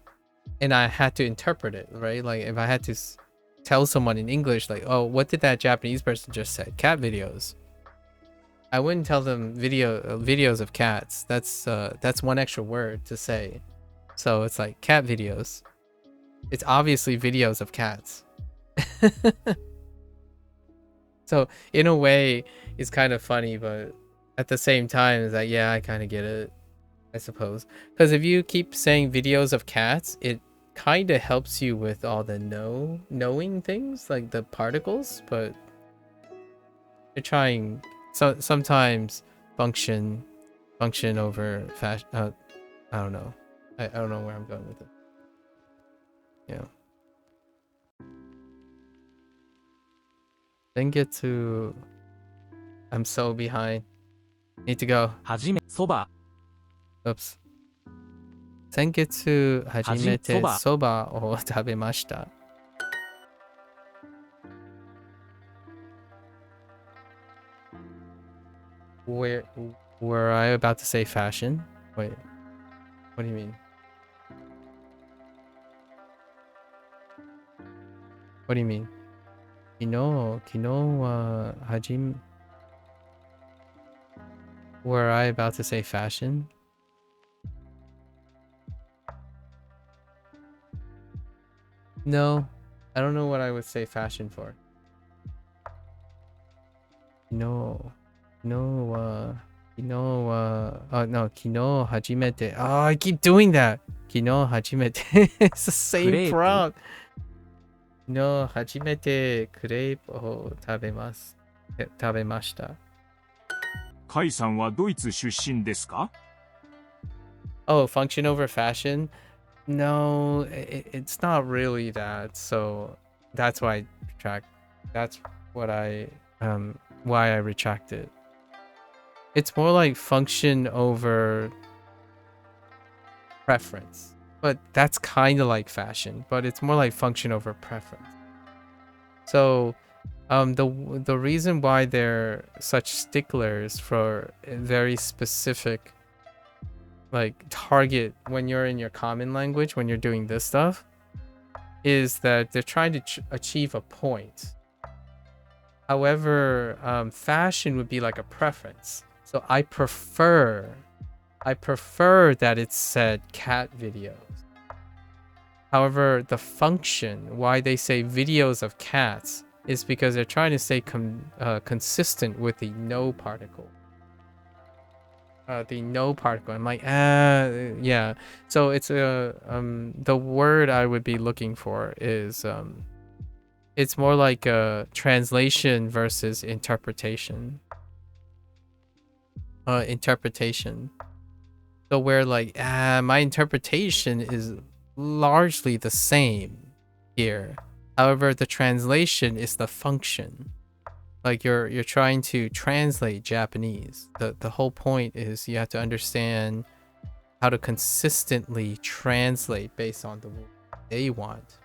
and I had to interpret it, right? Like, if I had to tell someone in English, like, oh, what did that Japanese person just say? Cat videos. I wouldn't tell them videos of cats. That's one extra word to say. So it's like cat videos. It's obviously videos of cats. So in a way, it's kind of funny, but at the same time, it's like, yeah, I kind of get it, I suppose. Because if you keep saying videos of cats, it kind of helps you with all the knowing things, like the particles, but you're trying sometimes function over fashion. I don't know. I don't know where I'm going with it. Yeah. Then get to I'm so behind. Need to go. Oops. 先月初めてそばを食べました。Were I about to say fashion? Wait. What do you mean? What do you mean? 昨日はWere I about to say fashion? No, I don't know what I would say fashion for. No, no, no, kino hajimete. Oh, I keep doing that. Kino hajimete. It's the same prompt. No, hajimete crepeを食べました. カイさんはドイツ出身ですか？ Oh, function over fashion? No, it's not really that. So that's why I retract. That's what why I retracted. It's more like function over preference, but that's kind of like fashion, but it's more like function over preference. So the reason why they're such sticklers for a very specific like target when you're in your common language, when you're doing this stuff, is that they're trying to achieve a point. However, fashion would be like a preference. So I prefer that it said cat videos. However, the function, why they say videos of cats, is because they're trying to stay consistent with the no particle. The no particle. I'm like, yeah. So it's the word I would be looking for is it's more like a translation versus interpretation. Interpretation. So where like my interpretation is largely the same here. However, the translation is the function. Like you're trying to translate Japanese. The whole point is you have to understand how to consistently translate based on the word they want.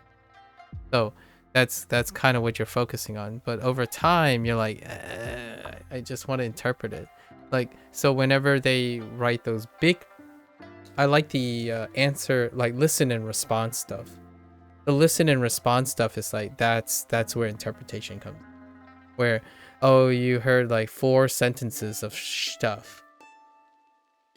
So that's kind of what you're focusing on. But over time, you're like, I just want to interpret it. Like, so whenever they write those big, I like the answer, like listen and response stuff. The listen and response stuff is like, that's where interpretation comes. Where, oh, you heard like 4 sentences of stuff.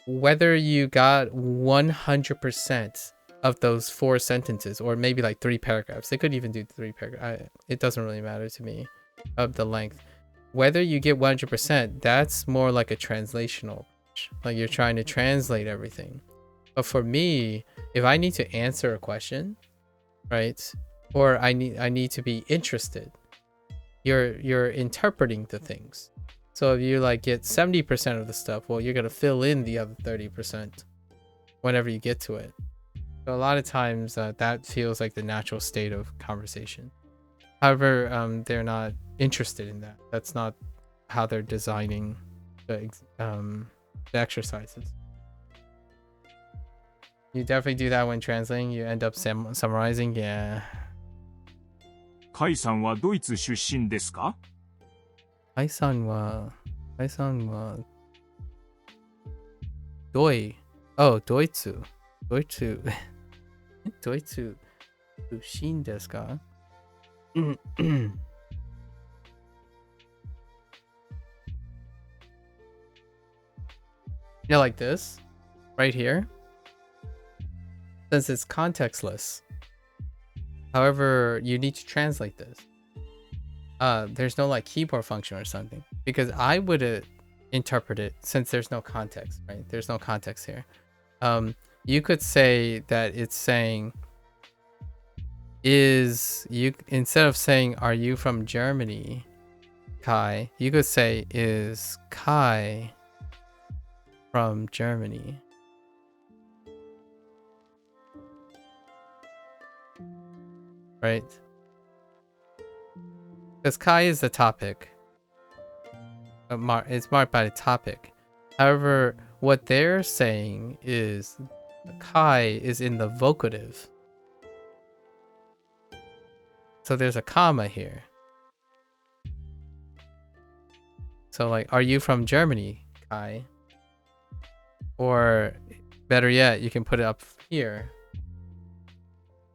Whether you got 100% of those 4 sentences, or maybe like 3 paragraphs, they could even do 3 paragraphs. It doesn't really matter to me of the length. Whether you get 100%, that's more like a translational. Like you're trying to translate everything. But for me, if I need to answer a question, right, or I need to be interested, you're interpreting the things. So if you like get 70% of the stuff, well, you're gonna fill in the other 30% whenever you get to it. So a lot of times that feels like the natural state of conversation. However, they're not interested in that. That's not how they're designing the exercises. You definitely do that when translating. You end up summarizing. Yeah. カイさんはドイツ出身ですか？カイさんはドイツ出身ですか？Yeah, like this, right here. Since it's contextless. However, you need to translate this. There's no like keyboard function or something, because I would interpret it since there's no context, right? There's no context here. You could say that it's saying instead of saying are you from Germany, Kai, you could say is Kai from Germany. Right? Because Kai is the topic. It's marked by the topic. However, what they're saying is Kai is in the vocative. So there's a comma here. So like, are you from Germany, Kai? Or better yet, you can put it up here.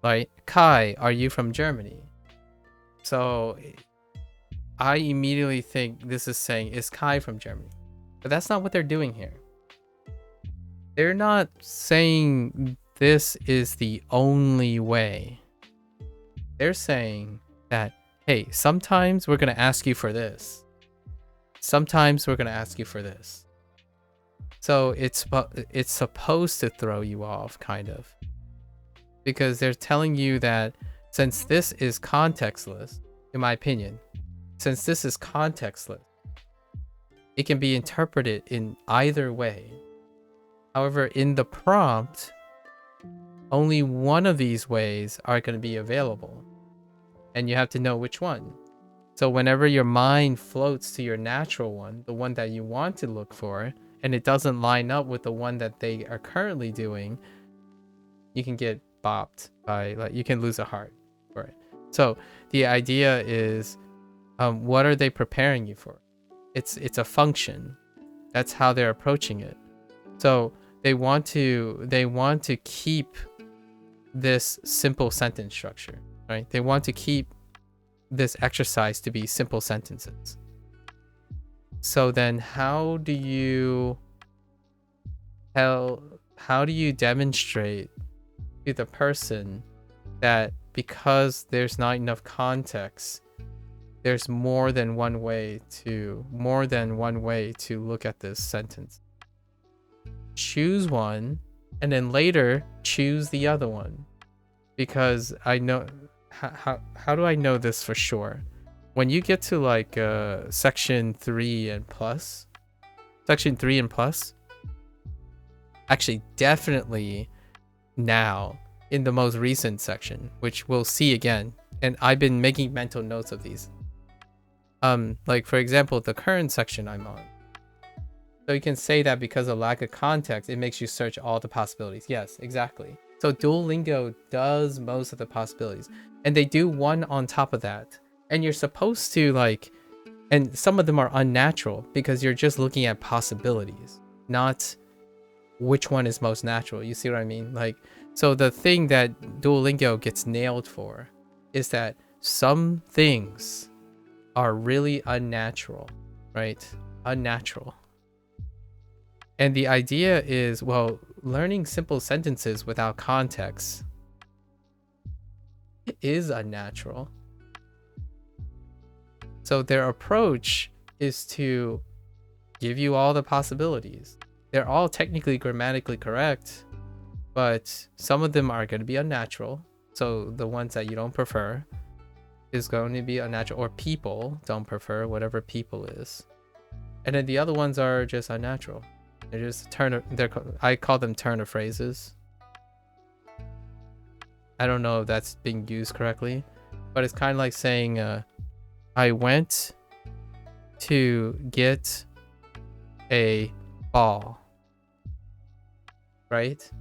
Like, Kai, are you from Germany? So I immediately think this is saying, is Kai from Germany? But that's not what they're doing here. They're not saying this is the only way. They're saying that, hey, sometimes we're going to ask you for this. Sometimes we're going to ask you for this. So it's supposed to throw you off, kind of. Because they're telling you that since this is contextless, in my opinion, since this is contextless, it can be interpreted in either way. However, in the prompt, only one of these ways are going to be available. And you have to know which one. So whenever your mind floats to your natural one, the one that you want to look for, and it doesn't line up with the one that they are currently doing, you can get bopped by, like, you can lose a heart for it. So the idea is, what are they preparing you for? It's a function. That's how they're approaching it. So they want to keep this simple sentence structure, right? They want to keep this exercise to be simple sentences. So then how do you demonstrate to the person that because there's not enough context, there's more than one way to look at this sentence? Choose one and then later choose the other one. Because I know how do I know this for sure? When you get to like section 3 and plus, actually definitely now in the most recent section, which we'll see again, and I've been making mental notes of these. Like for example, the current section I'm on. So you can say that because of lack of context, it makes you search all the possibilities. Yes, exactly. So Duolingo does most of the possibilities, and they do one on top of that. And you're supposed to like, and some of them are unnatural because you're just looking at possibilities, not which one is most natural. You see what I mean? Like, so the thing that Duolingo gets nailed for is that some things are really unnatural, right? Unnatural. And the idea is, well, learning simple sentences without context is unnatural. So their approach is to give you all the possibilities. They're all technically grammatically correct, but some of them are going to be unnatural. So the ones that you don't prefer is going to be unnatural, or people don't prefer, whatever people is. And then the other ones are just unnatural. They're just I call them turn of phrases. I don't know if that's being used correctly, but it's kind of like saying, I went to get a ball, right?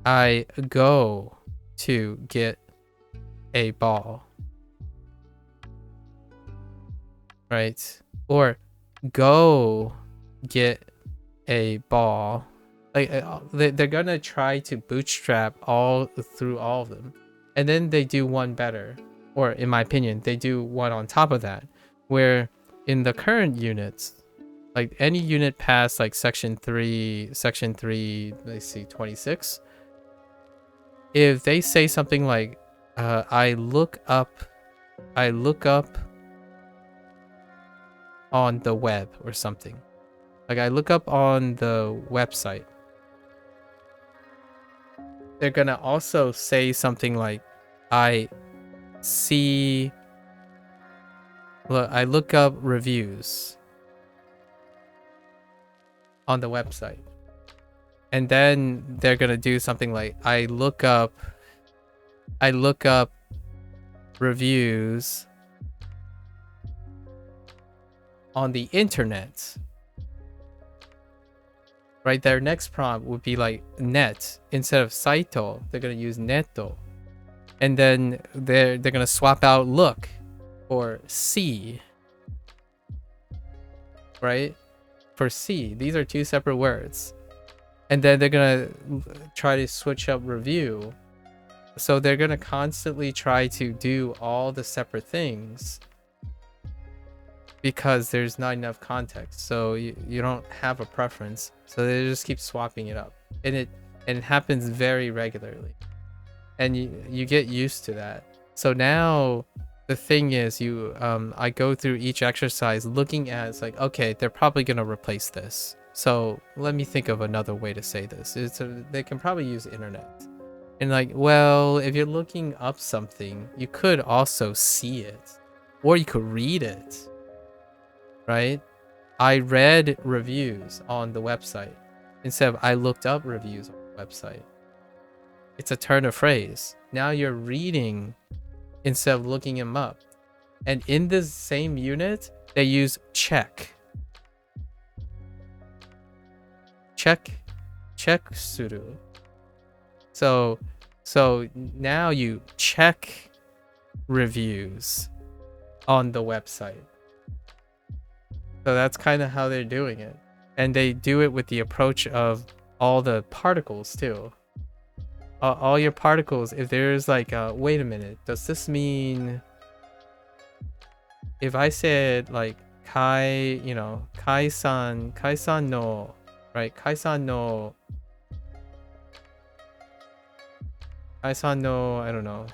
I go to get a ball, right? Or go get a ball. Like they're gonna try to bootstrap all through all of them, and then they do one better, or in my opinion they do one on top of that, where in the current units, like any unit past like section 3, let's see, 26, if they say something like I look up on the web or something, like I look up on the website, they're gonna also say something like I look up reviews on the website. And then they're gonna do something like I look up reviews on the internet. Right, their next prompt would be like net instead of saito. They're gonna use neto, and then they're gonna swap out look or see. Right, for see, these are two separate words, and then they're gonna try to switch up review. So they're gonna constantly try to do all the separate things because there's not enough context, so you don't have a preference, so they just keep swapping it up, and it happens very regularly. and you get used to that. So now the thing is, I go through each exercise looking at, it's like, okay, they're probably gonna replace this. So let me think of another way to say this. They can probably use internet. And like, well, if you're looking up something, you could also see it, or you could read it, right? I read reviews on the website instead of I looked up reviews on the website. It's a turn of phrase. Now you're reading instead of looking them up. And in this same unit, they use check. Check suru. So now you check reviews on the website. So that's kind of how they're doing it. And they do it with the approach of all the particles too. All your particles, if there's like, wait a minute, does this mean, if I said like kai-san no, right? Kai-san no, I don't know,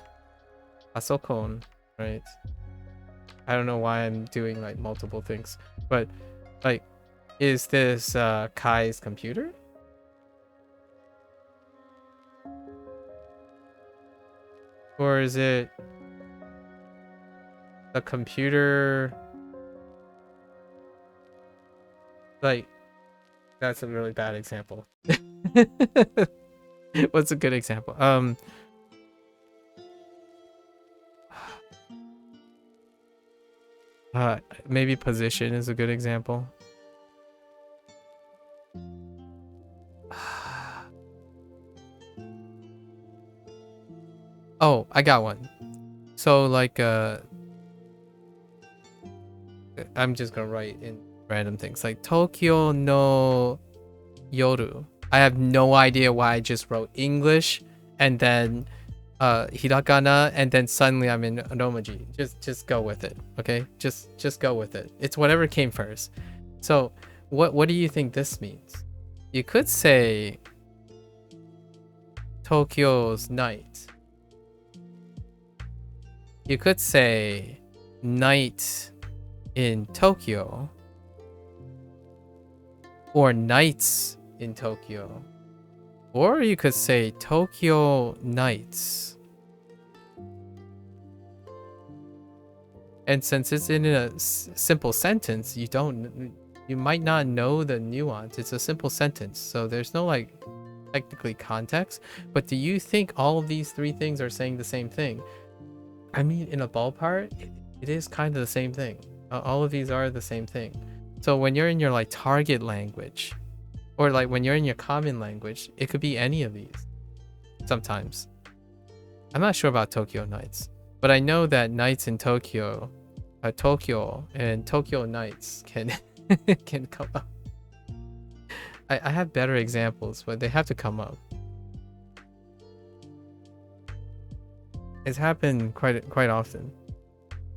pasokon, right? I don't know why I'm doing like multiple things, but like, is this Kai's computer? Or is it the computer? Like, that's a really bad example. What's a good example? Maybe position is a good example. Oh, I got one. So like, I'm just gonna write in random things like Tokyo no yoru. I have no idea why I just wrote English and then hiragana, and then suddenly I'm in romaji. Just go with it, okay? Just go with it. It's whatever came first. So what do you think this means? You could say Tokyo's night. You could say night in Tokyo, or nights in Tokyo, or you could say Tokyo nights. And since it's in a simple sentence, you might not know the nuance. It's a simple sentence, so there's no like technically context. But do you think all of these three things are saying the same thing? I mean, in a ballpark, it is kind of the same thing. All of these are the same thing. So when you're in your like target language, or like when you're in your common language, it could be any of these. Sometimes. I'm not sure about Tokyo nights, but I know that nights in Tokyo, Tokyo and Tokyo nights can can come up. I have better examples, but they have to come up. It's happened quite often.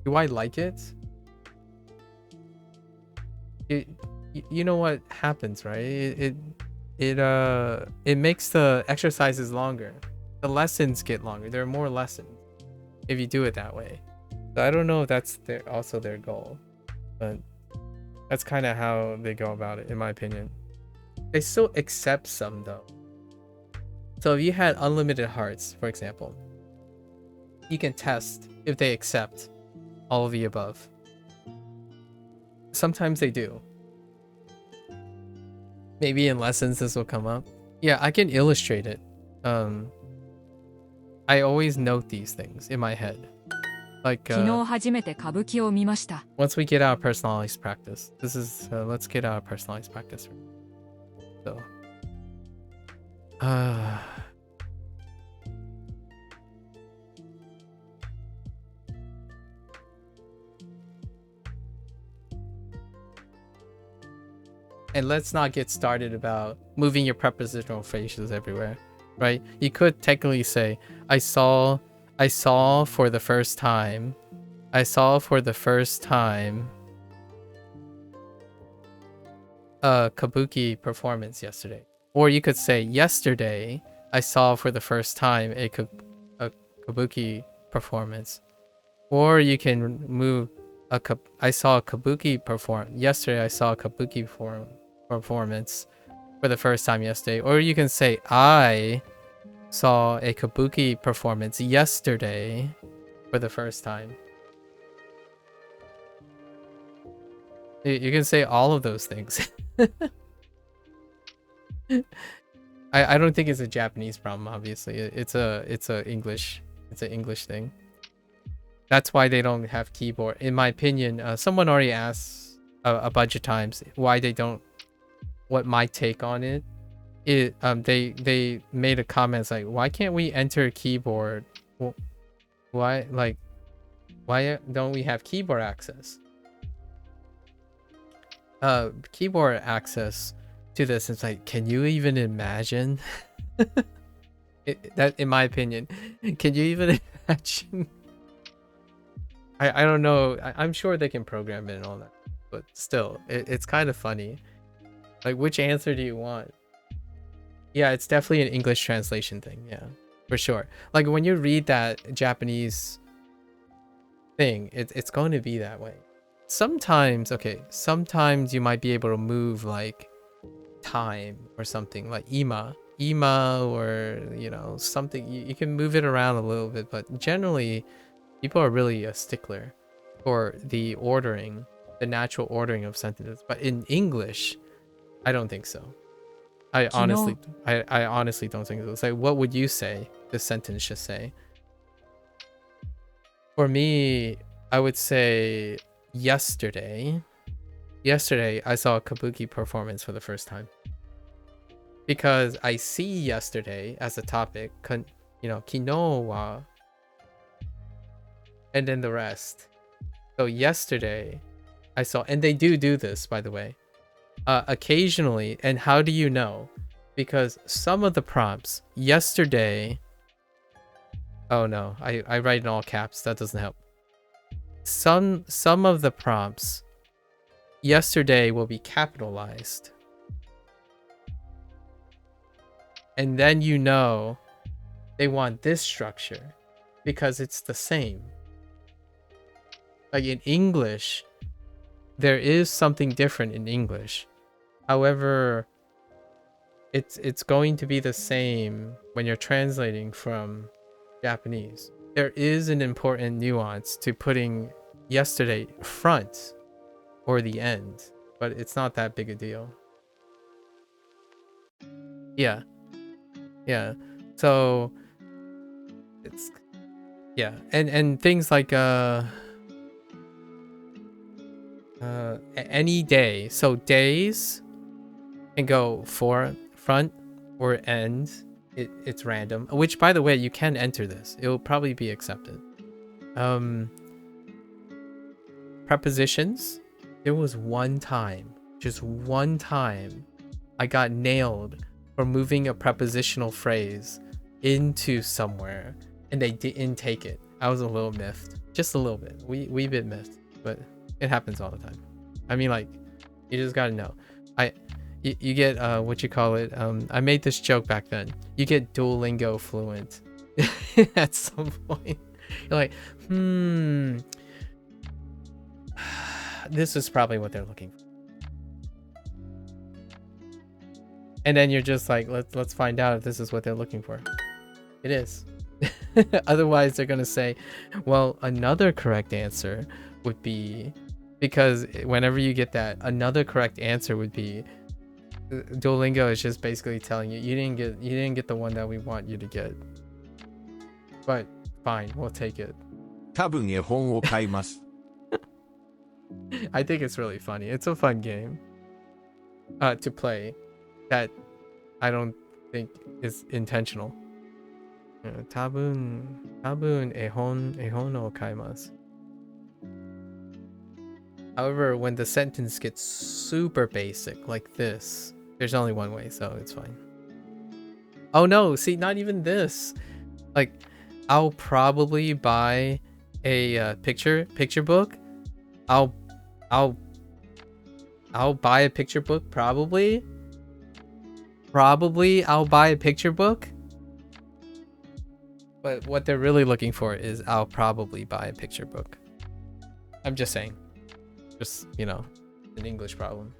Do I like it? You know what happens, right? It makes the exercises longer. The lessons get longer. There are more lessons if you do it that way. So I don't know if that's also their goal, but that's kind of how they go about it, in my opinion. They still accept some though. So if you had unlimited hearts, for example, you can test if they accept all of the above. Sometimes they do. Maybe in lessons this will come up. Yeah, I can illustrate it. I always note these things in my head. Like once we get out of personalized practice. This is let's get out of personalized practice. So and let's not get started about moving your prepositional phrases everywhere, right? You could technically say, I saw for the first time. I saw for the first time a kabuki performance yesterday. Or you could say, yesterday, I saw for the first time a kabuki performance. Or you can move I saw a kabuki yesterday. I saw a kabuki performance for the first time yesterday. Or you can say I saw a kabuki performance yesterday for the first time. You can say all of those things. I don't think it's a Japanese problem. Obviously, it's a English thing. That's why they don't have keyboard. In my opinion, someone already asked a bunch of times why they don't. What my take on it? They made a comment like, why can't we enter keyboard? Why don't we have keyboard access? Keyboard access to this, it's like, can you even imagine? That, in my opinion, can you even imagine? I don't know. I'm sure they can program it and all that, but still, it's kind of funny. Like, which answer do you want? Yeah, it's definitely an English translation thing. Yeah, for sure. Like when you read that Japanese thing, it's going to be that way. Sometimes you might be able to move like time or something, like ima, or something. You can move it around a little bit, but generally people are really a stickler for the ordering, the natural ordering of sentences. But in English, I don't think so. I honestly don't think so. It's like, what would you say this sentence should say? For me, I would say yesterday I saw a kabuki performance for the first time. Because I see yesterday as a topic, kino wa, and then the rest. So yesterday I saw, and they do this, by the way, occasionally. And how do you know? Because some of the prompts yesterday, oh no, I write in all caps, that doesn't help. Some of the prompts yesterday will be capitalized, and then they want this structure because it's the same. Like in English, there is something different in English. However, it's going to be the same when you're translating from Japanese. There is an important nuance to putting yesterday front or the end, but it's not that big a deal. Yeah. So it's, yeah, and things like any day. So days can go for front or end. It's random, which, by the way, you can enter this. It will probably be accepted. Prepositions. There was just one time I got nailed for moving a prepositional phrase into somewhere and they didn't take it. I was a little miffed, just a little bit. We bit miffed, but it happens all the time. I mean, like, you just gotta know. You get what you call it. I made this joke back then. You get Duolingo fluent at some point. You're like, this is probably what they're looking for. And then you're just like, let's find out if this is what they're looking for. It is. Otherwise, they're gonna say, well, another correct answer would be, because whenever you get that, another correct answer would be, Duolingo is just basically telling you you didn't get the one that we want you to get. But fine, we'll take it. 多分絵本を買います。 I think it's really funny. It's a fun game to play that I don't think is intentional. 多分絵本を買います. However, when the sentence gets super basic like this, there's only one way, so it's fine. Oh no, see, not even this. Like, I'll probably buy a picture book. I'll buy a picture book, probably. I'll buy a picture book. But what they're really looking for is I'll probably buy a picture book. I'm just saying. Just, you know, an English problem.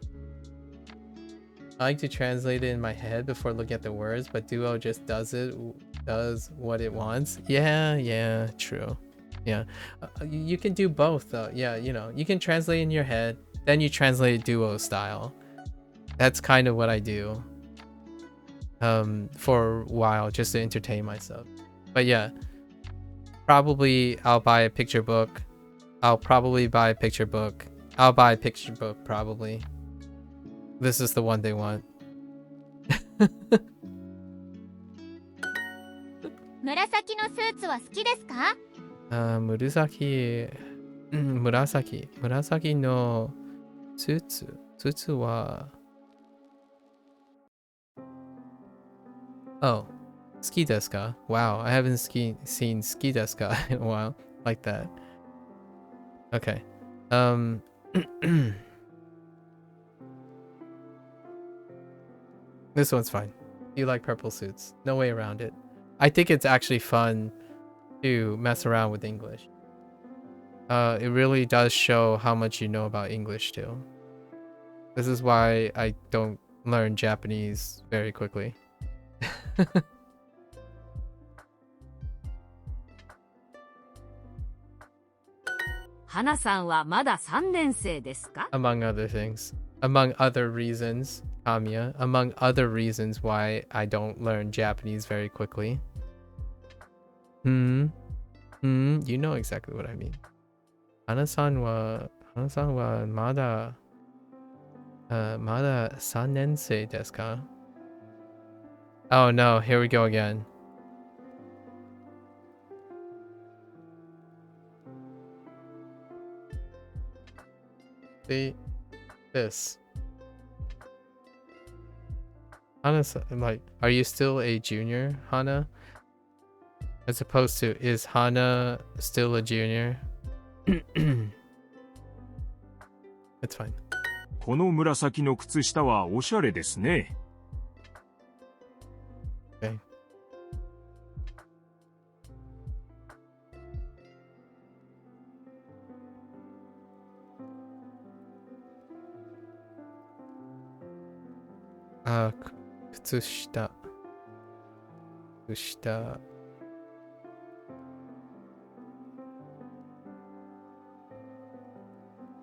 I like to translate it in my head before looking at the words, but Duo just does what it wants. Yeah, true. Yeah, you can do both though. Yeah, you know, you can translate in your head, then you translate Duo style. That's kind of what I do for a while, just to entertain myself. But yeah, probably I'll buy a picture book. I'll probably buy a picture book. I'll buy a picture book probably. This is the one they want. 紫のスーツは好きですか？紫のスーツは Oh, ski desu ka? Wow, I haven't seen ski desu ka in a while like that. Okay. This one's fine. You like purple suits. No way around it. I think it's actually fun to mess around with English. It really does show how much you know about English too. This is why I don't learn Japanese very quickly. 花さんはまだ3年生ですか？ Among other things. Among other reasons, Kamiya. Among other reasons why I don't learn Japanese very quickly. You know exactly what I mean. Hana-san wa mada 3年生ですか? Oh no, here we go again. See this. Hana, like, are you still a junior, Hana? As opposed to, is Hana still a junior? It's fine. この紫の靴下はおしゃれですね。Okay. Kutsushita.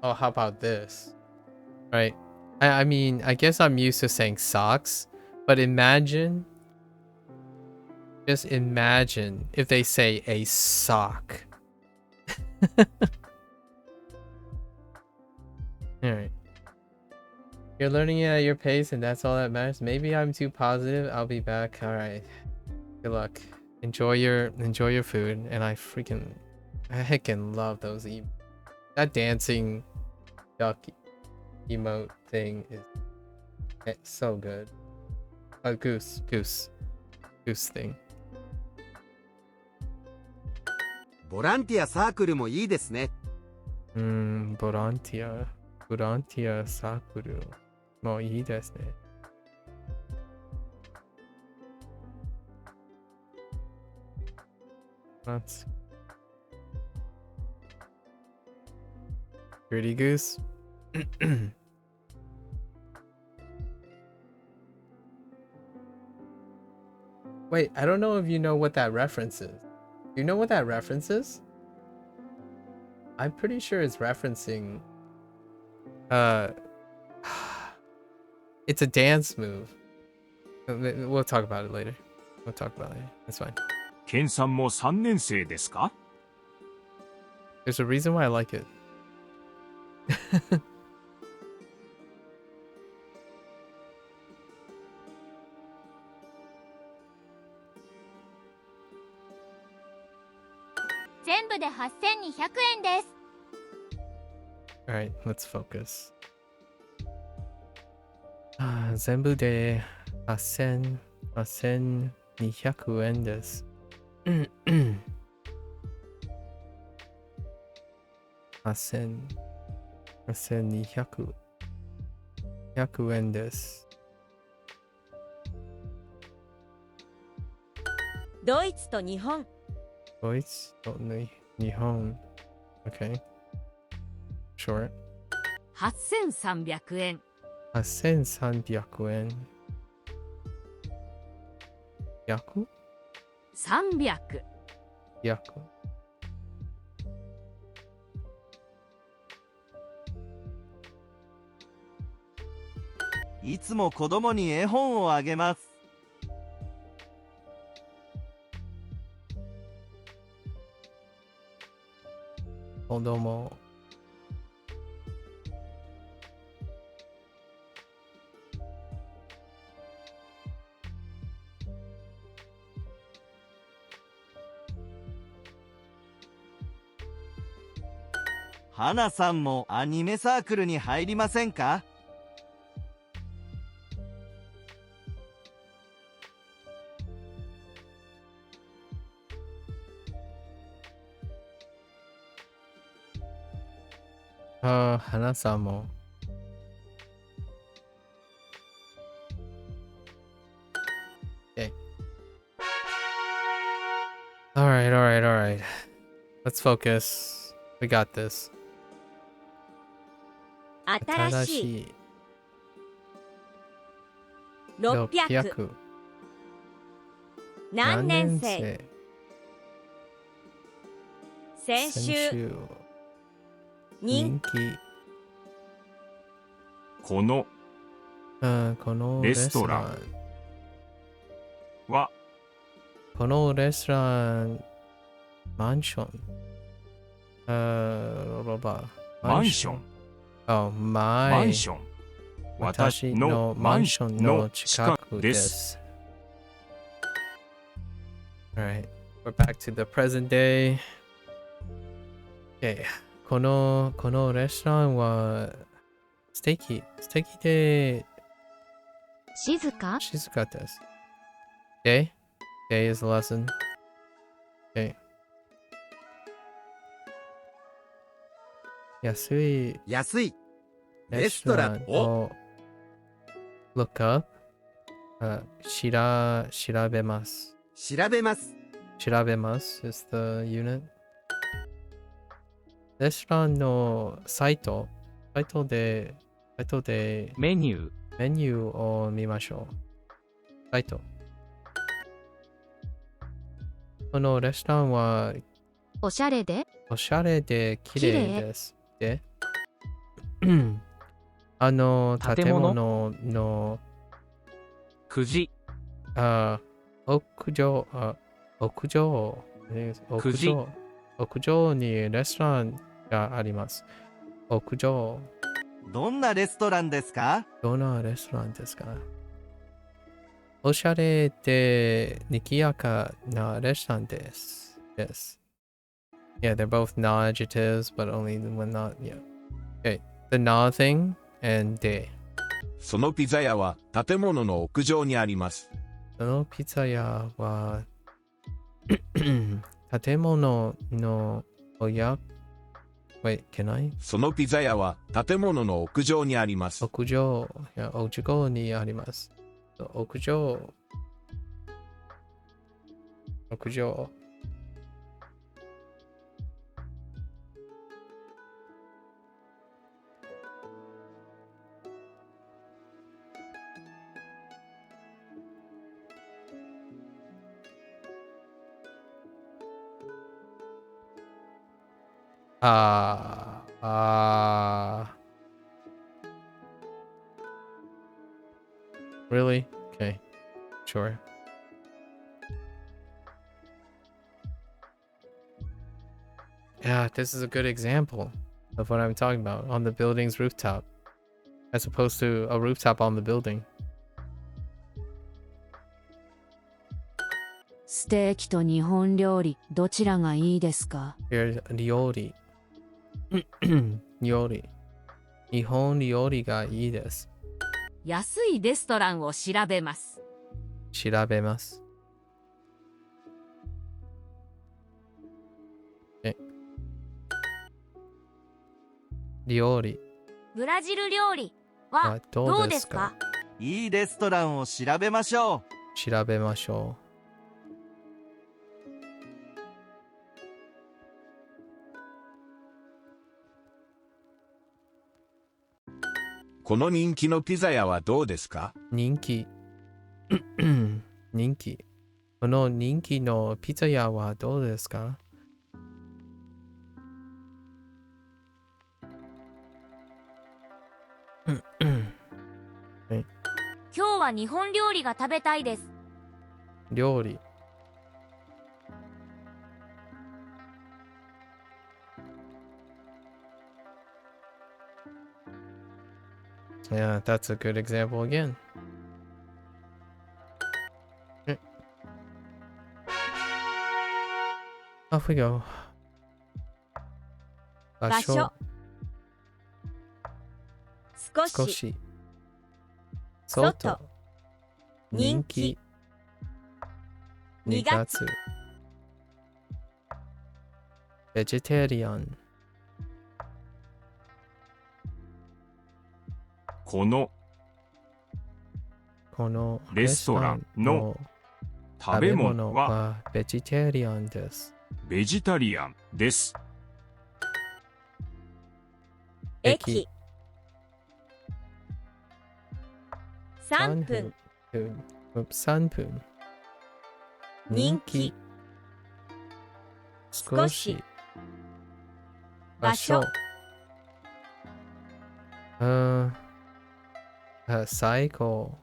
Oh, how about this? Right. I mean, I guess I'm used to saying socks, but just imagine if they say a sock. Alright. You're learning it at your pace and that's all that matters. Maybe I'm too positive. I'll be back. Alright. Good luck. Enjoy your food. And I heckin' love those that dancing duck emote thing is so good. A goose thing. ボランティアサークルもいいですね。ボランティアサークルもいいですね。That's Pretty Goose. Wait, I don't know if you know what that reference is. Do you know what that reference is? I'm pretty sure it's referencing it's a dance move. We'll talk about it later. It's fine. ケンさんも3年生ですか? There's a reason why I like it. Alright, let's focus. 全部で8200円です。8200円です。ドイツと日本ドイツと日本。Okay. Sure. 8300円。8300円。100? 300。100。いつも子供に絵本をあげます。子供。花さんもアニメサークルに入りませんか？花さんも。Okay. Alright, alright, alright. Let's focus. We got this. 新しい。600。何年生。先週。人気。このこのレストランはこのレストランマンションマンションマンション私のマンションの近くです。Alright, we're back to the present day. Okay. このレストランは素敵で静かです。Okay? Okay is the lesson. Okay. 安いレストランを look up 調べます is the unit レストランのサイトでメニューを見ましょう。サイト。このレストランはおしゃれで綺麗です。で、建物の屋上にレストランがあります。屋上。どんなレストランですか？おしゃれで賑やかなレストランです。Yes. Yeah, they're both na adjectives, but only one not. Yeah. Okay. The na thing and de. そのピザ屋は建物の屋上にあります。そのピザ屋は建物のWait, can I? そのピザ屋は建物の屋上にあります。屋上にあります。屋上。Really? Okay. Sure. Yeah, this is a good example of what I'm talking about on the building's rooftop, as opposed to a rooftop on the building. ステーキと日本料理どちらがいいですか？ Here's 料理。日本料理がいいです。安いレストランを調べます。料理。ブラジル料理はどうですか？いいレストランを調べましょう。この人気のピザ屋はどうですか？人気。人気。この人気のピザ屋はどうですか？今日は日本料理が食べたいです。料理。Yeah, that's a good example again. Off we go. 場所。少し。少し。外。人気。2月。vegetarian。このこのレストランの食べ物はベジタリアンです。ベジタリアンです。駅。3分。3分。人気。少し。場所。最高。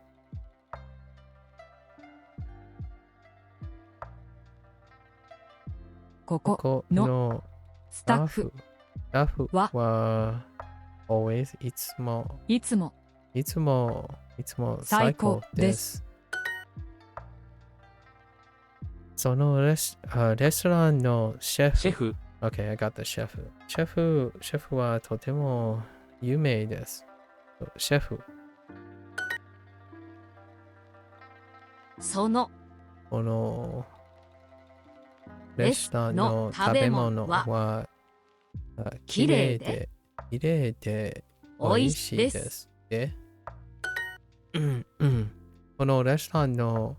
ここのスタッフは always いつも最高です。そのレストランのシェフ。Okay, I got the シェフ。シェフはとても有名です。シェフ。このレストランの食べ物はきれいで美味しいです。で、このレストランの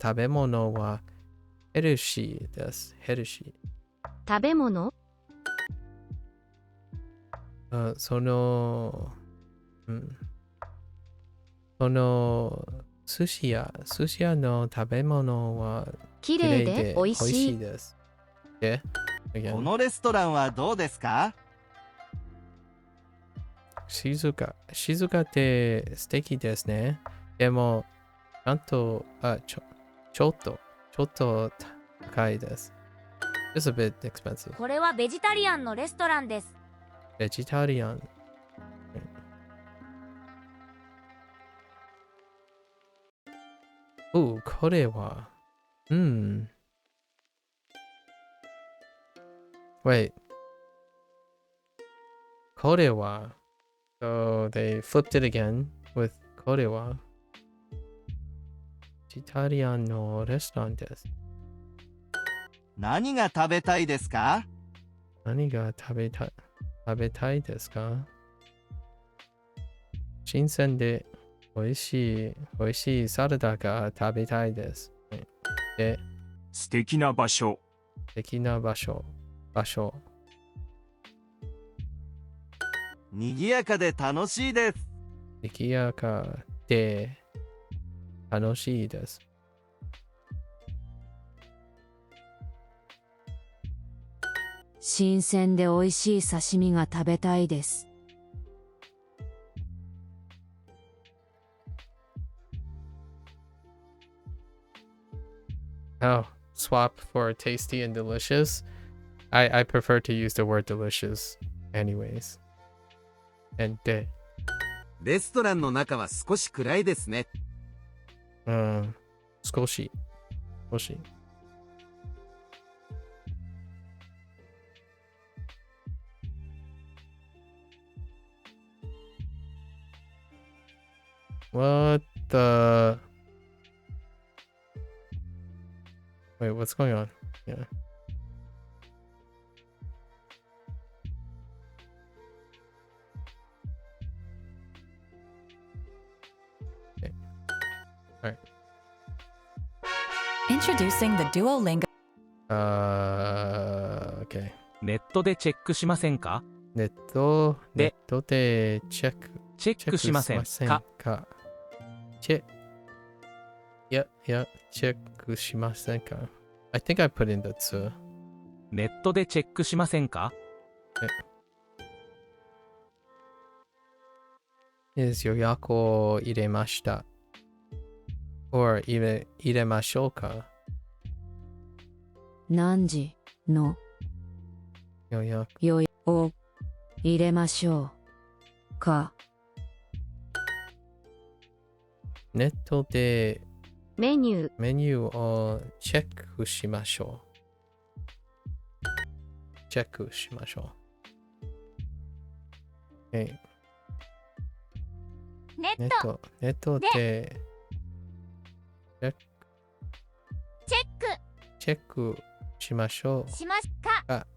食べ物はヘルシーです。ヘルシー。食べ物？その寿司屋の食べ物はきれいで美味しいです。このレストランはどうですか？静かって素敵ですね。でも、ちゃんと、ちょっと高いです。Just a bit expensive. これはベジタリアンのレストランです。ベジタリアン。これは。Wait. これは。So they flipped it again with これは。ベジタリアンのレストランです。何が食べたいですか？何が食べたいですか？新鮮で美味しいサラダが食べたいです。で、素敵な場所。賑やかで楽しいです。賑やかで楽しいです。新鮮で美味しい刺身が食べたいです。Oh, swap for tasty and delicious. I prefer to use the word delicious anyways. And レストランの中は少し暗いですね。少し。What the... Wait, what's going on? Yeah. Okay. All right. Introducing the Duolingo. Okay. ネットでチェックしませんか？ネットででチェックチェックしませんか。チェックしませんか。I think I put in the 2. ネットでチェックしませんか。予約を入れました。or 入れましょうか。何時の予約を入れましょうか。ネットでメニューをチェックしましょう。チェックしましょう。Okay. ネネットでチェックしましょうしますか。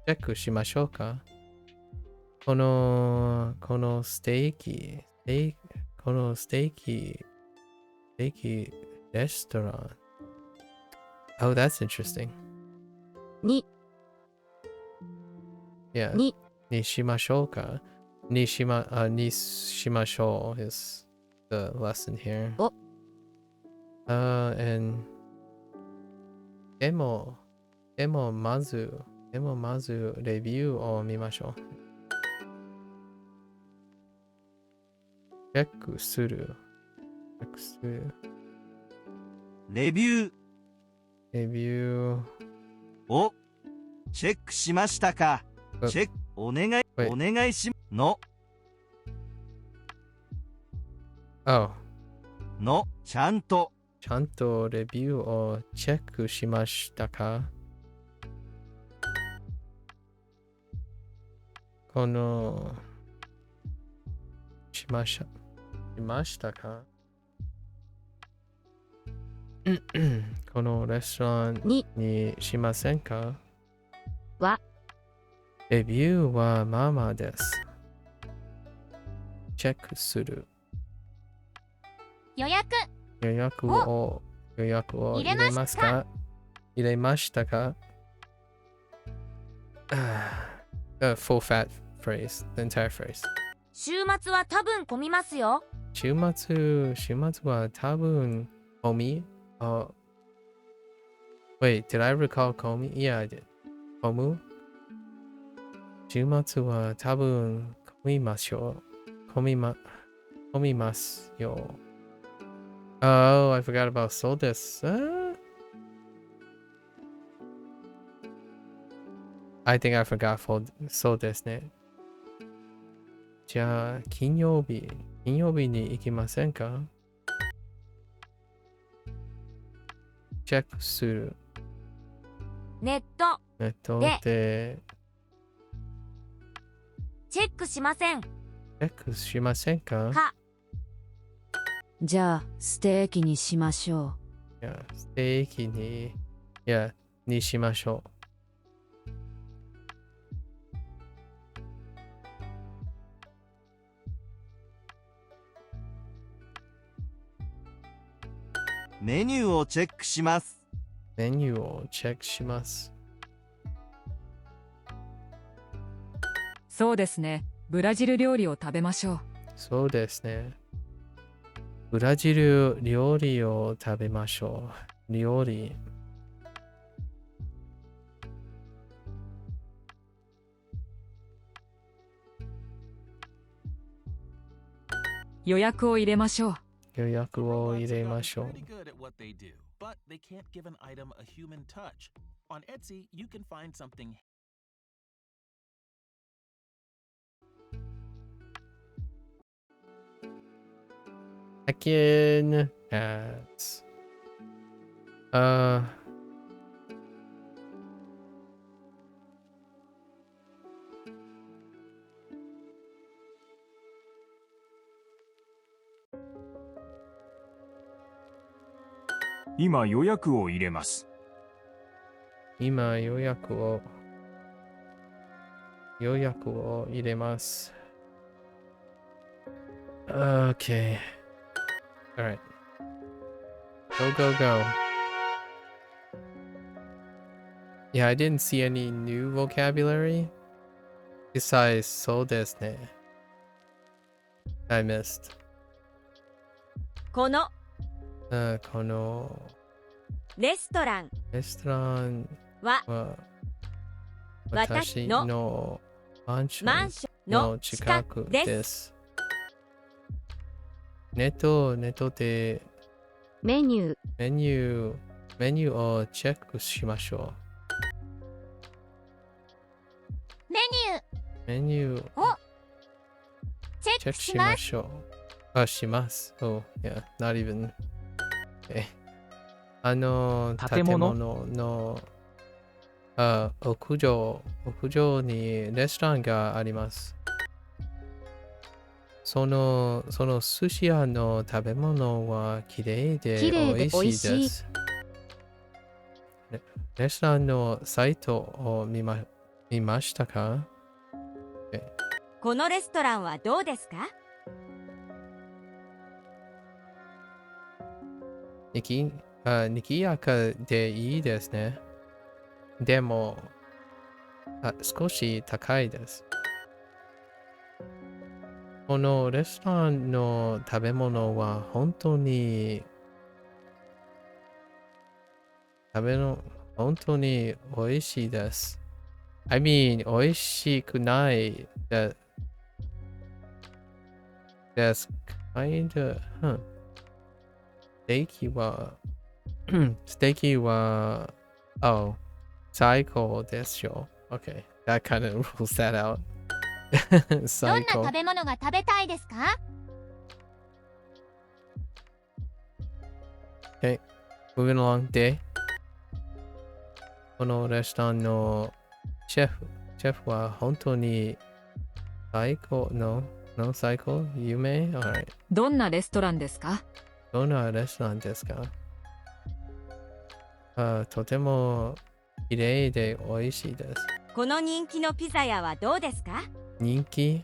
チェックしましょうか。このステーキレストラン。Oh, that's interesting. に Yeah. にしましょうか。にしましょう is the lesson here. And でもまずレビューを見ましょう。チェックする。レビューをチェックしましたか。チェックお願いしの Oh. のちゃんとレビューをチェックしましたか。しましたか。このレストランにしませんか。レビューはままです。チェックする。予約を入れますか。入れましたか。Full fat phrase, the entire phrase. 週末は多分混みますよ。週末は多分混み。Wait, did I recall 混み? Yeah, I did. 混む。週末は多分混みますよ。混みますよ。Oh, I forgot about そうです。I think I forgot そうですね。じゃあ、金曜日に行きませんか。チェックする。ネットでチェックしませんか。じゃあステーキにしましょいや、ステーキにしましょう。メニューをチェックします。そうですね。ブラジル料理を食べましょう。そうですね。ブラジル料理を食べましょう。料理。予約を入れましょう。予約を入れましょう。But they can't give an item a human touch. On Etsy, you can find something. Again, ads. 今予約を入れます。今予約を入れます。Okay. Alright. Go. Yeah, I didn't see any new vocabulary besides "so desu ne." I missed. このこのレストランレストランはは私私ののマンションマンションのの近近くくです。です。ネットでメニュー、メニューをチェックしましょメニう。メニューューをチェックチェックします。しましょう。あ、します。Oh, yeah, not even. Okay. 建物の屋上にレストランがあります。その寿司屋の食べ物はきれいで美味しいです。レストランのサイトを見ましたか？このレストランはどうですか？にぎやかでいいですね。でも、少し高いです。このレストランの食べ物は本当に美味しいです。I mean, 美味しくないthat's kinda,ステーキは、oh, 最高でしょ。Okay, that kind of rules that out. 最高。どんな食べ物が食べたいですか？ Okay, moving along. で、このレストランのシェフは本当に最高の最高有名 Alright. どんなレストランですか？どんなレストランですか？とても綺麗で美味しいです。この人気のピザ屋はどうですか？人気？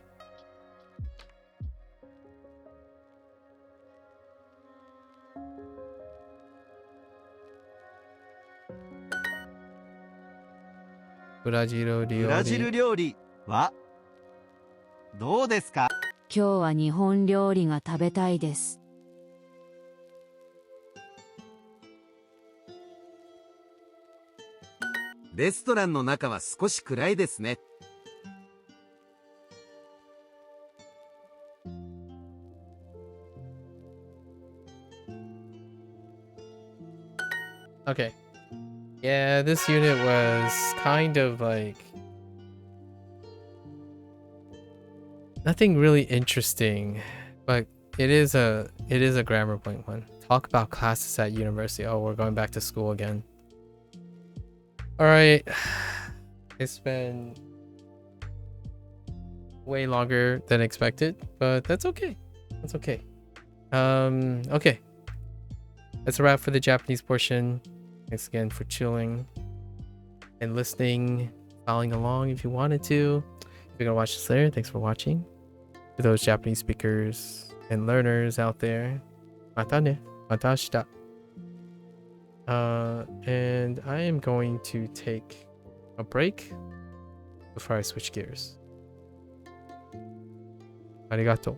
ブラジル料理はどうですか？今日は日本料理が食べたいです。レストランの中は少し暗いですね。Okay. Yeah, this unit was kind of like nothing really interesting, but it is a grammar point one. Talk about classes at university. Oh, we're going back to school again. All right. It's been way longer than expected, but that's okay. That's okay. Okay. That's a wrap for the Japanese portion. Thanks again for chilling and listening, following along if you wanted to. If you're gonna watch this later, thanks for watching. To those Japanese speakers and learners out there, mata ne, mata ashita. And I am going to take a break before I switch gears. Arigato.